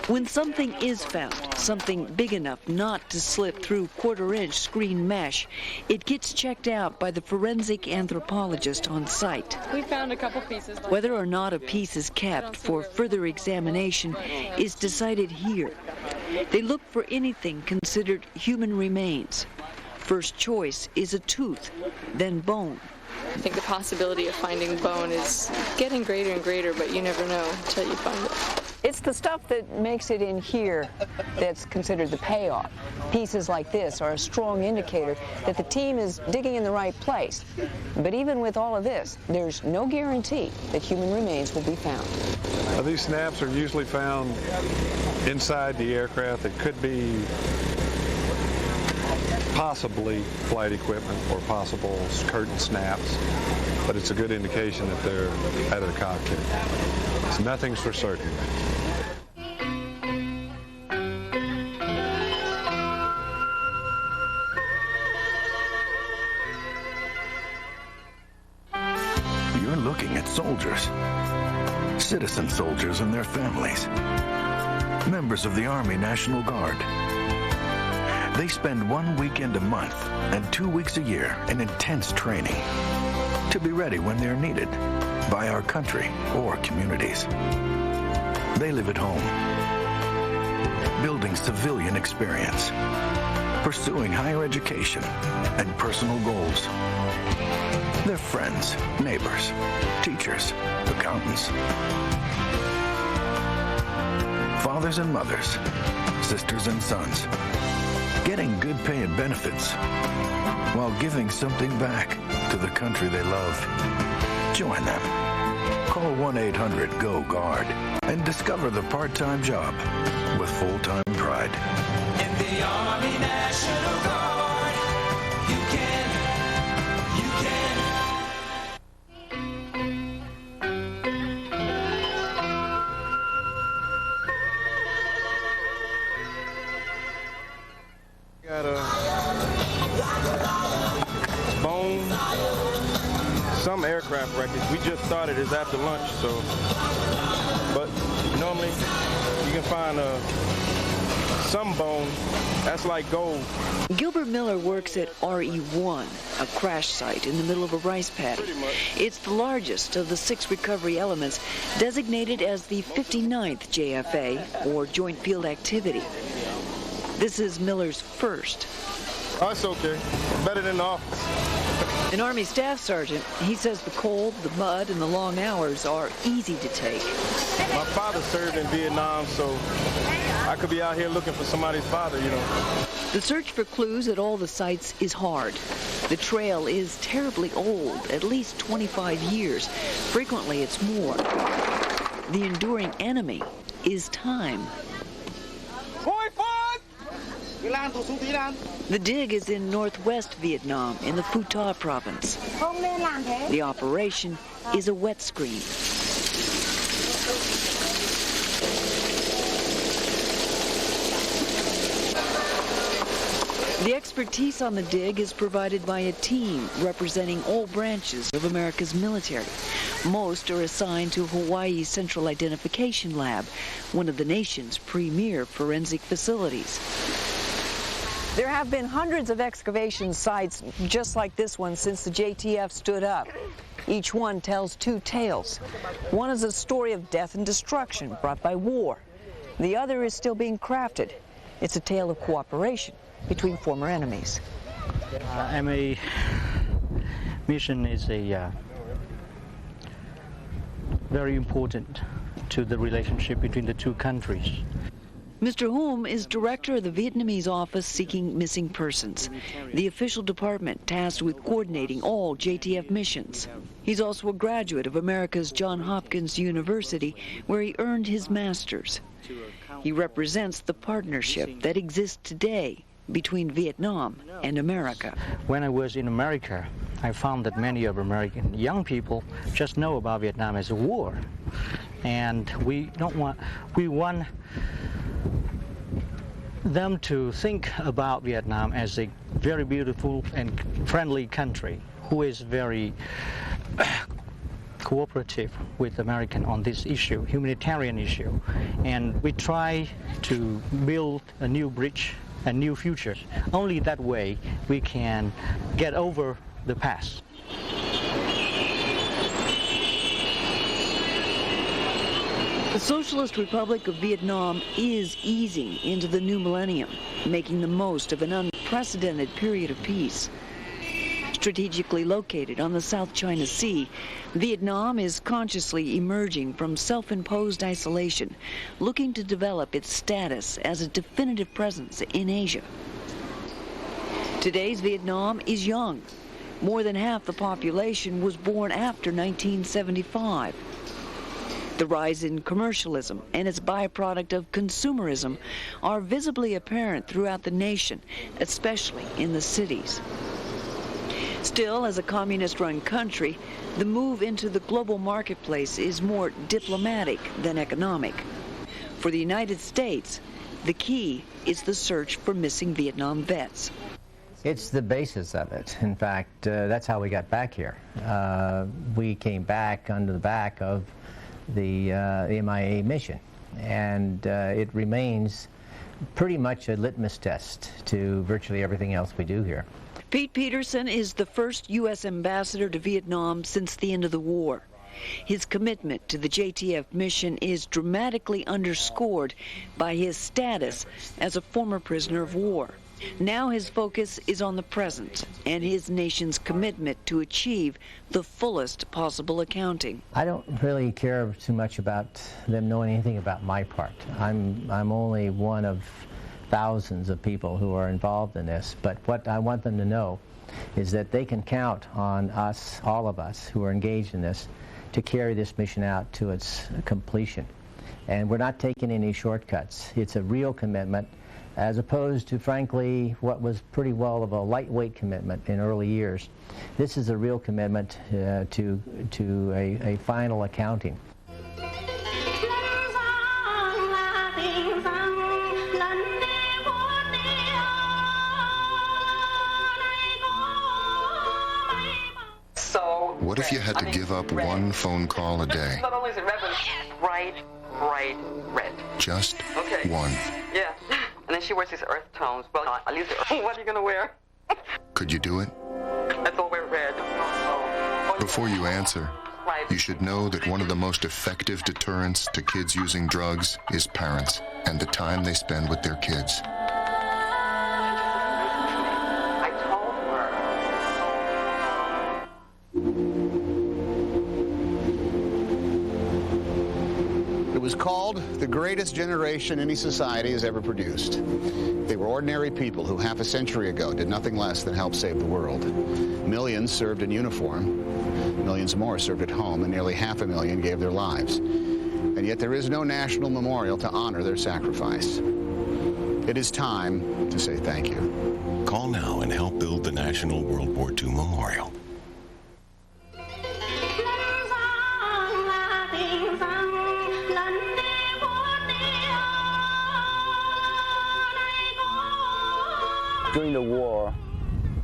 When something is found, something big enough not to slip through quarter-inch screen mesh, it gets checked out by the forensic anthropologist on site.
We found a couple pieces.
Whether or not a piece is kept for further examination is decided here. They look for anything considered human remains. First choice is a tooth, then bone.
I think the possibility of finding bone is getting greater and greater, but you never know until you find it.
It's the stuff that makes it in here that's considered the payoff. Pieces like this are a strong indicator that the team is digging in the right place. But even with all of this, there's no guarantee that human remains will be found.
These snaps are usually found inside the aircraft. It could be possibly flight equipment or possible curtain snaps, but it's a good indication that they're out of the cockpit. So nothing's for certain.
You're looking at soldiers, citizen soldiers and their families, members of the Army National Guard. They spend 1 weekend a month and 2 weeks a year in intense training to be ready when they're needed by our country or communities. They live at home, building civilian experience, pursuing higher education and personal goals. They're friends, neighbors, teachers, accountants, fathers and mothers, sisters and sons, getting good pay and benefits while giving something back to the country they love. Join them. Call 1-800-GO-GUARD and discover the part-time job with full-time pride.
In the Army National Guard, you can.
Got a bone, some aircraft wreckage. We just started this after lunch, so, but normally you can find some bone. That's like gold.
Gilbert Miller works at RE1, a crash site in the middle of a rice paddy. It's the largest of the 6 recovery elements designated as the 59th JFA, or Joint Field Activity. This is Miller's first.
Oh, it's okay. Better than the office.
An Army Staff Sergeant, he says the cold, the mud, and the long hours are easy to take.
My father served in Vietnam, so I could be out here looking for somebody's father, you know.
The search for clues at all the sites is hard. The trail is terribly old, at least 25 years. Frequently, it's more. The enduring enemy is time. The dig is in northwest Vietnam, in the Phu Tha province. The operation is a wet screen. The expertise on the dig is provided by a team representing all branches of America's military. Most are assigned to Hawaii's Central Identification Lab, one of the nation's premier forensic facilities. There have been hundreds of excavation sites just like this one since the JTF stood up. Each one tells 2 tales. One is a story of death and destruction brought by war. The other is still being crafted. It's a tale of cooperation
between former enemies.
MA mission is a very important to the relationship between the two countries.
Mr. Hom is director of the Vietnamese office seeking missing persons, the official department tasked with coordinating all JTF missions. He's also a graduate of America's Johns Hopkins University, where he earned his master's. He represents the partnership that exists today between Vietnam and America.
When I was in America, I found that many of American young people just know about Vietnam as a war. And we want them to think about Vietnam as a very beautiful and friendly country who is very cooperative with American on this issue, humanitarian issue. And we try to build a new bridge, a new future. Only that way we can get over the past.
The Socialist Republic of Vietnam is easing into the new millennium, making the most of an unprecedented period of peace. Strategically located on the South China Sea, Vietnam is consciously emerging from self-imposed isolation, looking to develop its status as a definitive presence in Asia. Today's Vietnam is young. More than half the population was born after 1975. The rise in commercialism and its byproduct of consumerism are visibly apparent throughout the nation, especially in the cities. Still, as a communist-run country, the move into the global marketplace is more diplomatic than economic. For the United States, the key is the search for missing Vietnam vets.
It's the basis of it. In fact, that's how we got back here. We came back under the back of the MIA mission, and it remains pretty much a litmus test to virtually everything else we do here.
Pete Peterson is the first U.S. ambassador to Vietnam since the end of the war. His commitment to the JTF mission is dramatically underscored by his status as a former prisoner of war. Now his focus is on the present and his nation's commitment to achieve the fullest possible accounting.
I don't really care too much about them knowing anything about my part. I'm only one of thousands of people who are involved in this, but what I want them to know is that they can count on us, all of us who are engaged in this, to carry this mission out to its completion. And we're not taking any shortcuts. It's a real commitment, as opposed to, frankly, what was pretty well of a lightweight commitment in early years. This is a real commitment to a final accounting.
What if you had to give up one phone call a day?
Not only is it red, but it's bright, red.
Just one.
Yeah. And then she wears these earth tones. Well, at least what are you going to wear?
Could you do it?
Let's all wear red.
Before you answer, you should know that one of the most effective deterrents to kids using drugs is parents and the time they spend with their kids.
It was called the greatest generation any society has ever produced. They were ordinary people who half a century ago did nothing less than help save the world. Millions served in uniform, millions more served at home, and nearly 500,000 gave their lives. And yet there is no national memorial to honor their sacrifice. It is time to say thank you.
Call now and help build the National World War II Memorial.
During the war,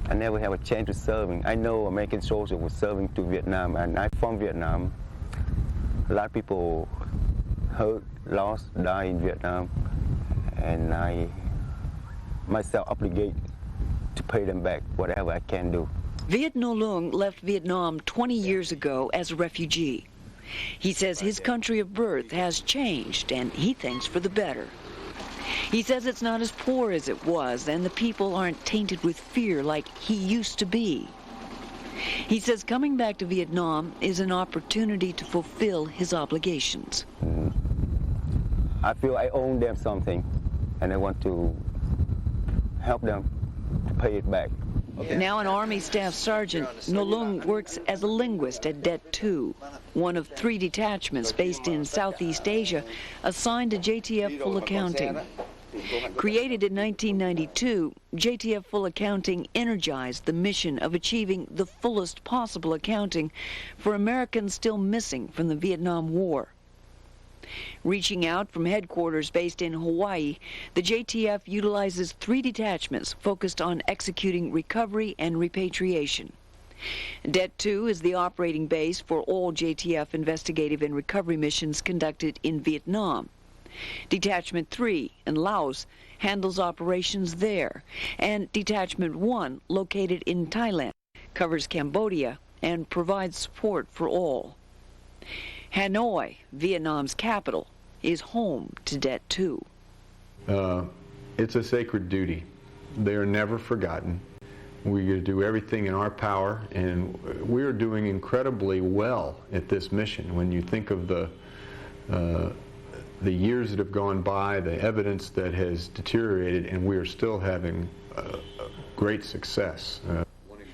I never had a chance to serving. I know American soldiers were serving to Vietnam, and I'm from Vietnam. A lot of people hurt, lost, died in Vietnam, and I myself obligate to pay them back whatever I can do.
Viet Ngo Loong left Vietnam 20 years ago as a refugee. He says his country of birth has changed, and he thinks for the better. He says it's not as poor as it was, and the people aren't tainted with fear like he used to be. He says coming back to Vietnam is an opportunity to fulfill his obligations.
I feel I owe them something, and I want to help them to pay it back.
Now an Army Staff Sergeant, Nolung works as a linguist at Det 2, one of 3 detachments based in Southeast Asia assigned to JTF Full Accounting. Created in 1992, JTF Full Accounting energized the mission of achieving the fullest possible accounting for Americans still missing from the Vietnam War. Reaching out from headquarters based in Hawaii, the JTF utilizes 3 detachments focused on executing recovery and repatriation. Det 2 is the operating base for all JTF investigative and recovery missions conducted in Vietnam. Detachment 3 in Laos handles operations there, and Detachment 1, located in Thailand, covers Cambodia and provides support for all. Hanoi, Vietnam's capital, is home to Det 2.
It's a sacred duty. They are never forgotten. We do everything in our power, and we are doing incredibly well at this mission. When you think of the years that have gone by, the evidence that has deteriorated, and we are still having great success.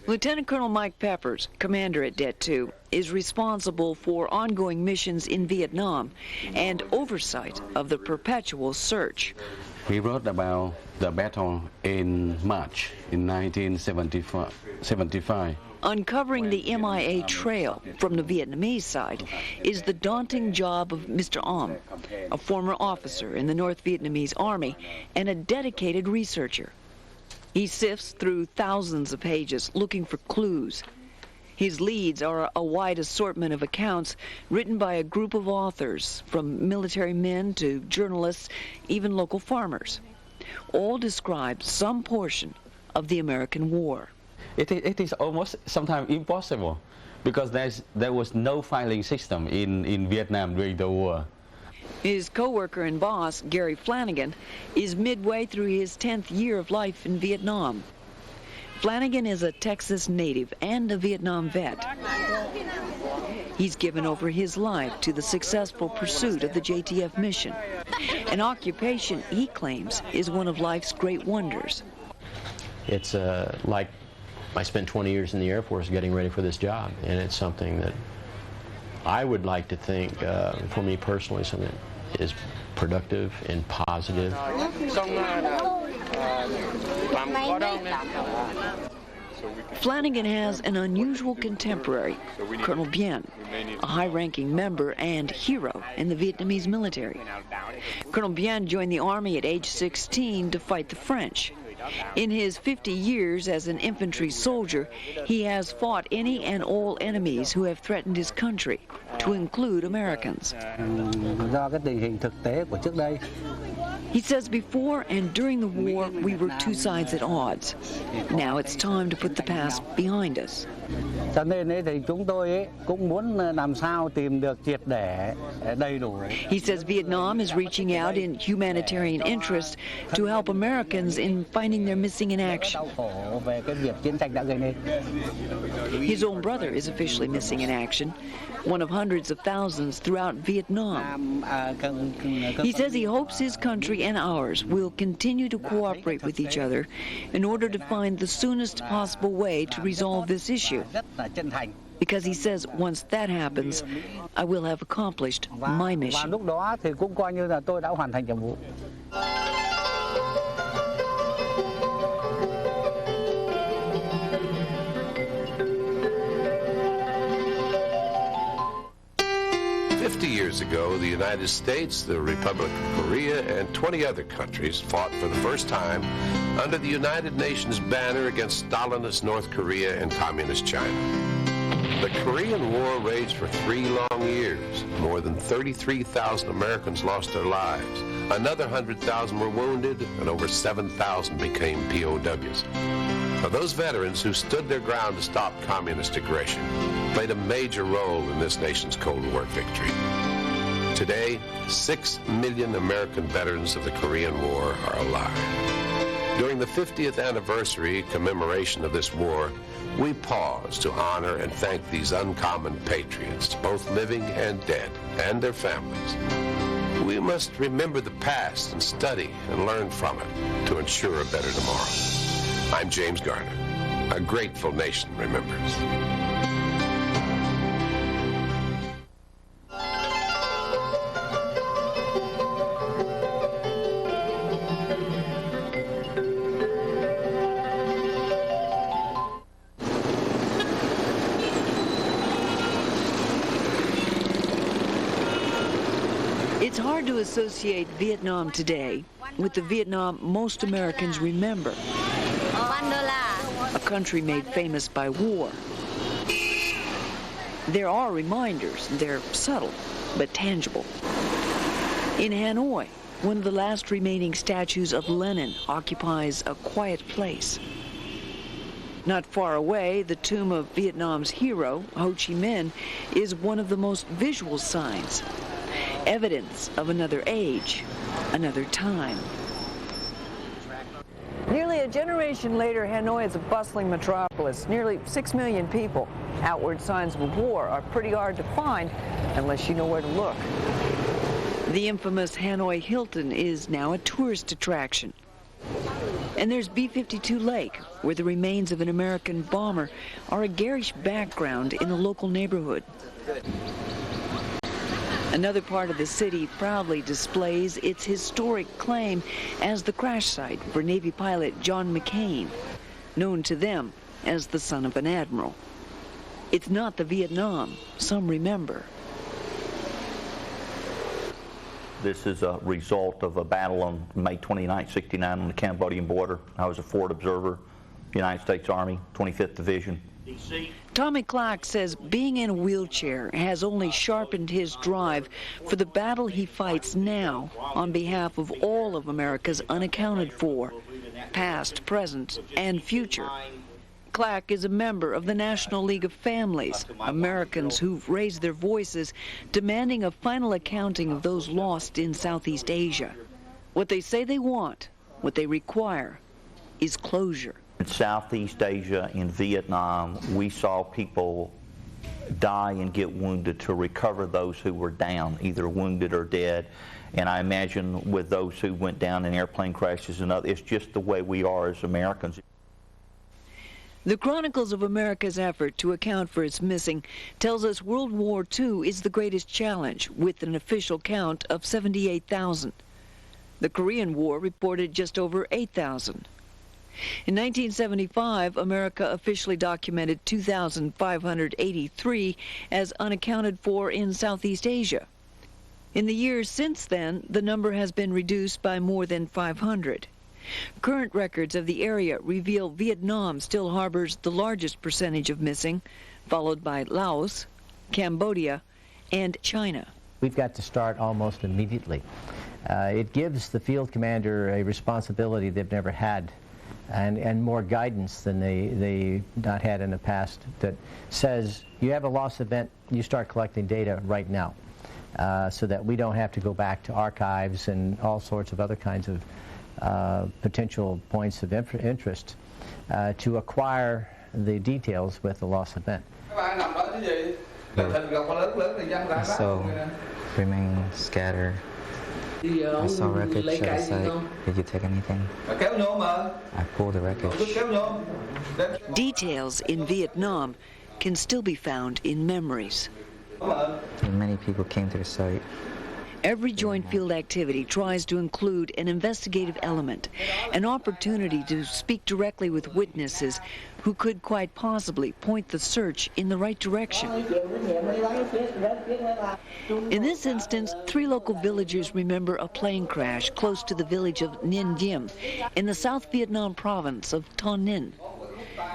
Lieutenant Colonel Mike Peppers, commander at Det 2, is responsible for ongoing missions in Vietnam and oversight of the perpetual search.
We wrote about the battle in March in 1975.
Uncovering the MIA trail from the Vietnamese side is the daunting job of Mr. Am, a former officer in the North Vietnamese Army and a dedicated researcher. He sifts through thousands of pages looking for clues. His leads are a wide assortment of accounts written by a group of authors, from military men to journalists, even local farmers. All describe some portion of the American war.
It is almost sometimes impossible because there was no filing system in Vietnam during the war.
His co-worker and boss, Gary Flanagan, is midway through his 10th year of life in Vietnam. Flanagan is a Texas native and a Vietnam vet. He's given over his life to the successful pursuit of the JTF mission, an occupation he claims is one of life's great wonders.
It's like I spent 20 years in the Air Force getting ready for this job, and it's something that I would like to think, for me personally, something that is productive and positive.
Flanagan has an unusual contemporary, Colonel Bien, a high-ranking member and hero in the Vietnamese military. Colonel Bien joined the Army at age 16 to fight the French. In his 50 years as an infantry soldier, he has fought any and all enemies who have threatened his country, to include Americans. He says before and during the war, we were 2 sides at odds. Now it's time to put the past behind us. He says Vietnam is reaching out in humanitarian interest to help Americans in finding their missing in action. His own brother is officially missing in action, one of hundreds of thousands throughout Vietnam. He says he hopes his country and ours will continue to cooperate with each other in order to find the soonest possible way to resolve this issue. Because he says once that happens, I will have accomplished my mission.
50 years ago, the United States, the Republic of Korea, and 20 other countries fought for the first time under the United Nations banner against Stalinist North Korea and Communist China. The Korean War raged for 3 long years. More than 33,000 Americans lost their lives. Another 100,000 were wounded, and over 7,000 became POWs. Now, those veterans who stood their ground to stop communist aggression played a major role in this nation's Cold War victory. Today, 6 million American veterans of the Korean War are alive. During the 50th anniversary commemoration of this war, we pause to honor and thank these uncommon patriots, both living and dead, and their families. We must remember the past and study and learn from it to ensure a better tomorrow. I'm James Garner. A grateful nation remembers.
It's hard to associate Vietnam today with the Vietnam most Americans remember, a country made famous by war. There are reminders. They're subtle, but tangible. In Hanoi, one of the last remaining statues of Lenin occupies a quiet place. Not far away, the tomb of Vietnam's hero, Ho Chi Minh, is one of the most visual signs. Evidence of another age, another time.
Nearly a generation later, Hanoi is a bustling metropolis, nearly 6 million people. Outward signs of a war are pretty hard to find unless you know where to look.
The infamous Hanoi Hilton is now a tourist attraction. And there's B-52 Lake, where the remains of an American bomber are a garish background in a local neighborhood. Another part of the city proudly displays its historic claim as the crash site for Navy pilot John McCain, known to them as the son of an admiral. It's not the Vietnam some remember.
This is a result of a battle on May 29, 69 on the Cambodian border. I was a forward observer, United States Army, 25th Division.
Tommy Clark says being in a wheelchair has only sharpened his drive for the battle he fights now on behalf of all of America's unaccounted for, past, present, and future. Clark is a member of the National League of Families, Americans who've raised their voices demanding a final accounting of those lost in Southeast Asia. What they say they want, what they require, is closure.
In Southeast Asia, in Vietnam, we saw people die and get wounded to recover those who were down, either wounded or dead. And I imagine with those who went down in airplane crashes and others, it's just the way we are as Americans.
The Chronicles of America's effort to account for its missing tells us World War II is the greatest challenge, with an official count of 78,000. The Korean War reported just over 8,000. In 1975, America officially documented 2,583 as unaccounted for in Southeast Asia. In the years since then, the number has been reduced by more than 500. Current records of the area reveal Vietnam still harbors the largest percentage of missing, followed by Laos, Cambodia, and China.
We've got to start almost immediately. It gives the field commander a responsibility they've never had, and more guidance than they not had in the past, that says you have a loss event, you start collecting data right now, so that we don't have to go back to archives and all sorts of other kinds of potential points of interest to acquire the details with the loss event.
So, remain scattered. I saw wreckage at the site. Did you take anything? I pulled the wreckage.
Details in Vietnam can still be found in memories.
Many people came to the site.
Every joint field activity tries to include an investigative element, an opportunity to speak directly with witnesses who could quite possibly point the search in the right direction. In this instance, 3 local villagers remember a plane crash close to the village of Ninh Diem in the South Vietnam province of Ton Ninh.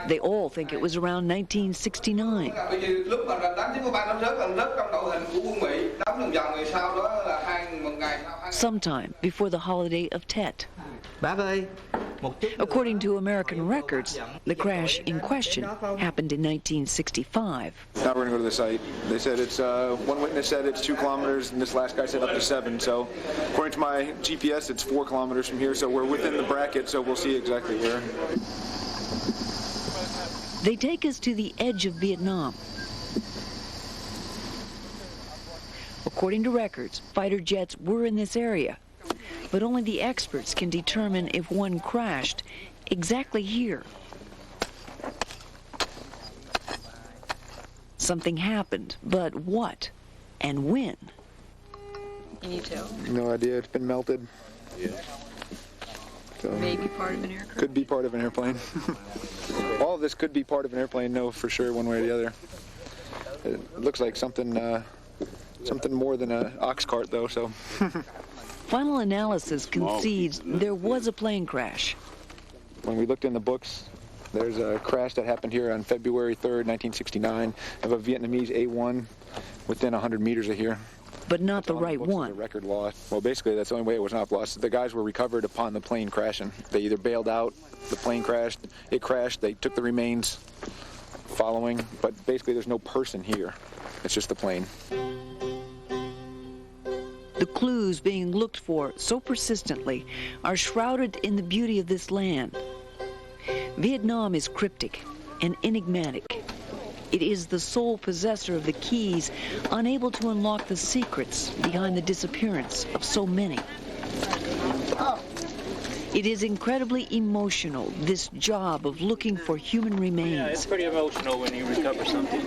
They all think it was around 1969. Sometime before the holiday of Tet.
Bác ơi,
According to American records, the crash in question happened in 1965.
Now we're going to go to the site. They said it's, one witness said it's 2 kilometers, and this last guy said up to 7. So according to my GPS, it's 4 kilometers from here, so we're within the bracket, so we'll see exactly where.
They take us to the edge of Vietnam. According to records, fighter jets were in this area, but only the experts can determine if one crashed exactly here. Something happened, but what and when?
Can you tell?
No idea. It's been melted.
Yeah.
So
maybe part of an aircraft?
Could be part of an airplane. All of this could be part of an airplane, no, for sure, one way or the other. It looks like something, something more than an ox cart, though, so.
Final analysis concedes there was a plane crash.
When we looked in the books, there's a crash that happened here on February 3rd, 1969, of a Vietnamese A-1 within 100 meters of here.
But not the right one.
The record lost. Well, basically, that's the only way it was not lost. The guys were recovered upon the plane crashing. They either bailed out, the plane crashed, it crashed, they took the remains following, but basically there's no person here. It's just the plane.
The clues being looked for so persistently are shrouded in the beauty of this land. Vietnam is cryptic and enigmatic. It is the sole possessor of the keys, unable to unlock the secrets behind the disappearance of so many. It is incredibly emotional, this job of looking for human remains.
Yeah, it's pretty emotional when you recover something.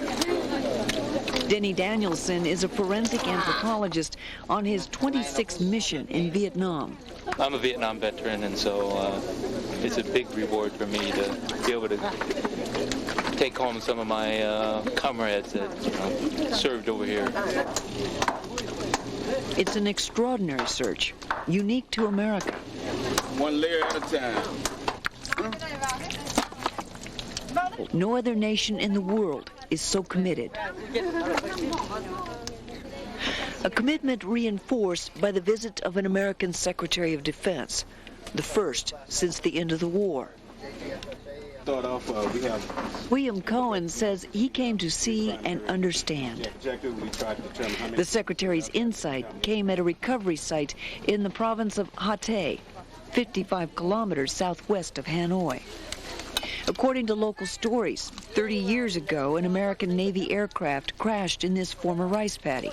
Denny Danielson is a forensic anthropologist on his 26th mission in Vietnam.
I'm a Vietnam veteran, and so it's a big reward for me to be able to take home some of my comrades that served over here.
It's an extraordinary search, unique to America.
One layer at a time.
No other nation in the world is so committed. A commitment reinforced by the visit of an American Secretary of Defense, the first since the end of the war. William Cohen says he came to see and understand. The Secretary's insight came at a recovery site in the province of Ha Tây, 55 kilometers southwest of Hanoi. According to local stories, 30 years ago, an American Navy aircraft crashed in this former rice paddy.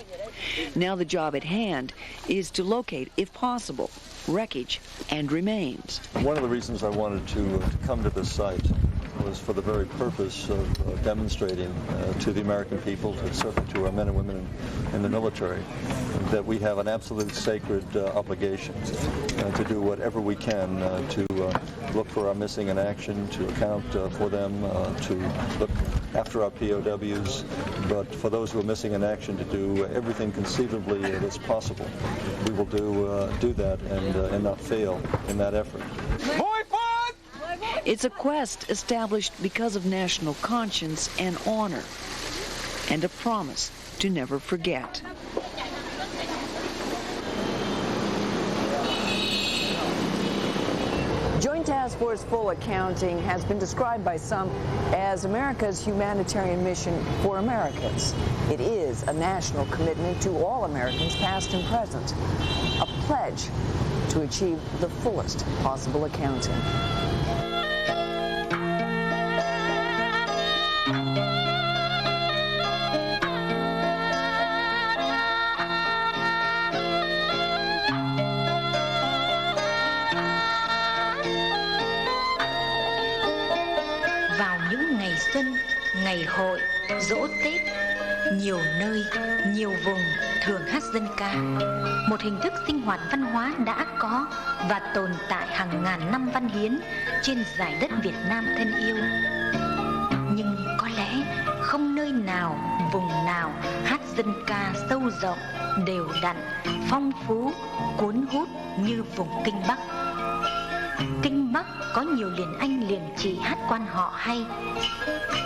Now the job at hand is to locate, if possible, wreckage and remains.
One of the reasons I wanted to come to this site was for the very purpose of demonstrating to the American people, certainly to our men and women in the military, that we have an absolute sacred obligation to do whatever we can to look for our missing in action, to account for them, to look after our POWs, but for those who are missing in action, to do everything conceivably that's possible. We will do that and not fail in that effort.
It's a quest established because of national conscience and honor, and a promise to never forget. Joint Task Force Full Accounting has been described by some as America's humanitarian mission for Americans. It is a national commitment to all Americans, past and present, a pledge to achieve the fullest possible accounting.
Ngày hội, giỗ Tết, nhiều nơi, nhiều vùng thường hát dân ca. Một hình thức sinh hoạt văn hóa đã có và tồn tại hàng ngàn năm văn hiến trên dải đất Việt Nam thân yêu. Nhưng có lẽ không nơi nào, vùng nào hát dân ca sâu rộng, đều đặn, phong phú, cuốn hút như vùng Kinh Bắc. Kinh Bắc có nhiều liền anh liền chị hát quan họ hay.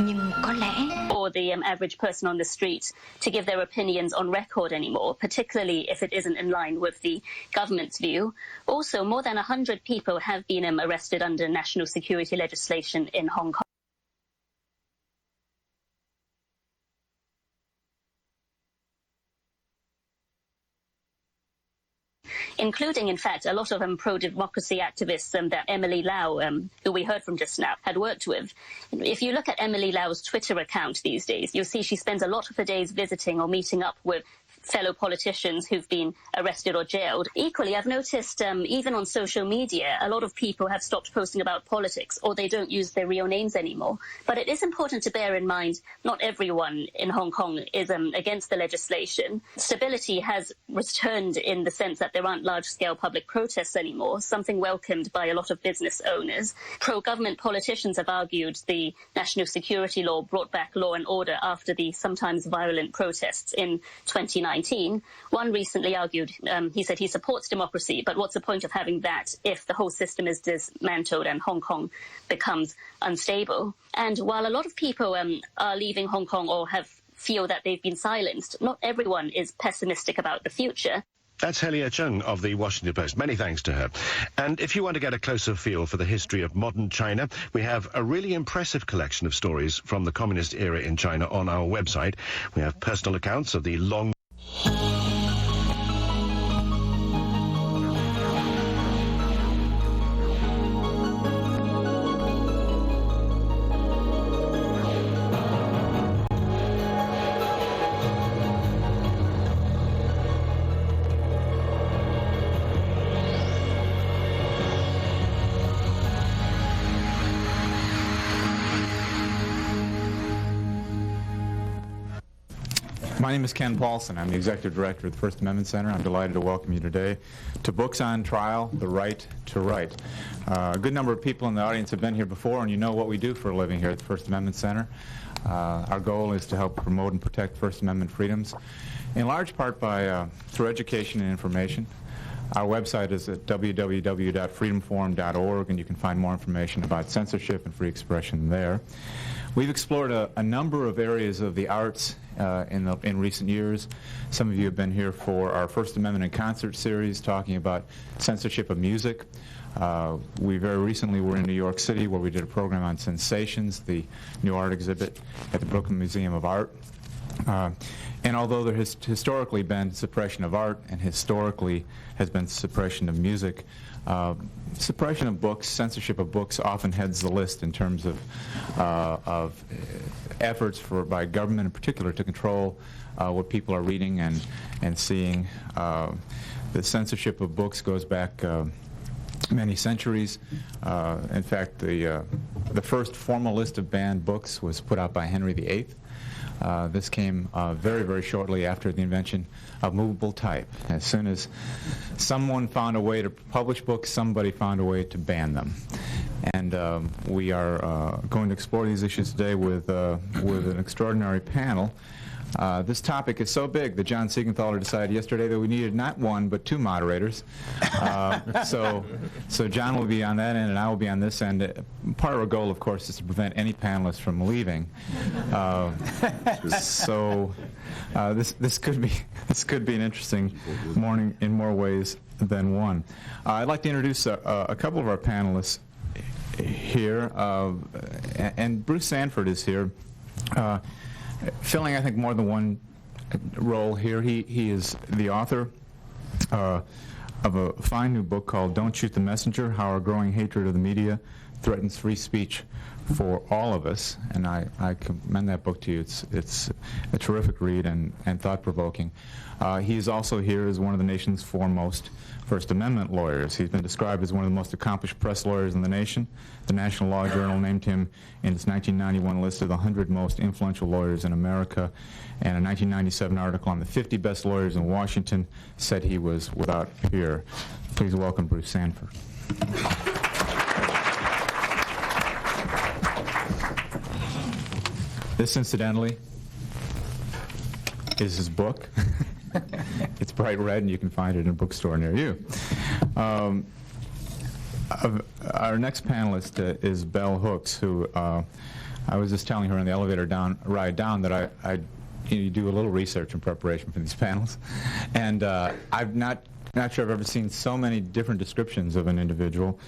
Nhưng có lẽ
or the average person on the street to give their opinions on record anymore, particularly if it isn't in line with the government's view. Also, more than 100 people have been arrested under national security legislation in Hong Kong. Including, in fact, a lot of pro-democracy activists that Emily Lau, who we heard from just now, had worked with. If you look at Emily Lau's Twitter account these days, you'll see she spends a lot of her days visiting or meeting up with fellow politicians who've been arrested or jailed. Equally, I've noticed even on social media, a lot of people have stopped posting about politics or they don't use their real names anymore. But it is important to bear in mind not everyone in Hong Kong is against the legislation. Stability has returned in the sense that there aren't large-scale public protests anymore, something welcomed by a lot of business owners. Pro-government politicians have argued the national security law brought back law and order after the sometimes violent protests in 2019. One recently argued, he said he supports democracy, but what's the point of having that if the whole system is dismantled and Hong Kong becomes unstable? And while a lot of people are leaving Hong Kong or feel that they've been silenced, not everyone is pessimistic about the future.
That's Helia Chung of the Washington Post. Many thanks to her. And if you want to get a closer feel for the history of modern China, we have a really impressive collection of stories from the communist era in China on our website. We have personal accounts of the long
My name is Ken Paulson. I'm the Executive Director of the First Amendment Center. I'm delighted to welcome you today to Books on Trial, The Right to Write. A good number of people in the audience have been here before, and you know what we do for a living here at the First Amendment Center. Our goal is to help promote and protect First Amendment freedoms, in large part by through education and information. Our website is at www.freedomforum.org, and you can find more information about censorship and free expression there. We've explored a number of areas of the arts in recent years. Some of you have been here for our First Amendment in Concert series, talking about censorship of music. We very recently were in New York City, where we did a program on Sensations, the new art exhibit at the Brooklyn Museum of Art. And although there has historically been suppression of art and historically has been suppression of music, suppression of books, censorship of books often heads the list in terms of efforts by government in particular to control what people are reading and seeing. The censorship of books goes back many centuries. In fact, the first formal list of banned books was put out by Henry VIII. This came very, very shortly after the invention of movable type. As soon as someone found a way to publish books, somebody found a way to ban them. And we are going to explore these issues today with an extraordinary panel. This topic is so big that John Siegenthaler decided yesterday that we needed not one but two moderators. So John will be on that end and I will be on this end. Part of our goal, of course, is to prevent any panelists from leaving. This could be an interesting morning in more ways than one. I'd like to introduce a couple of our panelists here, and Bruce Sanford is here. Filling, I think, more than one role here. He is the author of a fine new book called Don't Shoot the Messenger, How Our Growing Hatred of the Media Threatens Free Speech for All of Us. And I commend that book to you. It's a terrific read and thought-provoking. He is also here as one of the nation's foremost First Amendment lawyers. He's been described as one of the most accomplished press lawyers in the nation. The National Law Journal named him in its 1991 list of the 100 most influential lawyers in America, and a 1997 article on the 50 best lawyers in Washington said he was without peer. Please welcome Bruce Sanford. This, incidentally, is his book. It's bright red, and you can find it in a bookstore near you. Our next panelist is Bell Hooks, who I was just telling her on the elevator ride down that I you do a little research in preparation for these panels, and I'm not sure I've ever seen so many different descriptions of an individual.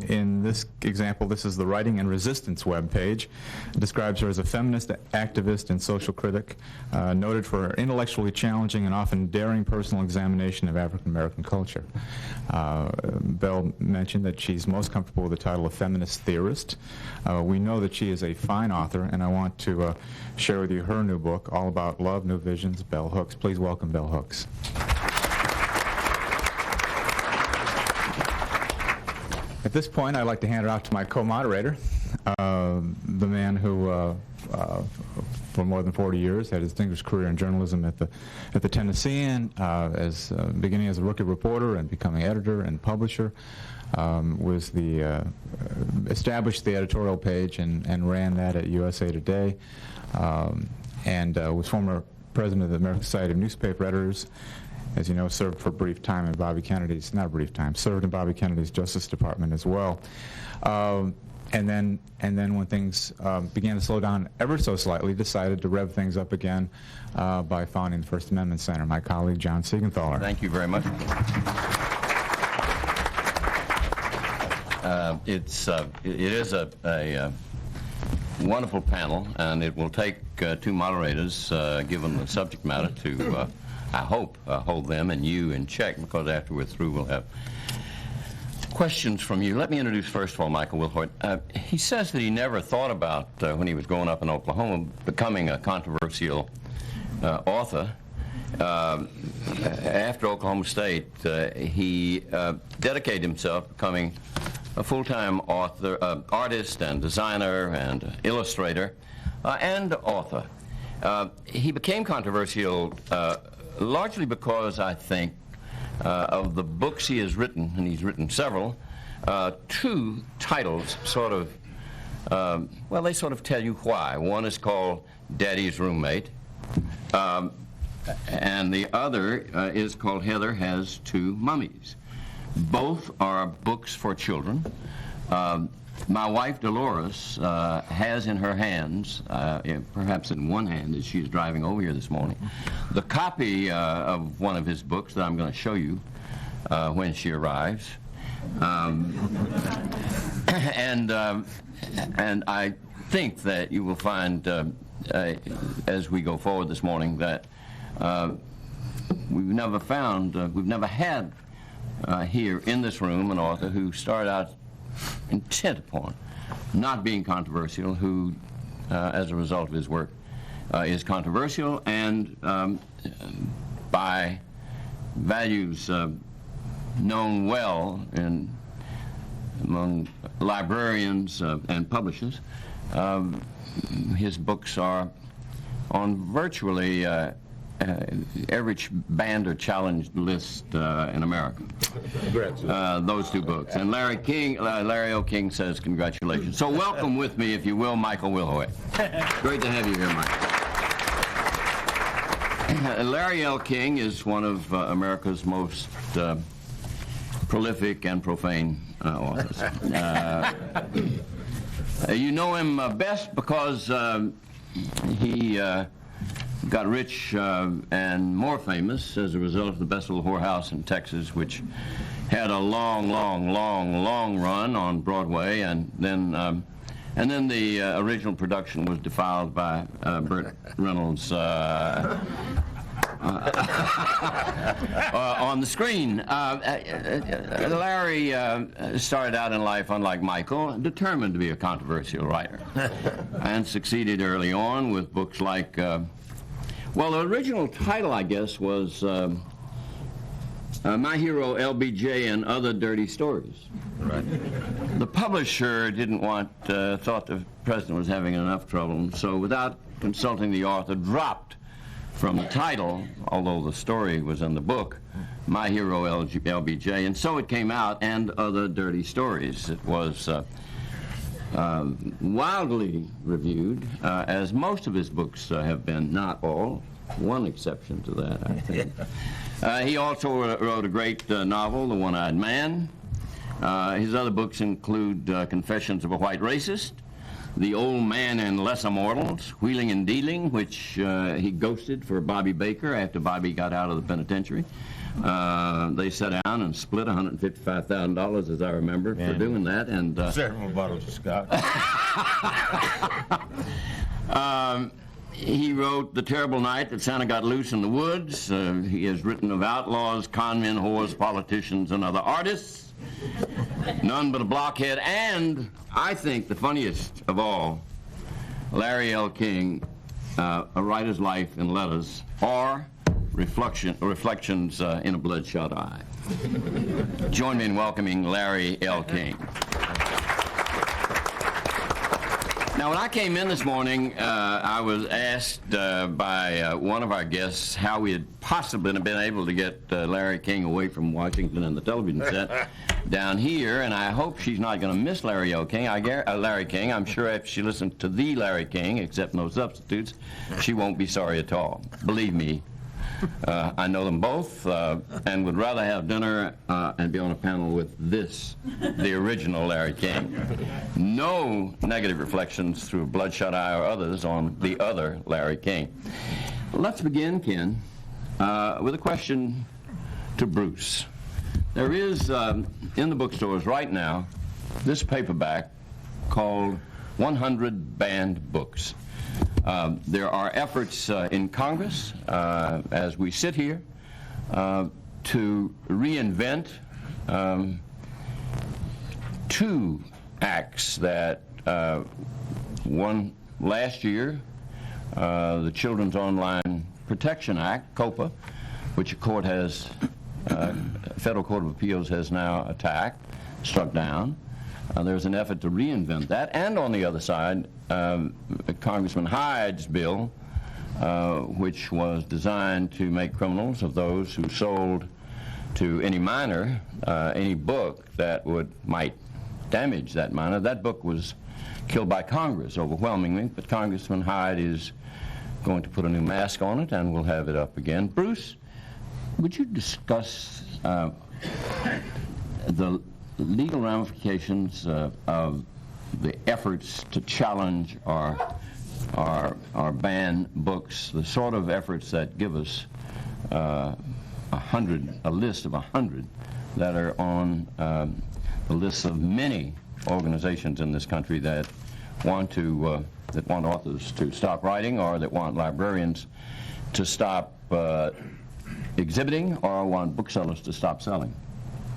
In this example, this is the Writing and Resistance webpage. It describes her as a feminist, activist, and social critic, noted for her intellectually challenging and often daring personal examination of African American culture. Bell mentioned that she's most comfortable with the title of feminist theorist. We know that she is a fine author, and I want to share with you her new book, All About Love, New Visions, Bell Hooks. Please welcome Bell Hooks. At this point, I'd like to hand it off to my co-moderator, the man who, for more than 40 years, had a distinguished career in journalism at the Tennessean, beginning as a rookie reporter and becoming editor and publisher. Established the editorial page and ran that at USA Today, and was former president of the American Society of Newspaper Editors. As you know, served for a brief time in Bobby Kennedy's, not a brief time, served in Bobby Kennedy's Justice Department as well. And then when things began to slow down ever so slightly, decided to rev things up again by founding the First Amendment Center. My colleague, John Siegenthaler.
Thank you very much. It is a wonderful panel, and it will take two moderators, given the subject matter, to I hope hold them and you in check, because after we're through we'll have questions from you. Let me introduce first of all Michael Wilhoit. He says that he never thought about, when he was growing up in Oklahoma, becoming a controversial author. After Oklahoma State, he dedicated himself to becoming a full-time author, artist and designer and illustrator and author. He became controversial largely because, I think, of the books he has written, and he's written several. Two titles sort of, well, they sort of tell you why. One is called Daddy's Roommate, and the other is called Heather Has Two Mummies. Both are books for children. My wife, Dolores, has in her hands, perhaps in one hand as she's driving over here this morning, the copy of one of his books that I'm going to show you when she arrives. And I think that you will find, as we go forward this morning, that we've never had here in this room an author who started out intent upon not being controversial, who, as a result of his work, is controversial and by values known well among librarians and publishers. His books are on virtually every banned or challenged list in America. Those two books. And Larry O. King says congratulations. So welcome with me, if you will, Michael Wilhoit. Great to have you here, Mike. Larry L. King is one of America's most prolific and profane authors. You know him best because he got rich and more famous as a result of the Best Little Whorehouse in Texas, which had a long run on Broadway, and then the original production was defiled by Burt Reynolds on the screen. Larry started out in life, unlike Michael, determined to be a controversial writer, and succeeded early on with books like well, the original title, I guess, was My Hero, LBJ, and Other Dirty Stories. Right. The publisher didn't thought the president was having enough trouble, so without consulting the author, dropped from the title, although the story was in the book, My Hero, LBJ, and so it came out, and Other Dirty Stories. It was wildly reviewed, as most of his books have been, not all, one exception to that, I think. He also wrote a great novel, The One-Eyed Man, His other books include Confessions of a White Racist, The Old Man and Lesser Mortals, Wheeling and Dealing, which he ghosted for Bobby Baker after Bobby got out of the penitentiary. They sat down and split $155,000, as I remember, for doing that. And
several bottles of scotch.
He wrote The Terrible Night That Santa Got Loose in the Woods. He has written of outlaws, conmen, whores, politicians, and other artists. None But a Blockhead, and I think the funniest of all, Larry L. King, A Writer's Life in Letters, or Reflections in a Bloodshot Eye. Join me in welcoming Larry L. King. Now, when I came in this morning, I was asked by one of our guests how we had possibly been able to get Larry King away from Washington and the television set down here, and I hope she's not going to miss Larry King. Larry King. I'm sure if she listens to the Larry King, except no substitutes, she won't be sorry at all. Believe me. I know them both and would rather have dinner and be on a panel with the original Larry King. No negative reflections through Bloodshot Eye or others on the other Larry King. Let's begin, Ken, with a question to Bruce. There is, in the bookstores right now, this paperback called 100 Banned Books. There are efforts in Congress, as we sit here, to reinvent two acts that one last year, the Children's Online Protection Act, COPA, which a federal court of appeals has now struck down. There's an effort to reinvent that, and on the other side, Congressman Hyde's bill, which was designed to make criminals of those who sold to any minor any book that might damage that minor. That book was killed by Congress overwhelmingly, but Congressman Hyde is going to put a new mask on it, and we'll have it up again. Bruce, would you discuss the legal ramifications of the efforts to challenge or ban books, the sort of efforts that give us a list of 100 that are on the list of many organizations in this country that want authors to stop writing, or that want librarians to stop exhibiting, or want booksellers to stop selling?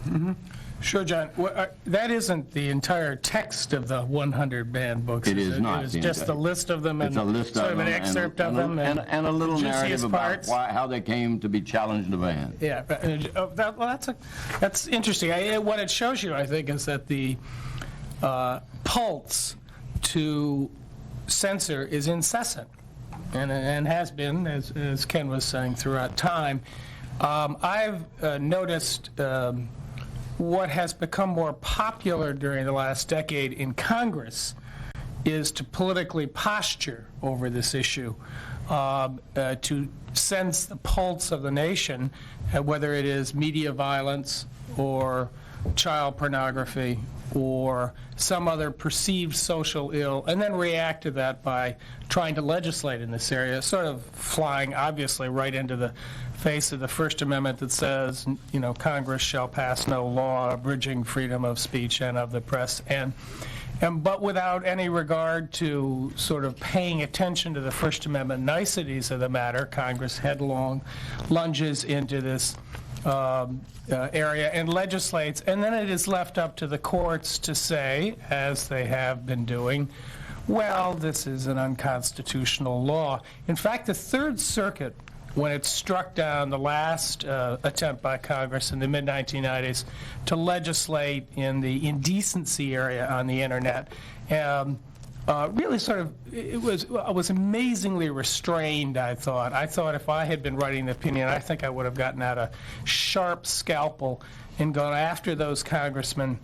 Mm-hmm. Sure, John. Well, that isn't the entire text of the 100 banned books.
It is not.
It's just a list of them, and
it's a list
sort
of
of an
them,
excerpt of them,
and a little narrative about
parts.
how they came to be challenged and banned.
Yeah, that's interesting. What it shows you, I think, is that the pulse to censor is incessant, and has been, as Ken was saying, throughout time. I've noticed what has become more popular during the last decade in Congress is to politically posture over this issue, to sense the pulse of the nation, whether it is media violence or child pornography or some other perceived social ill, and then react to that by trying to legislate in this area, sort of flying obviously right into the face of the First Amendment that says, Congress shall pass no law abridging freedom of speech and of the press, but without any regard to sort of paying attention to the First Amendment niceties of the matter. Congress headlong lunges into this area and legislates, and then it is left up to the courts to say, as they have been doing, well, this is an unconstitutional law. In fact, the Third Circuit, when it struck down the last attempt by Congress in the mid-1990s to legislate in the indecency area on the Internet, really sort of, it was amazingly restrained, I thought. I thought if I had been writing the opinion, I think I would have gotten out a sharp scalpel and gone after those congressmen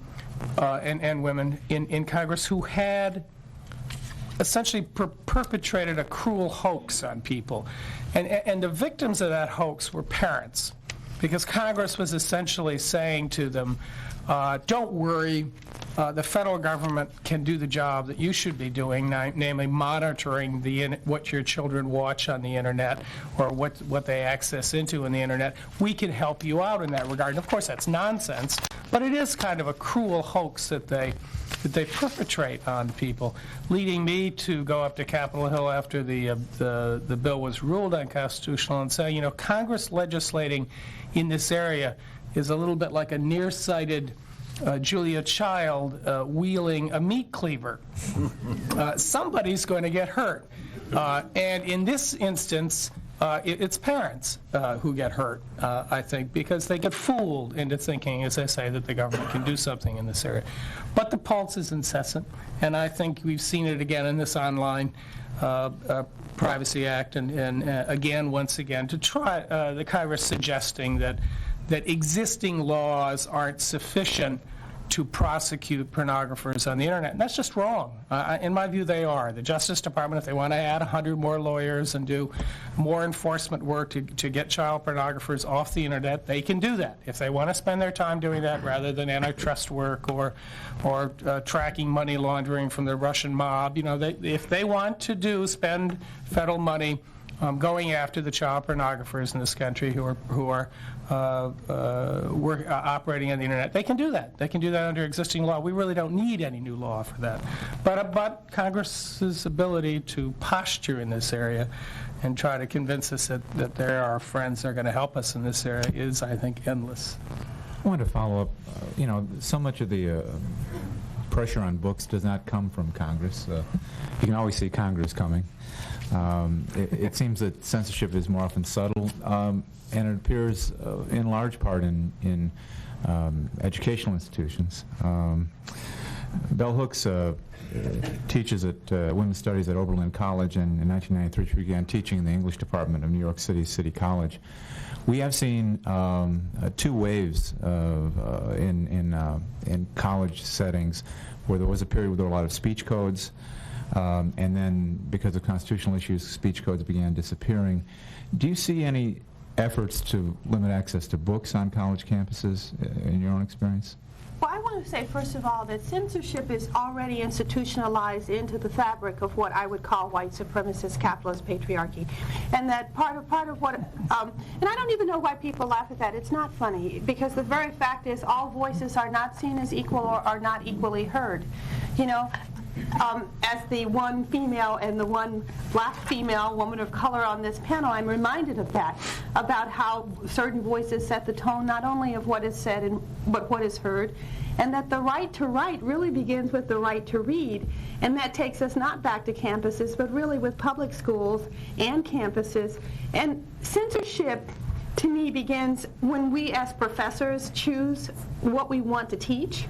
and women in Congress who had essentially perpetrated a cruel hoax on people. And the victims of that hoax were parents because Congress was essentially saying to them, don't worry, the federal government can do the job that you should be doing, namely monitoring what your children watch on the internet or what they access into in the internet. We can help you out in that regard. And of course, that's nonsense, but it is kind of a cruel hoax that they perpetrate on people, leading me to go up to Capitol Hill after the bill was ruled unconstitutional and say, Congress legislating in this area is a little bit like a nearsighted Julia Child wheeling a meat cleaver. Somebody's going to get hurt. And in this instance, it's parents who get hurt, I think, because they get fooled into thinking, as I say, that the government can do something in this area. But the pulse is incessant, and I think we've seen it again in this online Privacy Act, and again, once again, to try the Congress suggesting that existing laws aren't sufficient to prosecute pornographers on the internet. And that's just wrong. In my view, they are. The Justice Department, if they want to add 100 more lawyers and do more enforcement work to get child pornographers off the internet, they can do that. If they want to spend their time doing that rather than antitrust work or tracking money laundering from the Russian mob, if they want to spend federal money going after the child pornographers in this country who are operating on the internet, they can do that. They can do that under existing law. We really don't need any new law for that. But Congress's ability to posture in this area and try to convince us that there are friends that are going to help us in this area is, I think, endless.
I want to follow up. So much of the pressure on books does not come from Congress. You can always see Congress coming. It seems that censorship is more often subtle, and it appears in large part in educational institutions. Bell Hooks teaches at Women's Studies at Oberlin College, and in 1993 she began teaching in the English department of New York City College. We have seen two waves in college settings where there was a period where there were a lot of speech codes, and then because of constitutional issues, speech codes began disappearing. Do you see any efforts to limit access to books on college campuses in your own experience?
Well, I want to say, first of all, that censorship is already institutionalized into the fabric of what I would call white supremacist capitalist patriarchy. And that part of what, and I don't even know why people laugh at that. It's not funny, because the very fact is all voices are not seen as equal or are not equally heard. As the one female and the one black female woman of color on this panel, I'm reminded of that, about how certain voices set the tone not only of what is said but what is heard, and that the right to write really begins with the right to read, and that takes us not back to campuses but really with public schools and campuses. And censorship, to me, begins when we as professors choose what we want to teach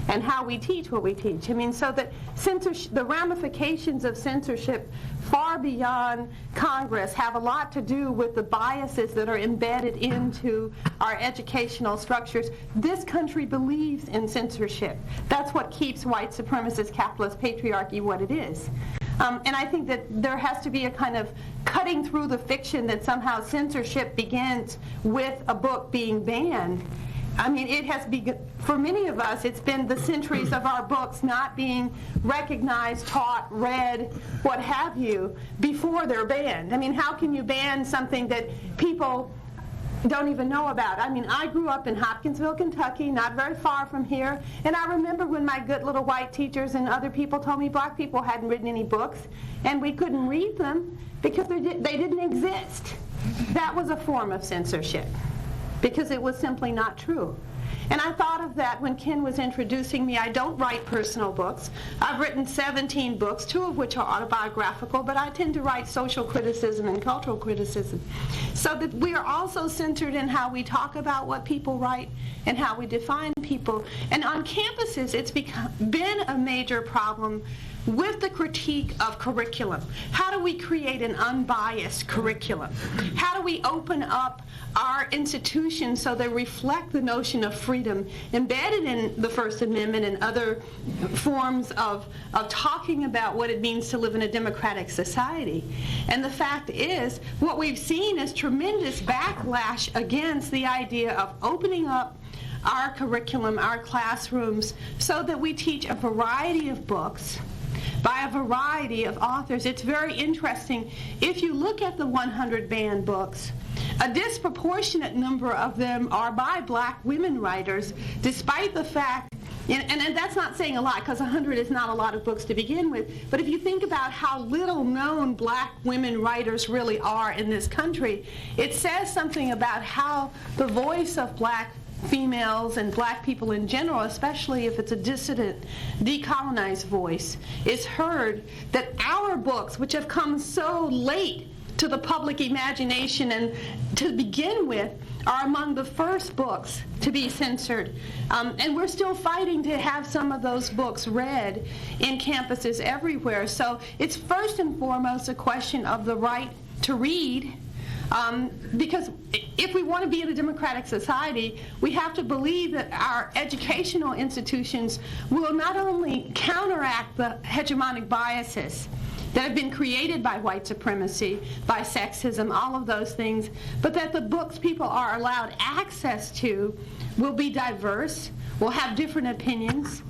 and how we teach what we teach. I mean, so that the ramifications of censorship far beyond Congress have a lot to do with the biases that are embedded into our educational structures. This country believes in censorship. That's what keeps white supremacist capitalist patriarchy what it is. And I think that there has to be a kind of cutting through the fiction that somehow censorship begins with a book being banned. I mean, it has begun, for many of us, it's been the centuries of our books not being recognized, taught, read, what have you, before they're banned. I mean, how can you ban something that people don't even know about? I mean, I grew up in Hopkinsville, Kentucky, not very far from here, and I remember when my good little white teachers and other people told me black people hadn't written any books, and we couldn't read them because they didn't exist. That was a form of censorship, because it was simply not true. And I thought of that when Ken was introducing me. I don't write personal books. I've written 17 books, 2 of which are autobiographical, but I tend to write social criticism and cultural criticism. So that we are also centered in how we talk about what people write and how we define people. And on campuses, it's been a major problem with the critique of curriculum. How do we create an unbiased curriculum? How do we open up our institutions so they reflect the notion of freedom embedded in the First Amendment and other forms of talking about what it means to live in a democratic society? And the fact is, what we've seen is tremendous backlash against the idea of opening up our curriculum, our classrooms, so that we teach a variety of books by a variety of authors. It's very interesting. If you look at the 100 banned books, a disproportionate number of them are by black women writers, despite the fact, and that's not saying a lot, because 100 is not a lot of books to begin with, but if you think about how little known black women writers really are in this country, it says something about how the voice of black females and black people in general, especially if it's a dissident, decolonized voice, is heard, that our books, which have come so late to the public imagination and to begin with, are among the first books to be censored. And we're still fighting to have some of those books read in campuses everywhere. So it's first and foremost a question of the right to read. Because if we want to be in a democratic society, we have to believe that our educational institutions will not only counteract the hegemonic biases that have been created by white supremacy, by sexism, all of those things, but that the books people are allowed access to will be diverse, will have different opinions,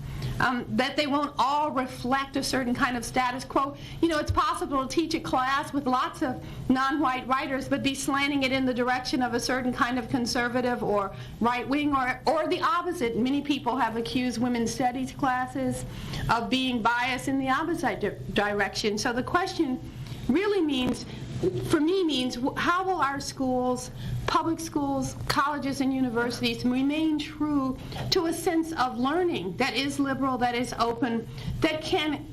that they won't all reflect a certain kind of status quo. You know, it's possible to teach a class with lots of non-white writers but be slanting it in the direction of a certain kind of conservative or right-wing, or the opposite. Many people have accused women's studies classes of being biased in the opposite direction. So the question really means, for me, means how will our schools, public schools, colleges, and universities remain true to a sense of learning that is liberal, that is open, that can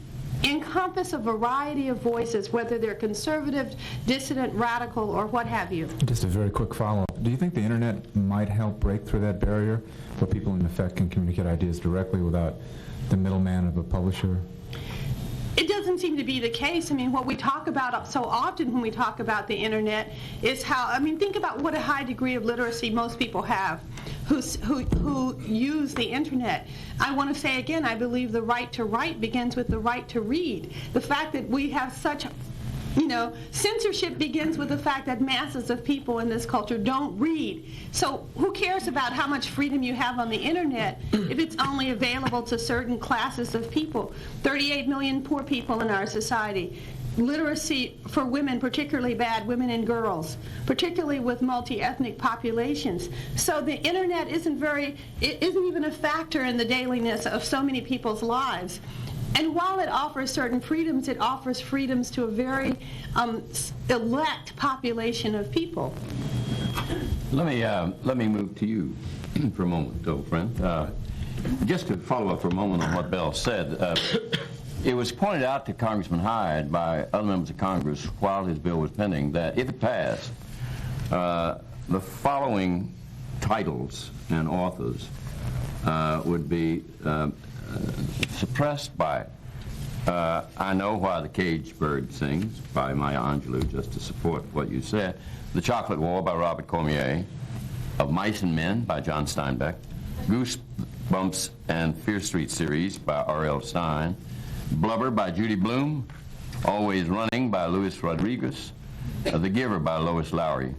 encompass a variety of voices, whether they're conservative, dissident, radical, or what have you.
Just a very quick follow-up. Do you think the internet might help break through that barrier where people in effect can communicate ideas directly without the middleman of a publisher?
It doesn't seem to be the case. I mean, what we talk about so often when we talk about the internet is how, I mean, think about what a high degree of literacy most people have who use the internet. I want to say again, I believe the right to write begins with the right to read. The fact that we have such, you know, censorship begins with the fact that masses of people in this culture don't read. So who cares about how much freedom you have on the internet if it's only available to certain classes of people? 38 million poor people in our society. Literacy for women, particularly bad, women and girls, particularly with multi-ethnic populations. So the internet isn't even a factor in the dailiness of so many people's lives. And while it offers certain freedoms, it offers freedoms to a very elect population of people.
Let me move to you for a moment, though, friend. Just to follow up for a moment on what Bell said, it was pointed out to Congressman Hyde by other members of Congress while his bill was pending that if it passed, the following titles and authors would be suppressed by it. I Know Why the Caged Bird Sings by Maya Angelou, just to support what you said. The Chocolate War by Robert Cormier. Of Mice and Men by John Steinbeck. Goosebumps and Fear Street series by R.L. Stein. Blubber by Judy Blume. Always Running by Luis Rodriguez. The Giver by Lois Lowry.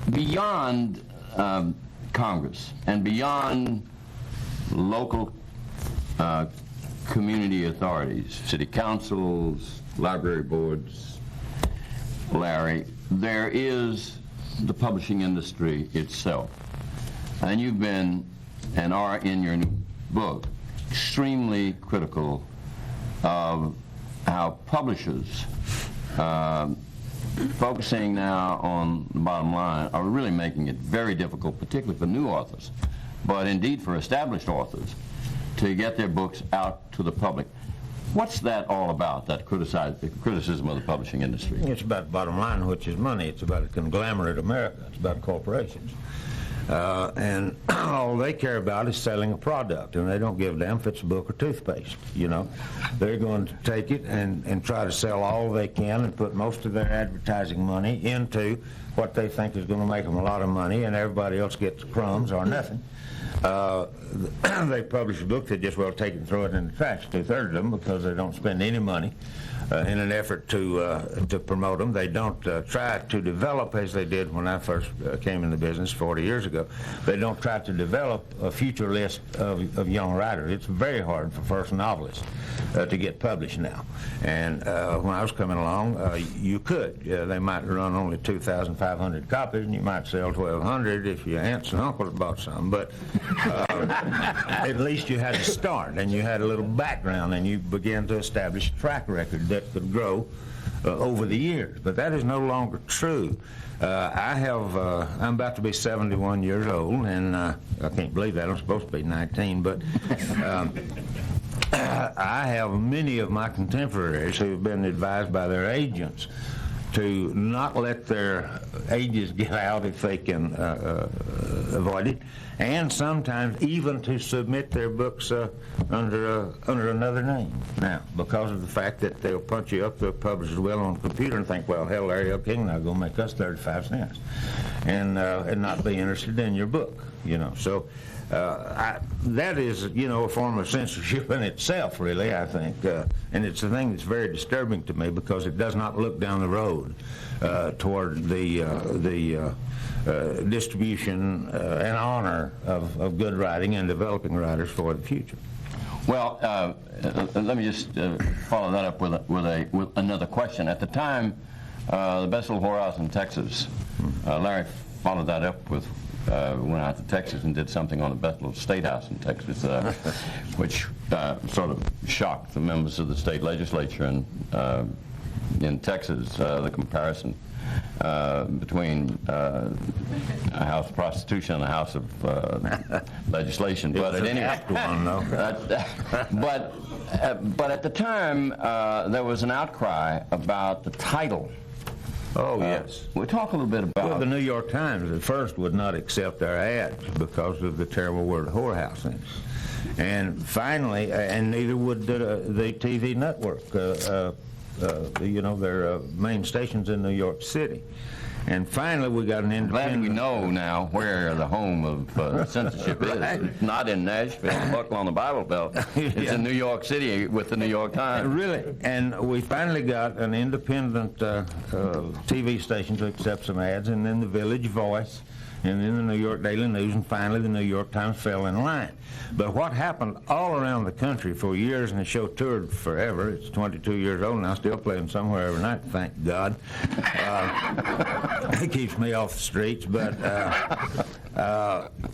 Beyond Congress and beyond local community authorities, city councils, library boards, Larry, there is the publishing industry itself. And you've been, and are in your new book, extremely critical of how publishers, focusing now on the bottom line, are really making it very difficult, particularly for new authors, but indeed for established authors, to get their books out to the public. What's that all about, that criticism of the publishing industry?
It's about the bottom line, which is money. It's about a conglomerate America. It's about corporations. And all they care about is selling a product, and they don't give a damn if it's a book or toothpaste, you know. They're going to take it and try to sell all they can and put most of their advertising money into what they think is going to make them a lot of money, and everybody else gets crumbs or nothing. They publish a book, they just well take it and throw it in the trash, 2/3 of them, because they don't spend any money in an effort to promote them. They don't try to develop, as they did when I first came in the business 40 years ago. They don't try to develop a future list of young writers. It's very hard for first novelists to get published now. And when I was coming along, you could. They might run only 2,500 copies, and you might sell 1,200 if your aunts and uncles bought some. But at least you had to start, and you had a little background, and you began to establish a track record that could grow over the years. But that is no longer true. I'm about to be 71 years old, and I can't believe that. I'm supposed to be 19, but I have many of my contemporaries who have been advised by their agents to not let their ages get out if they can avoid it, and sometimes even to submit their books under another name now, because of the fact that they'll punch you up, the publishers will, on the computer and think, well, hell, Larry L. King now going to make us 35 cents, and not be interested in your book, you know. So that is, you know, a form of censorship in itself, really, I think. And it's a thing that's very disturbing to me because it does not look down the road toward the distribution and honor of good writing and developing writers for the future.
Well, let me just follow that up with another question. At the time, the Best Little Whorehouse in Texas, Larry followed that up with went out to Texas and did something on the Best Little State House in Texas, which sort of shocked the members of the state legislature in Texas, the comparison between a house of prostitution and a house of legislation. But at any rate, but at the time, there was an outcry about the title.
Oh, yes.
We'll talk a little bit about...
Well, the New York Times at first would not accept our ads because of the terrible word whorehouse in it. And finally, and neither would the TV network, you know, their main stations in New York City. And finally, we got an independent...
Glad we know now where the home of censorship is. It's not in Nashville, buckle on the Bible Belt. It's in New York City with the New York Times.
Really. And we finally got an independent TV station to accept some ads, and then the Village Voice, and then the New York Daily News, and finally the New York Times fell in line. But what happened all around the country for years, and the show toured forever, it's 22 years old now, still playing somewhere every night, thank God. It keeps me off the streets, but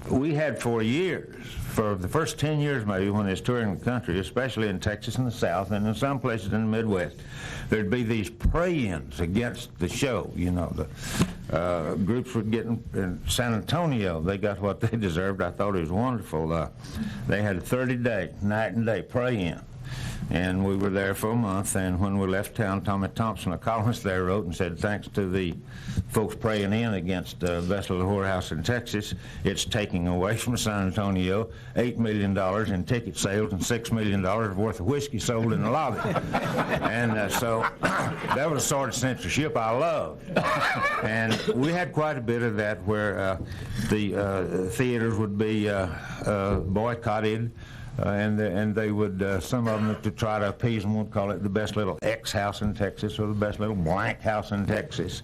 we had for years, for the first 10 years maybe when it was touring the country, especially in Texas and the South and in some places in the Midwest, there'd be these pray-ins against the show. You know, the groups would get in San Antonio. They got what they deserved. I thought it was wonderful. They had a 30-day, night and day pray-in. And we were there for a month, and when we left town, Tommy Thompson, a columnist there, wrote and said, thanks to the folks praying in against Best Little Whorehouse in Texas, it's taking away from San Antonio $8 million in ticket sales and $6 million worth of whiskey sold in the lobby. And so that was the sort of censorship I loved. And we had quite a bit of that where the theaters would be boycotted. And they would, some of them to try to appease them would call it the Best Little X House in Texas or the Best Little Blank House in Texas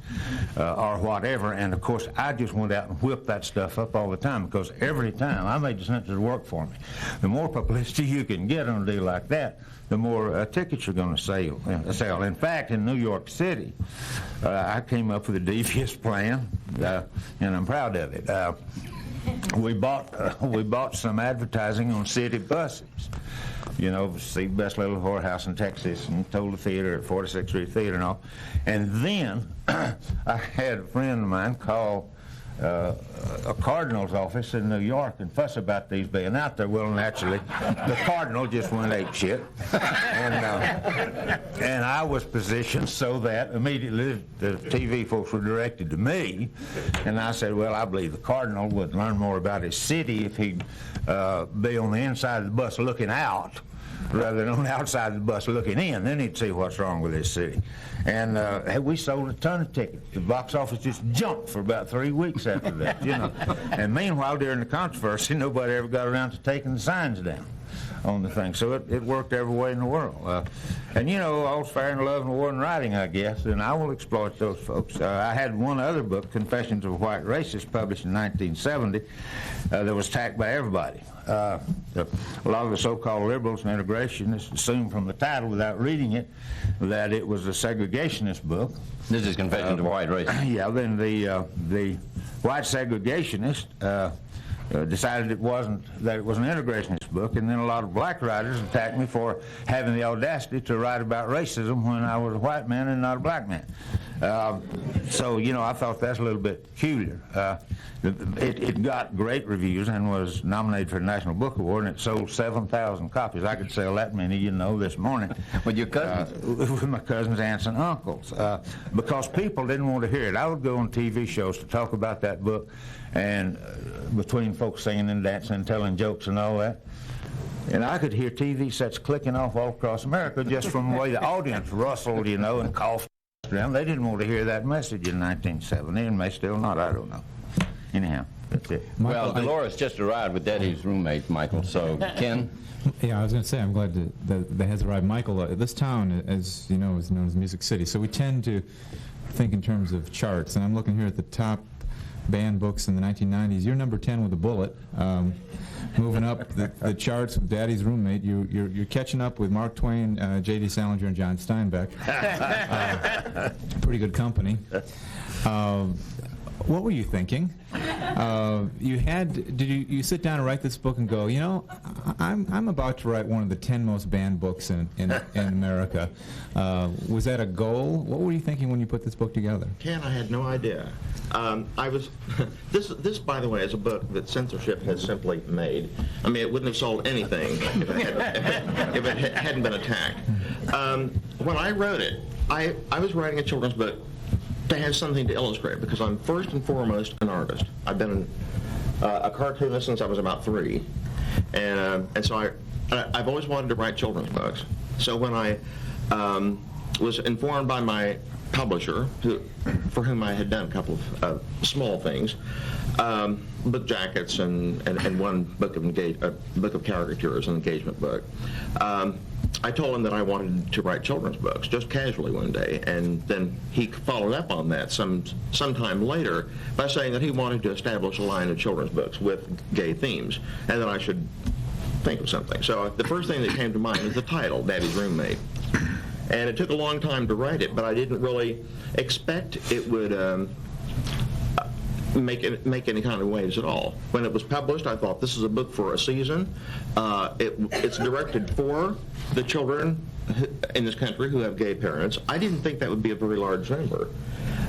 or whatever. And of course, I just went out and whipped that stuff up all the time because every time I made the censors work for me. The more publicity you can get on a deal like that, the more tickets you're going to sell. In fact, in New York City, I came up with a devious plan, and I'm proud of it. We bought some advertising on city buses. You know, see Best Little Whorehouse in Texas and told the theater at 46th Street Theater and all. And then I had a friend of mine call a cardinal's office in New York and fuss about these being out there. Well, naturally, the cardinal just went ape shit. And I was positioned so that immediately the TV folks were directed to me. And I said, well, I believe the cardinal would learn more about his city if he'd be on the inside of the bus looking out rather than on the outside of the bus looking in. Then he'd see what's wrong with his city. And we sold a ton of tickets. The box office just jumped for about 3 weeks after that, you know. And meanwhile, during the controversy, nobody ever got around to taking the signs down on the thing. So it worked every way in the world. And, you know, all's fair in love and war and writing, I guess, and I will exploit those folks. I had one other book, Confessions of a White Racist, published in 1970, that was attacked by everybody. A lot of the so-called liberals and integrationists assumed from the title without reading it that it was a segregationist book.
This is Confessions of a White Racist.
Yeah, then the white segregationist decided that it was an integrationist book, and then a lot of black writers attacked me for having the audacity to write about racism when I was a white man and not a black man. So, you know, I thought that's a little bit peculiar. It got great reviews and was nominated for the National Book Award, and it sold 7,000 copies. I could sell that many, you know, this morning.
With your cousins?
With my cousins, aunts, and uncles. Because people didn't want to hear it. I would go on TV shows to talk about that book, and between folks singing and dancing and telling jokes and all that. And I could hear TV sets clicking off all across America just from the way the audience rustled, you know, and coughed around. They didn't want to hear that message in 1970, and may still not, I don't know. Anyhow, that's it.
Well, Dolores just arrived with Daddy's roommate, Michael, so Ken?
Yeah, I was going to say, I'm glad that has arrived. Michael, this town, as you know, is known as Music City, so we tend to think in terms of charts, and I'm looking here at the top banned books in the 1990s. You're number 10 with a bullet. Moving up the charts with Daddy's roommate, you're catching up with Mark Twain, J.D. Salinger, and John Steinbeck. Pretty good company. What were you thinking? Did you sit down and write this book and go, you know, I'm about to write one of the 10 most banned books in America. Was that a goal? What were you thinking when you put this book together?
Ken, I had no idea. This, by the way, is a book that censorship has simply made. I mean, it wouldn't have sold anything if it hadn't been attacked. When I wrote it, I was writing a children's book to have something to illustrate, because I'm first and foremost an artist. I've been a cartoonist since I was about 3, and so I've always wanted to write children's books. So when I was informed by my publisher, for whom I had done a couple of small things, book jackets and one book of caricatures, an engagement book. I told him that I wanted to write children's books, just casually one day, and then he followed up on that sometime later by saying that he wanted to establish a line of children's books with gay themes, and that I should think of something. So the first thing that came to mind is the title, Daddy's Roommate. And it took a long time to write it, but I didn't really expect it would make any kind of waves at all. When it was published, I thought this is a book for a season. It's directed for the children in this country who have gay parents. I didn't think that would be a very large number.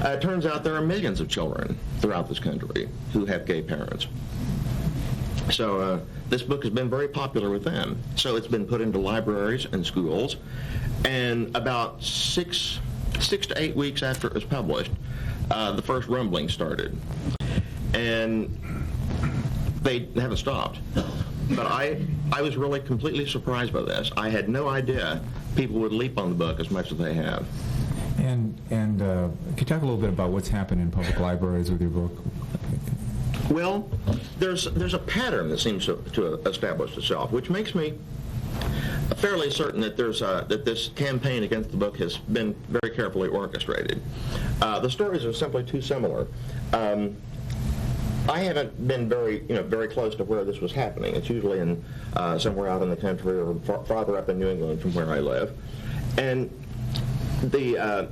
It turns out there are millions of children throughout this country who have gay parents. So this book has been very popular with them. So it's been put into libraries and schools. And about 6 to 8 weeks after it was published, the first rumbling started. And they haven't stopped. But I was really completely surprised by this. I had no idea people would leap on the book as much as they have.
And can you talk a little bit about what's happened in public libraries with your book?
Well, there's a pattern that seems to establish itself, which makes me fairly certain that that this campaign against the book has been very carefully orchestrated. The stories are simply too similar. I haven't been very close to where this was happening. It's usually in somewhere out in the country or farther up in New England from where I live, and the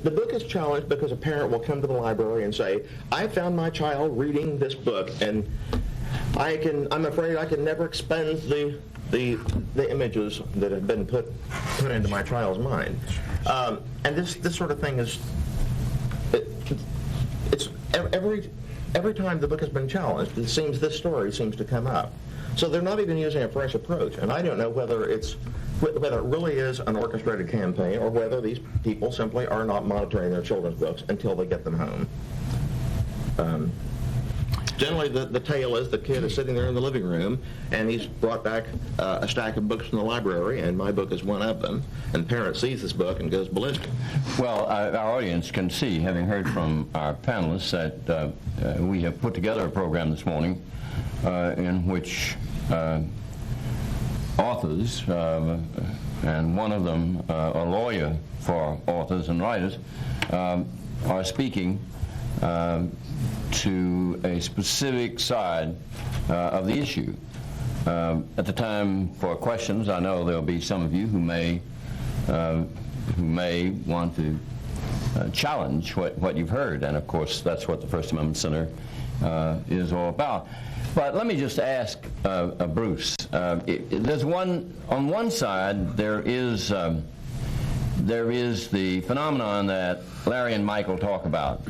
book is challenged because a parent will come to the library and say, "I found my child reading this book, and I'm afraid I can never expunge the images that have been put into my child's mind." And this sort of thing every time the book has been challenged, this story seems to come up. So they're not even using a fresh approach, and I don't know whether it really is an orchestrated campaign or whether these people simply are not monitoring their children's books until they get them home. Generally, the tale is the kid is sitting there in the living room, and he's brought back a stack of books from the library, and my book is one of them, and the parent sees this book and goes ballistic.
Well, our audience can see, having heard from our panelists, that we have put together a program this morning in which authors, and one of them a lawyer for authors and writers, are speaking to a specific side of the issue. At the time for questions, I know there'll be some of you who may want to challenge what you've heard, and of course that's what the First Amendment Center is all about. But let me just ask Bruce. There's on one side there is the phenomenon that Larry and Michael talk about.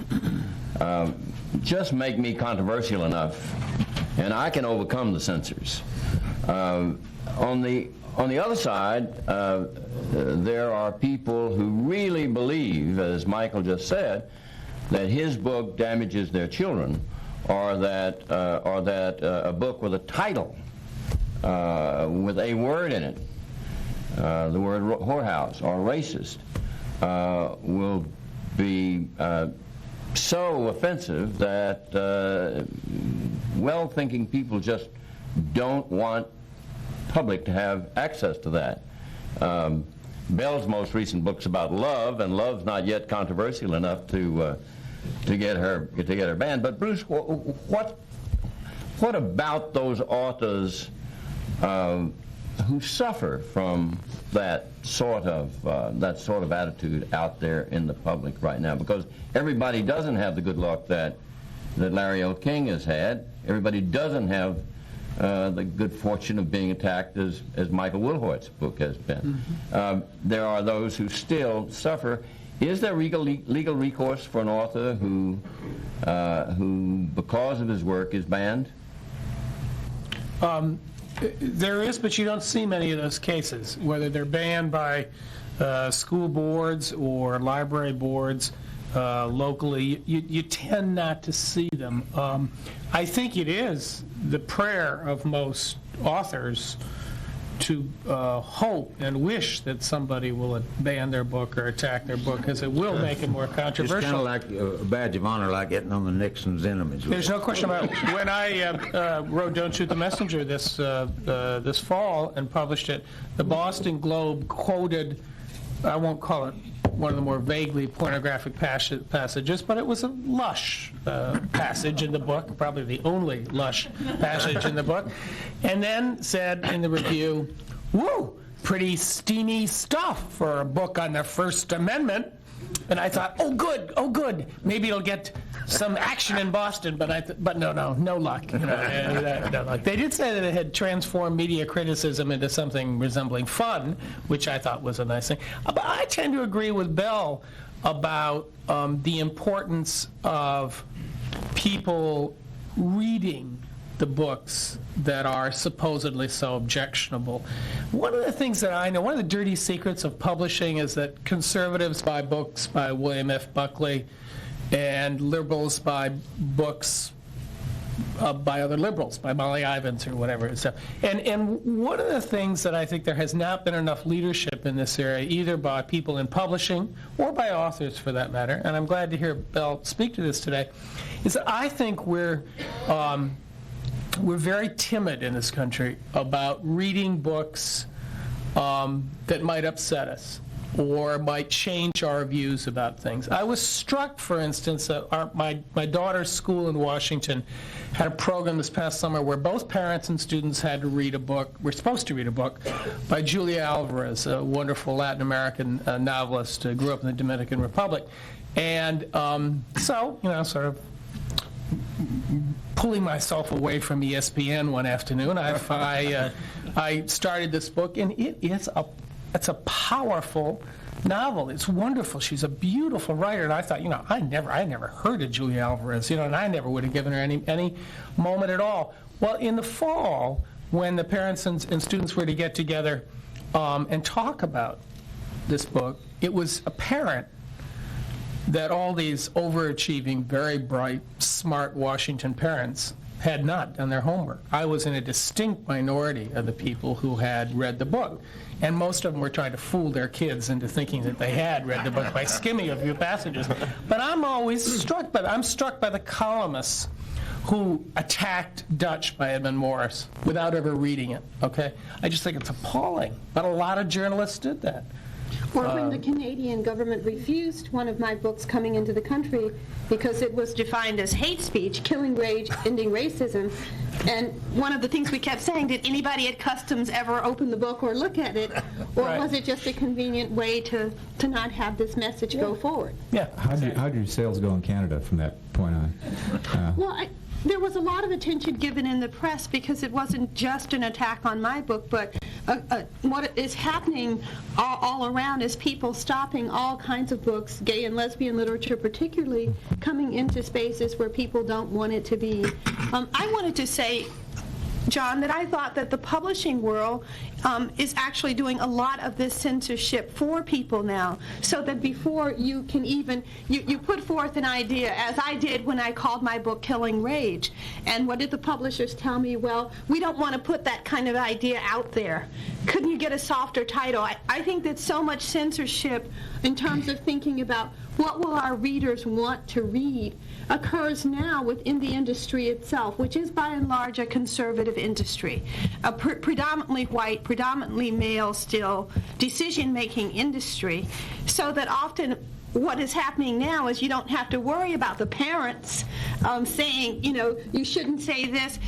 Just make me controversial enough, and I can overcome the censors. On the other side, there are people who really believe, as Michael just said, that his book damages their children, or that a book with a title with a word in it, the word whorehouse or racist, will be so offensive that well-thinking people just don't want public to have access to that. Belle's most recent book's about love, and love's not yet controversial enough to get her banned. But Bruce, what about those authors who suffer from that sort of attitude out there in the public right now? Because everybody doesn't have the good luck that Larry L. King has had. Everybody doesn't have the good fortune of being attacked as Michael Woolhoit's book has been. Mm-hmm. There are those who still suffer. Is there legal recourse for an author who, because of his work, is banned?
There is, but you don't see many of those cases, whether they're banned by school boards or library boards locally. You tend not to see them. I think it is the prayer of most authors to hope and wish that somebody will ban their book or attack their book, because it will make it more controversial.
It's kind of like a badge of honor, like getting on the Nixon's enemies list.
There's no question about it. When I wrote Don't Shoot the Messenger this fall and published it, the Boston Globe quoted, I won't call it one of the more vaguely pornographic passages, but it was a lush passage in the book, probably the only lush passage in the book, and then said in the review, "Woo, pretty steamy stuff for a book on the First Amendment." And I thought, oh good, maybe it'll get some action in Boston, but no luck. No luck. They did say that it had transformed media criticism into something resembling fun, which I thought was a nice thing. But I tend to agree with Belle about the importance of people reading the books that are supposedly so objectionable. One of the things that I know, one of the dirty secrets of publishing is that conservatives buy books by William F. Buckley and liberals buy books by other liberals, by Molly Ivins or whatever. And one of the things that I think there has not been enough leadership in this area, either by people in publishing or by authors for that matter, and I'm glad to hear Belle speak to this today, is that I think we're very timid in this country about reading books that might upset us or might change our views about things. I was struck, for instance, that my daughter's school in Washington had a program this past summer where both parents and students had to read a book, were supposed to read a book, by Julia Alvarez, a wonderful Latin American novelist who grew up in the Dominican Republic. And so, sort of pulling myself away from ESPN one afternoon, I started this book, and it's a powerful novel. It's wonderful. She's a beautiful writer, and I thought, you know, I never heard of Julia Alvarez, you know, and I never would have given her any moment at all. Well, in the fall, when the parents and students were to get together and talk about this book, it was apparent that all these overachieving, very bright, smart Washington parents had not done their homework. I was in a distinct minority of the people who had read the book, and most of them were trying to fool their kids into thinking that they had read the book by skimming a few passages. But I'm struck by the columnists who attacked Dutch by Edmund Morris without ever reading it, okay? I just think it's appalling, but a lot of journalists did that.
Or when the Canadian government refused one of my books coming into the country because it was defined as hate speech, killing rage, ending racism. And one of the things we kept saying, did anybody at customs ever open the book or look at it? Or was it just a convenient way to not have this message go forward?
Yeah.
How did your sales go in Canada from that point on?
Well, there was a lot of attention given in the press because it wasn't just an attack on my book, but what is happening all around is people stopping all kinds of books, gay and lesbian literature particularly, coming into spaces where people don't want it to be. I wanted to say, John, that I thought that the publishing world is actually doing a lot of this censorship for people now, so that before you can even, you put forth an idea, as I did when I called my book Killing Rage. And what did the publishers tell me? Well, we don't want to put that kind of idea out there. Couldn't you get a softer title? I think that so much censorship in terms of thinking about what will our readers want to read occurs now within the industry itself, which is by and large a conservative industry, a predominantly white, predominantly male still decision-making industry, so that often what is happening now is you don't have to worry about the parents saying, you know, you shouldn't say this.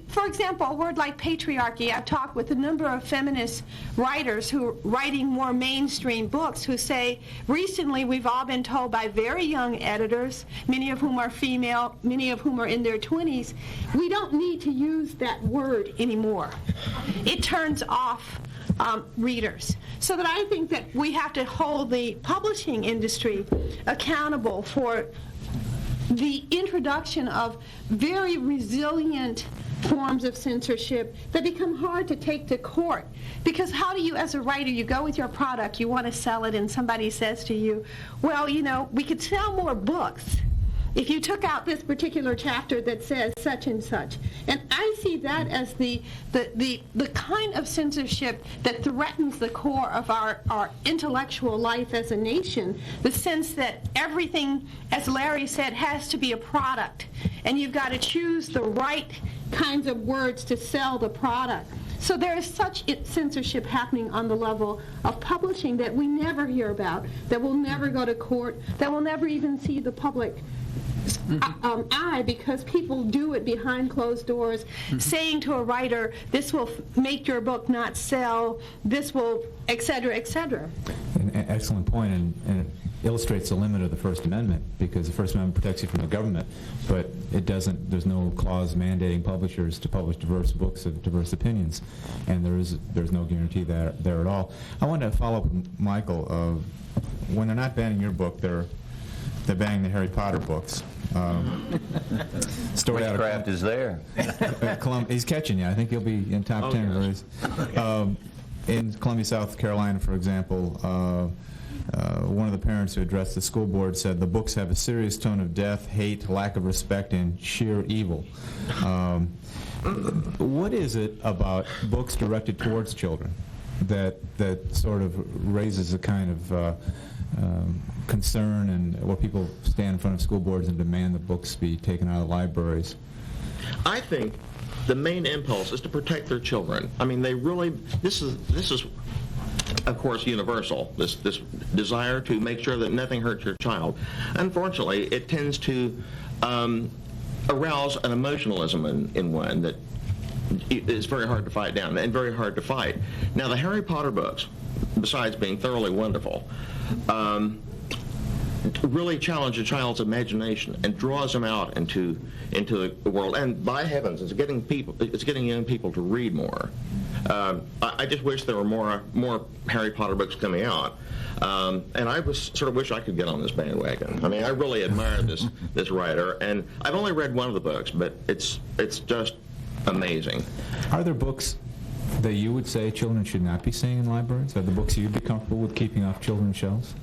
For example, a word like patriarchy, I've talked with a number of feminist writers who are writing more mainstream books who say, recently we've all been told by very young editors, many of whom are female, many of whom are in their 20s, we don't need to use that word anymore. It turns off readers. So that I think that we have to hold the publishing industry accountable for the introduction of very resilient forms of censorship that become hard to take to court. Because how do you, as a writer, you go with your product, you want to sell it, and somebody says to you, well, you know, we could sell more books if you took out this particular chapter that says such and such. And I see that as the kind of censorship that threatens the core of our intellectual life as a nation, the sense that everything, as Larry said, has to be a product, and you've got to choose the right kinds of words to sell the product. So there is such censorship happening on the level of publishing that we never hear about, that will never go to court, that will never even see the public eye, because people do it behind closed doors, saying to a writer, this will make your book not sell, this will, et cetera, et cetera.
An excellent point, and it illustrates the limit of the First Amendment, because the First Amendment protects you from the government, but it doesn't, there's no clause mandating publishers to publish diverse books of diverse opinions, and there's no guarantee there at all. I wanted to follow up with Michael. When they're not banning your book, they're banning the Harry Potter books.
Witchcraft is there.
He's catching you. I think he'll be in top 10. Yes. In Columbia, South Carolina, for example, one of the parents who addressed the school board said the books have a serious tone of death, hate, lack of respect, and sheer evil. What is it about books directed towards children that sort of raises a kind of concern, and where people stand in front of school boards and demand that books be taken out of libraries?
I think the main impulse is to protect their children. I mean, they really, this is of course universal, this desire to make sure that nothing hurts your child. Unfortunately, it tends to arouse an emotionalism in one that is very hard to fight down and very hard to fight. Now, the Harry Potter books, besides being thoroughly wonderful, really challenge a child's imagination and draws them out into the world. And by heavens, it's getting young people to read more. I just wish there were more Harry Potter books coming out. And I was sort of wish I could get on this bandwagon. I mean, I really admire this writer, and I've only read one of the books, but it's just amazing.
Are there books that you would say children should not be seeing in libraries? Are the books you'd be comfortable with keeping off children's shelves?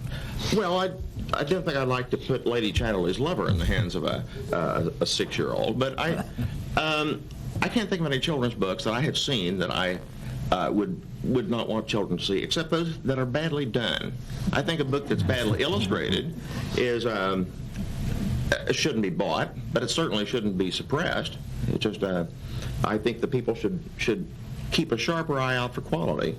Well, I don't think I'd like to put Lady Chatterley's Lover in the hands of a 6-year-old, but I can't think of any children's books that I have seen that I would not want children to see, except those that are badly done. I think a book that's badly illustrated is shouldn't be bought, but it certainly shouldn't be suppressed. It just I think the people should keep a sharper eye out for quality.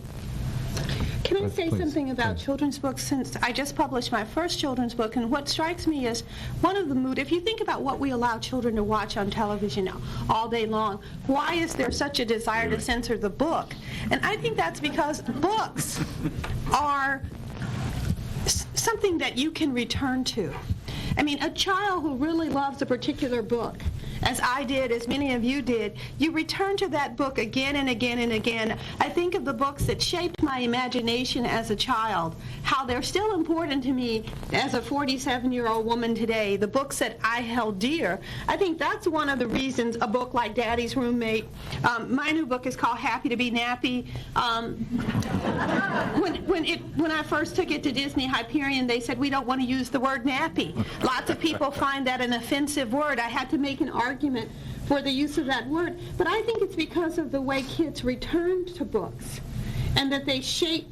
Can I say something about children's books, since I just published my first children's book, and what strikes me is one of the mood, if you think about what we allow children to watch on television now, all day long, why is there such a desire to censor the book? And I think that's because books are something that you can return to. I mean, a child who really loves a particular book, as I did, as many of you did, you return to that book again and again and again. I think of the books that shaped my imagination as a child, how they're still important to me as a 47-year-old woman today, the books that I held dear. I think that's one of the reasons a book like Daddy's Roommate, my new book is called Happy to Be Nappy. When I first took it to Disney Hyperion, they said, we don't want to use the word nappy. Lots of people find that an offensive word. I had to make an argument for the use of that word. But I think it's because of the way kids return to books and that they shape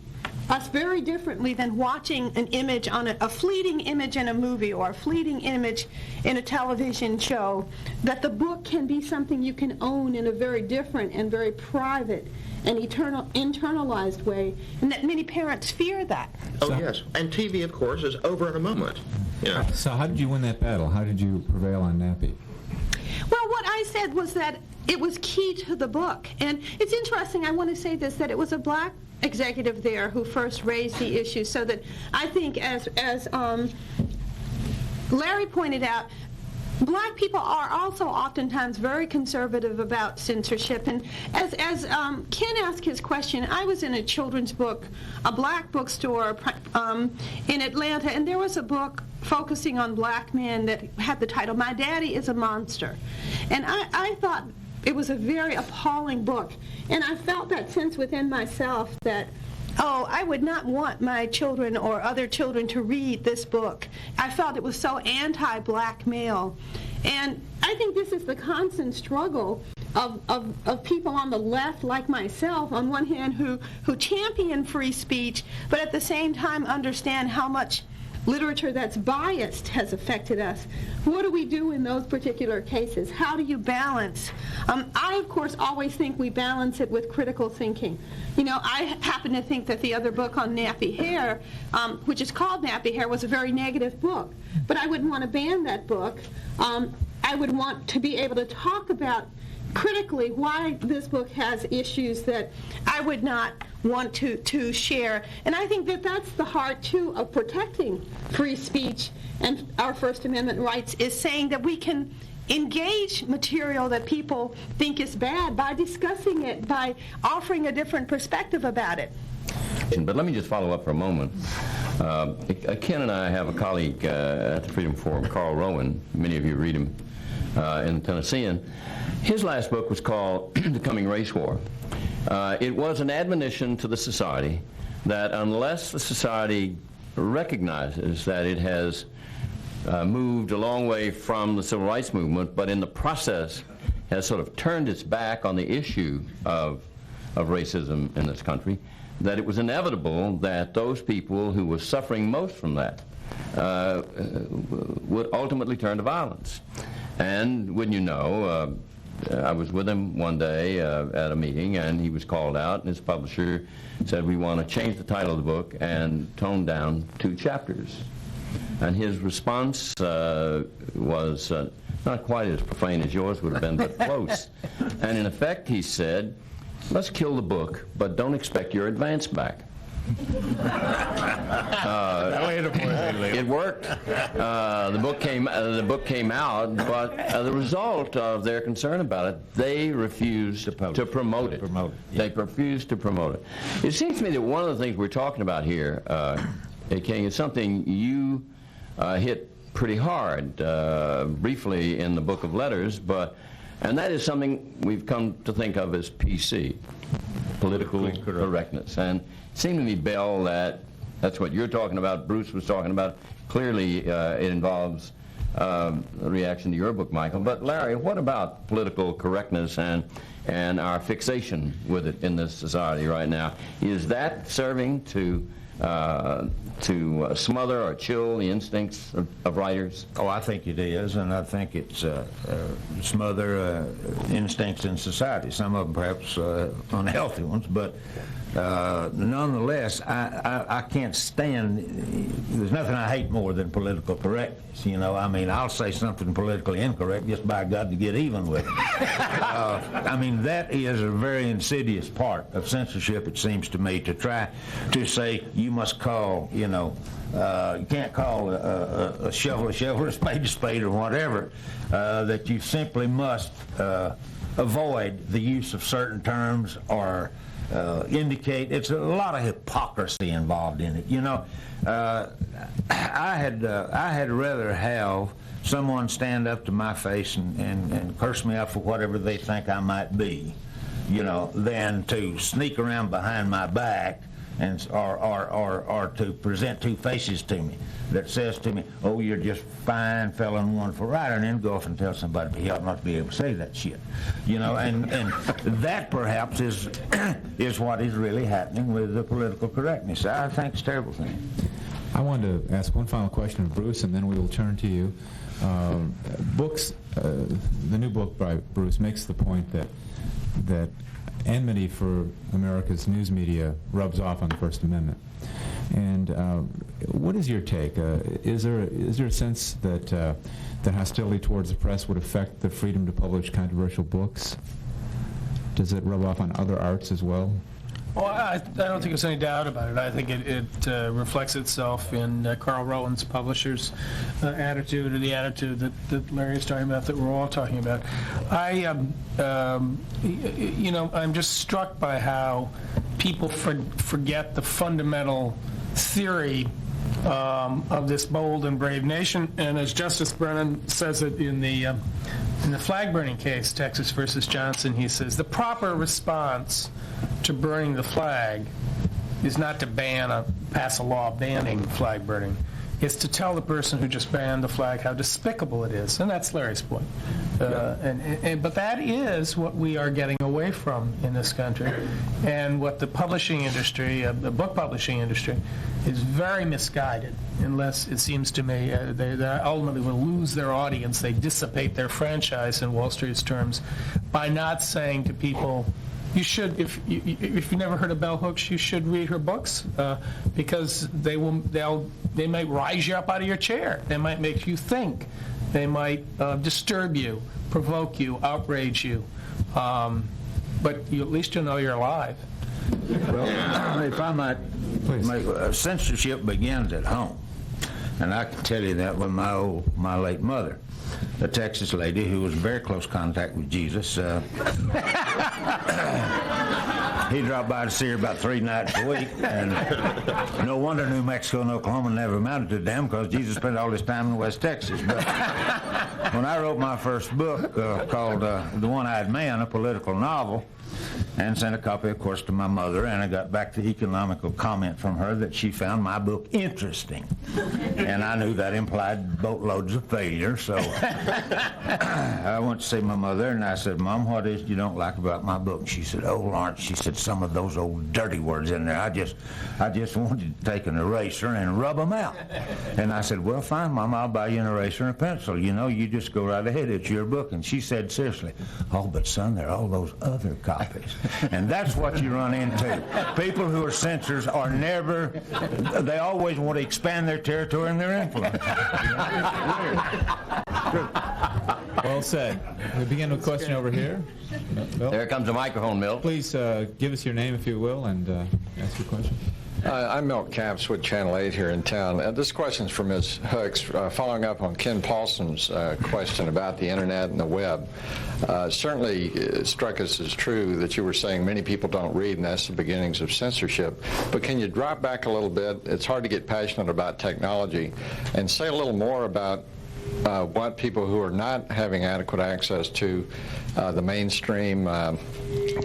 us very differently than watching an image on a fleeting image in a movie or a fleeting image in a television show, that the book can be something you can own in a very different and very private and internalized way, and that many parents fear that.
Oh, yes. And TV, of course, is over in a moment. Yeah.
So how did you win that battle? How did you prevail on Nappy?
Well, what I said was that it was key to the book. And it's interesting, I want to say this, that it was a black executive there who first raised the issue, so that I think, as Larry pointed out, black people are also oftentimes very conservative about censorship. And as Ken asked his question, I was in a children's book, a black bookstore in Atlanta, and there was a book focusing on black men that had the title, My Daddy is a Monster. And I thought it was a very appalling book. And I felt that sense within myself that, oh, I would not want my children or other children to read this book. I felt it was so anti-black male. And I think this is the constant struggle of people on the left like myself, on one hand, who champion free speech, but at the same time understand how much literature that's biased has affected us. What do we do in those particular cases? How do you balance? I, of course, always think we balance it with critical thinking. You know, I happen to think that the other book on nappy hair, which is called Nappy Hair, was a very negative book. But I wouldn't want to ban that book. I would want to be able to talk about critically why this book has issues that I would not want to share. And I think that that's the heart, too, of protecting free speech and our First Amendment rights, is saying that we can engage material that people think is bad by discussing it, by offering a different perspective about it.
But let me just follow up for a moment. Ken and I have a colleague at the Freedom Forum, Carl Rowan. Many of you read him in the Tennessean. His last book was called The Coming Race War. It was an admonition to the society that unless the society recognizes that it has moved a long way from the civil rights movement, but in the process has sort of turned its back on the issue of racism in this country, that it was inevitable that those people who were suffering most from that would ultimately turn to violence. And wouldn't you know, I was with him one day at a meeting, and he was called out, and his publisher said, we want to change the title of the book and tone down 2 chapters. And his response was not quite as profane as yours would have been, but close. And in effect, he said, let's kill the book, but don't expect your advance back. It worked. The book came out, but the result of their concern about it, they refused to promote it. They refused to promote it. It seems to me that one of the things we're talking about here King, is something you hit pretty hard, briefly in the Book of Letters, and that is something we've come to think of as PC, political correctness. And it seemed to me, Bill, that's what you're talking about, Bruce was talking about. Clearly, it involves a reaction to your book, Michael. But Larry, what about political correctness and our fixation with it in this society right now? Is that serving to smother or chill the instincts of writers?
Oh, I think it is, and I think it's smother instincts in society. Some of them perhaps unhealthy ones, but nonetheless, I can't stand, there's nothing I hate more than political correctness. You know, I mean, I'll say something politically incorrect just by God to get even with it. I mean, that is a very insidious part of censorship, it seems to me, to try to say you must call, you know, you can't call a shovel, a spade, or whatever, that you simply must avoid the use of certain terms or indicate. It's a lot of hypocrisy involved in it. You know, I had rather have someone stand up to my face and curse me out for whatever they think I might be, you know, than to sneak around behind my back and or to present two faces to me that says to me, oh, you're just fine fellow and wonderful writer, and then go off and tell somebody he ought not to be able to say that shit. You know, and that perhaps is what is really happening with the political correctness. I think it's a terrible thing.
I wanted to ask one final question of Bruce, and then we will turn to you. Books, the new book by Bruce makes the point that enmity for America's news media rubs off on the First Amendment. And what is your take? Is there a sense that hostility towards the press would affect the freedom to publish controversial books? Does it rub off on other arts as well?
Well, I don't think there's any doubt about it. I think it reflects itself in Carl Rowland's publisher's attitude, or the attitude that Larry is talking about, that we're all talking about. You know, I'm just struck by how people forget the fundamental theory of this bold and brave nation. And as Justice Brennan says it in the flag burning case, Texas versus Johnson, he says the proper response to burning the flag is not to pass a law banning flag burning. It's to tell the person who just banned the flag how despicable it is, and that's Larry's point. But that is what we are getting away from in this country, and what the publishing industry, the book publishing industry, is very misguided. Unless, it seems to me, they ultimately will lose their audience. They dissipate their franchise, in Wall Street's terms, by not saying to people, you should, if you've never heard of Bell Hooks, you should read her books, because they might rise you up out of your chair. They might make you think. They might disturb you, provoke you, outrage you. But at least you'll know you're alive.
Well, if I might, censorship begins at home. And I can tell you that with my late mother, a Texas lady who was in very close contact with Jesus. He dropped by to see her about 3 nights a week, and no wonder New Mexico and Oklahoma never amounted to them, because Jesus spent all his time in West Texas. But when I wrote my first book called The One-Eyed Man, a political novel, and sent a copy, of course, to my mother, and I got back the economical comment from her that she found my book interesting. And I knew that implied boatloads of failure, so I went to see my mother, and I said, Mom, what is it you don't like about my book? She said, oh, Lawrence, she said, some of those old dirty words in there, I just wanted to take an eraser and rub them out. And I said, well, fine, Mom, I'll buy you an eraser and a pencil. You know, you just go right ahead, it's your book. And she said, seriously, oh, but son, there are all those other copies. And that's what you run into. People who are censors are never, they always want to expand their territory and their influence.
Well said. We begin with a question over here. Bill?
There comes a microphone, Milt.
Please give us your name, if you will, and ask your question.
I'm Milt Capps with Channel 8 here in town. This question is for Ms. Hooks, following up on Ken Paulson's question about the internet and the web. Certainly it struck us as true that you were saying many people don't read, and that's the beginnings of censorship. But can you drop back a little bit? It's hard to get passionate about technology, and say a little more about what people who are not having adequate access to the mainstream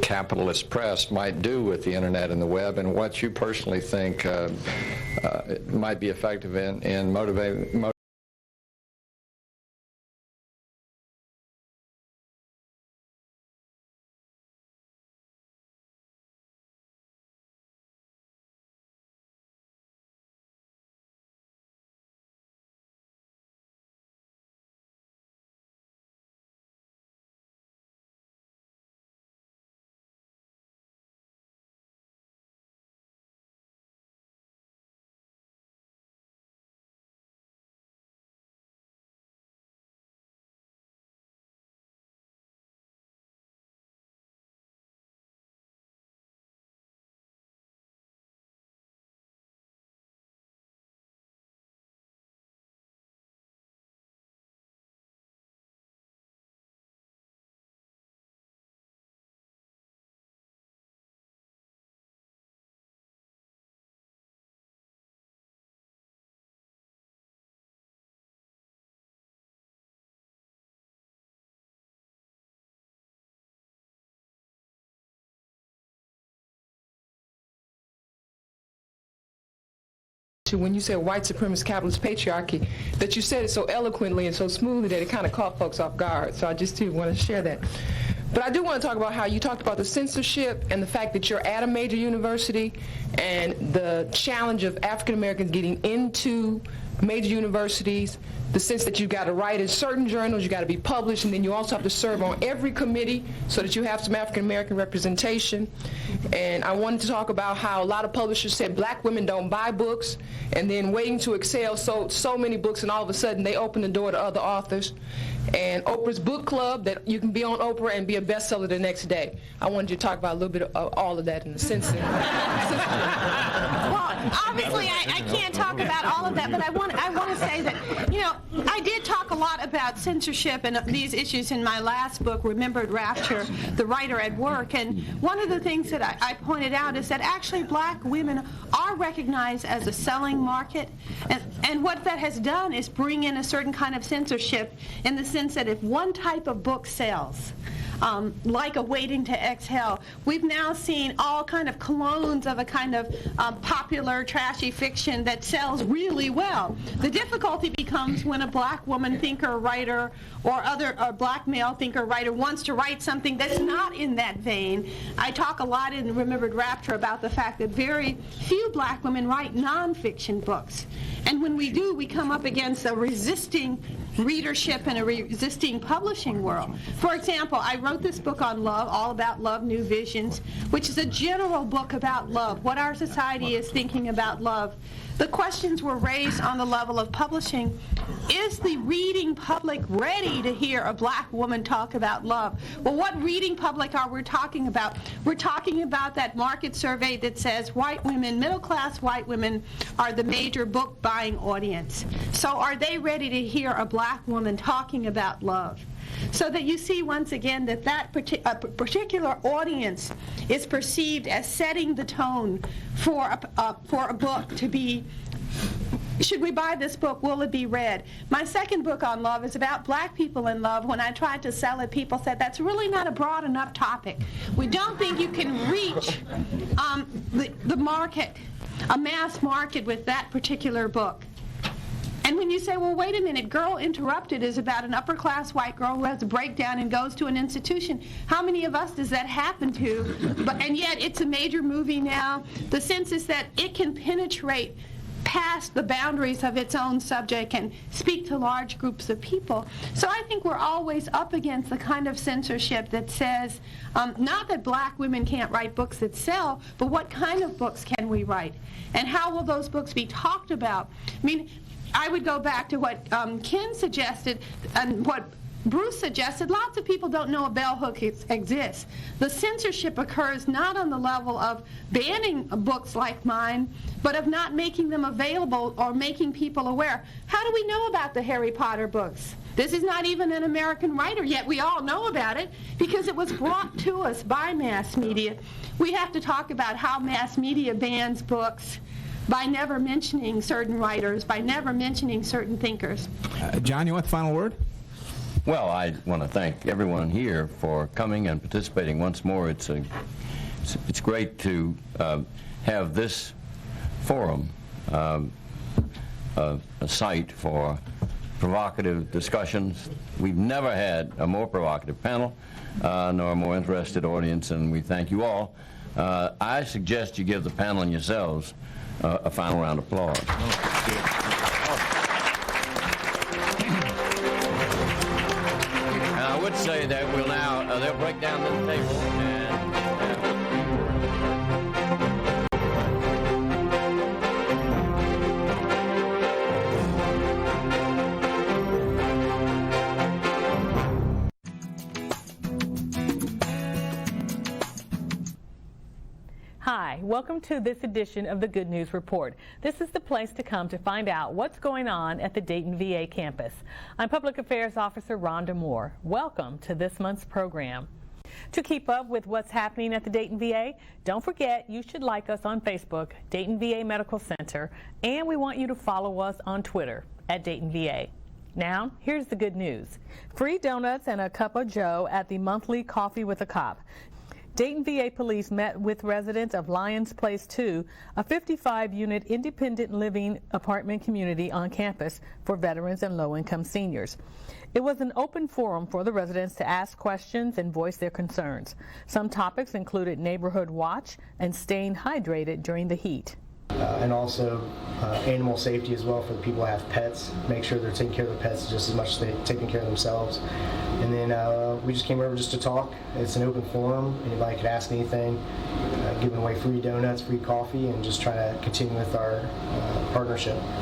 capitalist press might do with the internet and the web, and what you personally think might be effective in motivating.
When you said white supremacist capitalist patriarchy, that you said it so eloquently and so smoothly that it kind of caught folks off guard. So I just do want to share that. But I do want to talk about how you talked about the censorship and the fact that you're at a major university and the challenge of African Americans getting into major universities, the sense that you've got to write in certain journals, you've got to be published, and then you also have to serve on every committee so that you have some African American representation. And I wanted to talk about how a lot of publishers said black women don't buy books, and then Waiting to Exhale sold so many books, and all of a sudden they opened the door to other authors. And Oprah's book club, that you can be on Oprah and be a bestseller the next day. I wanted you to talk about a little bit of all of that in the censoring.
Well, obviously I can't talk about all of that, but I want to say that, you know, I did talk a lot about censorship and these issues in my last book, Remembered Rapture, The Writer at Work. And one of the things that I pointed out is that actually black women are recognized as a selling market. And what that has done is bring in a certain kind of censorship in the sense that if one type of book sells, like a Waiting to Exhale, we've now seen all kind of clones of a kind of popular trashy fiction that sells really well. The difficulty becomes when a black woman thinker, writer, or black male thinker, writer wants to write something that's not in that vein. I talk a lot in Remembered Rapture about the fact that very few black women write nonfiction books. And when we do, we come up against a resisting readership and a resisting publishing world. For example, I wrote this book on love, All About Love, New Visions, which is a general book about love, what our society is thinking about love. The questions were raised on the level of publishing. Is the reading public ready to hear a black woman talk about love? Well, what reading public are we talking about? We're talking about that market survey that says white women, middle-class white women, are the major book-buying audience. So are they ready to hear a black woman talking about love? So that you see once again that particular audience is perceived as setting the tone for a book to be, should we buy this book, will it be read? My second book on love is about black people in love. When I tried to sell it, people said that's really not a broad enough topic. We don't think you can reach the market, a mass market with that particular book. And when you say, well, wait a minute, Girl Interrupted is about an upper-class white girl who has a breakdown and goes to an institution. How many of us does that happen to? And yet it's a major movie now. The sense is that it can penetrate past the boundaries of its own subject and speak to large groups of people. So I think we're always up against the kind of censorship that says, not that black women can't write books that sell, but what kind of books can we write? And how will those books be talked about? I mean, I would go back to what Ken suggested and what Bruce suggested, lots of people don't know a bell hook exists. The censorship occurs not on the level of banning books like mine, but of not making them available or making people aware. How do we know about the Harry Potter books? This is not even an American writer, yet we all know about it because it was brought to us by mass media. We have to talk about how mass media bans books by never mentioning certain writers, by never mentioning certain thinkers.
John, you want the final word?
Well, I want to thank everyone here for coming and participating once more. It's great to have this forum, a site for provocative discussions. We've never had a more provocative panel, nor a more interested audience, and we thank you all. I suggest you give the panel and yourselves a final round of applause. I would say that we'll now, they'll break down the table and
Hi, welcome to this edition of the Good News Report. This is the place to come to find out what's going on at the Dayton VA campus. I'm Public Affairs Officer Rhonda Moore. Welcome to this month's program. To keep up with what's happening at the Dayton VA, don't forget you should like us on Facebook, Dayton VA Medical Center, and we want you to follow us on Twitter at Dayton VA. Now, here's the good news. Free donuts and a cup of joe at the monthly Coffee with a Cop. Dayton VA police met with residents of Lyons Place 2, a 55-unit independent living apartment community on campus for veterans and low-income seniors. It was an open forum for the residents to ask questions and voice their concerns. Some topics included neighborhood watch and staying hydrated during the heat.
And also animal safety as well for the people who have pets. Make sure they're taking care of the pets just as much as they're taking care of themselves. And then we just came over just to talk. It's an open forum. Anybody could ask anything. Giving away free donuts, free coffee, and just try to continue with our partnership.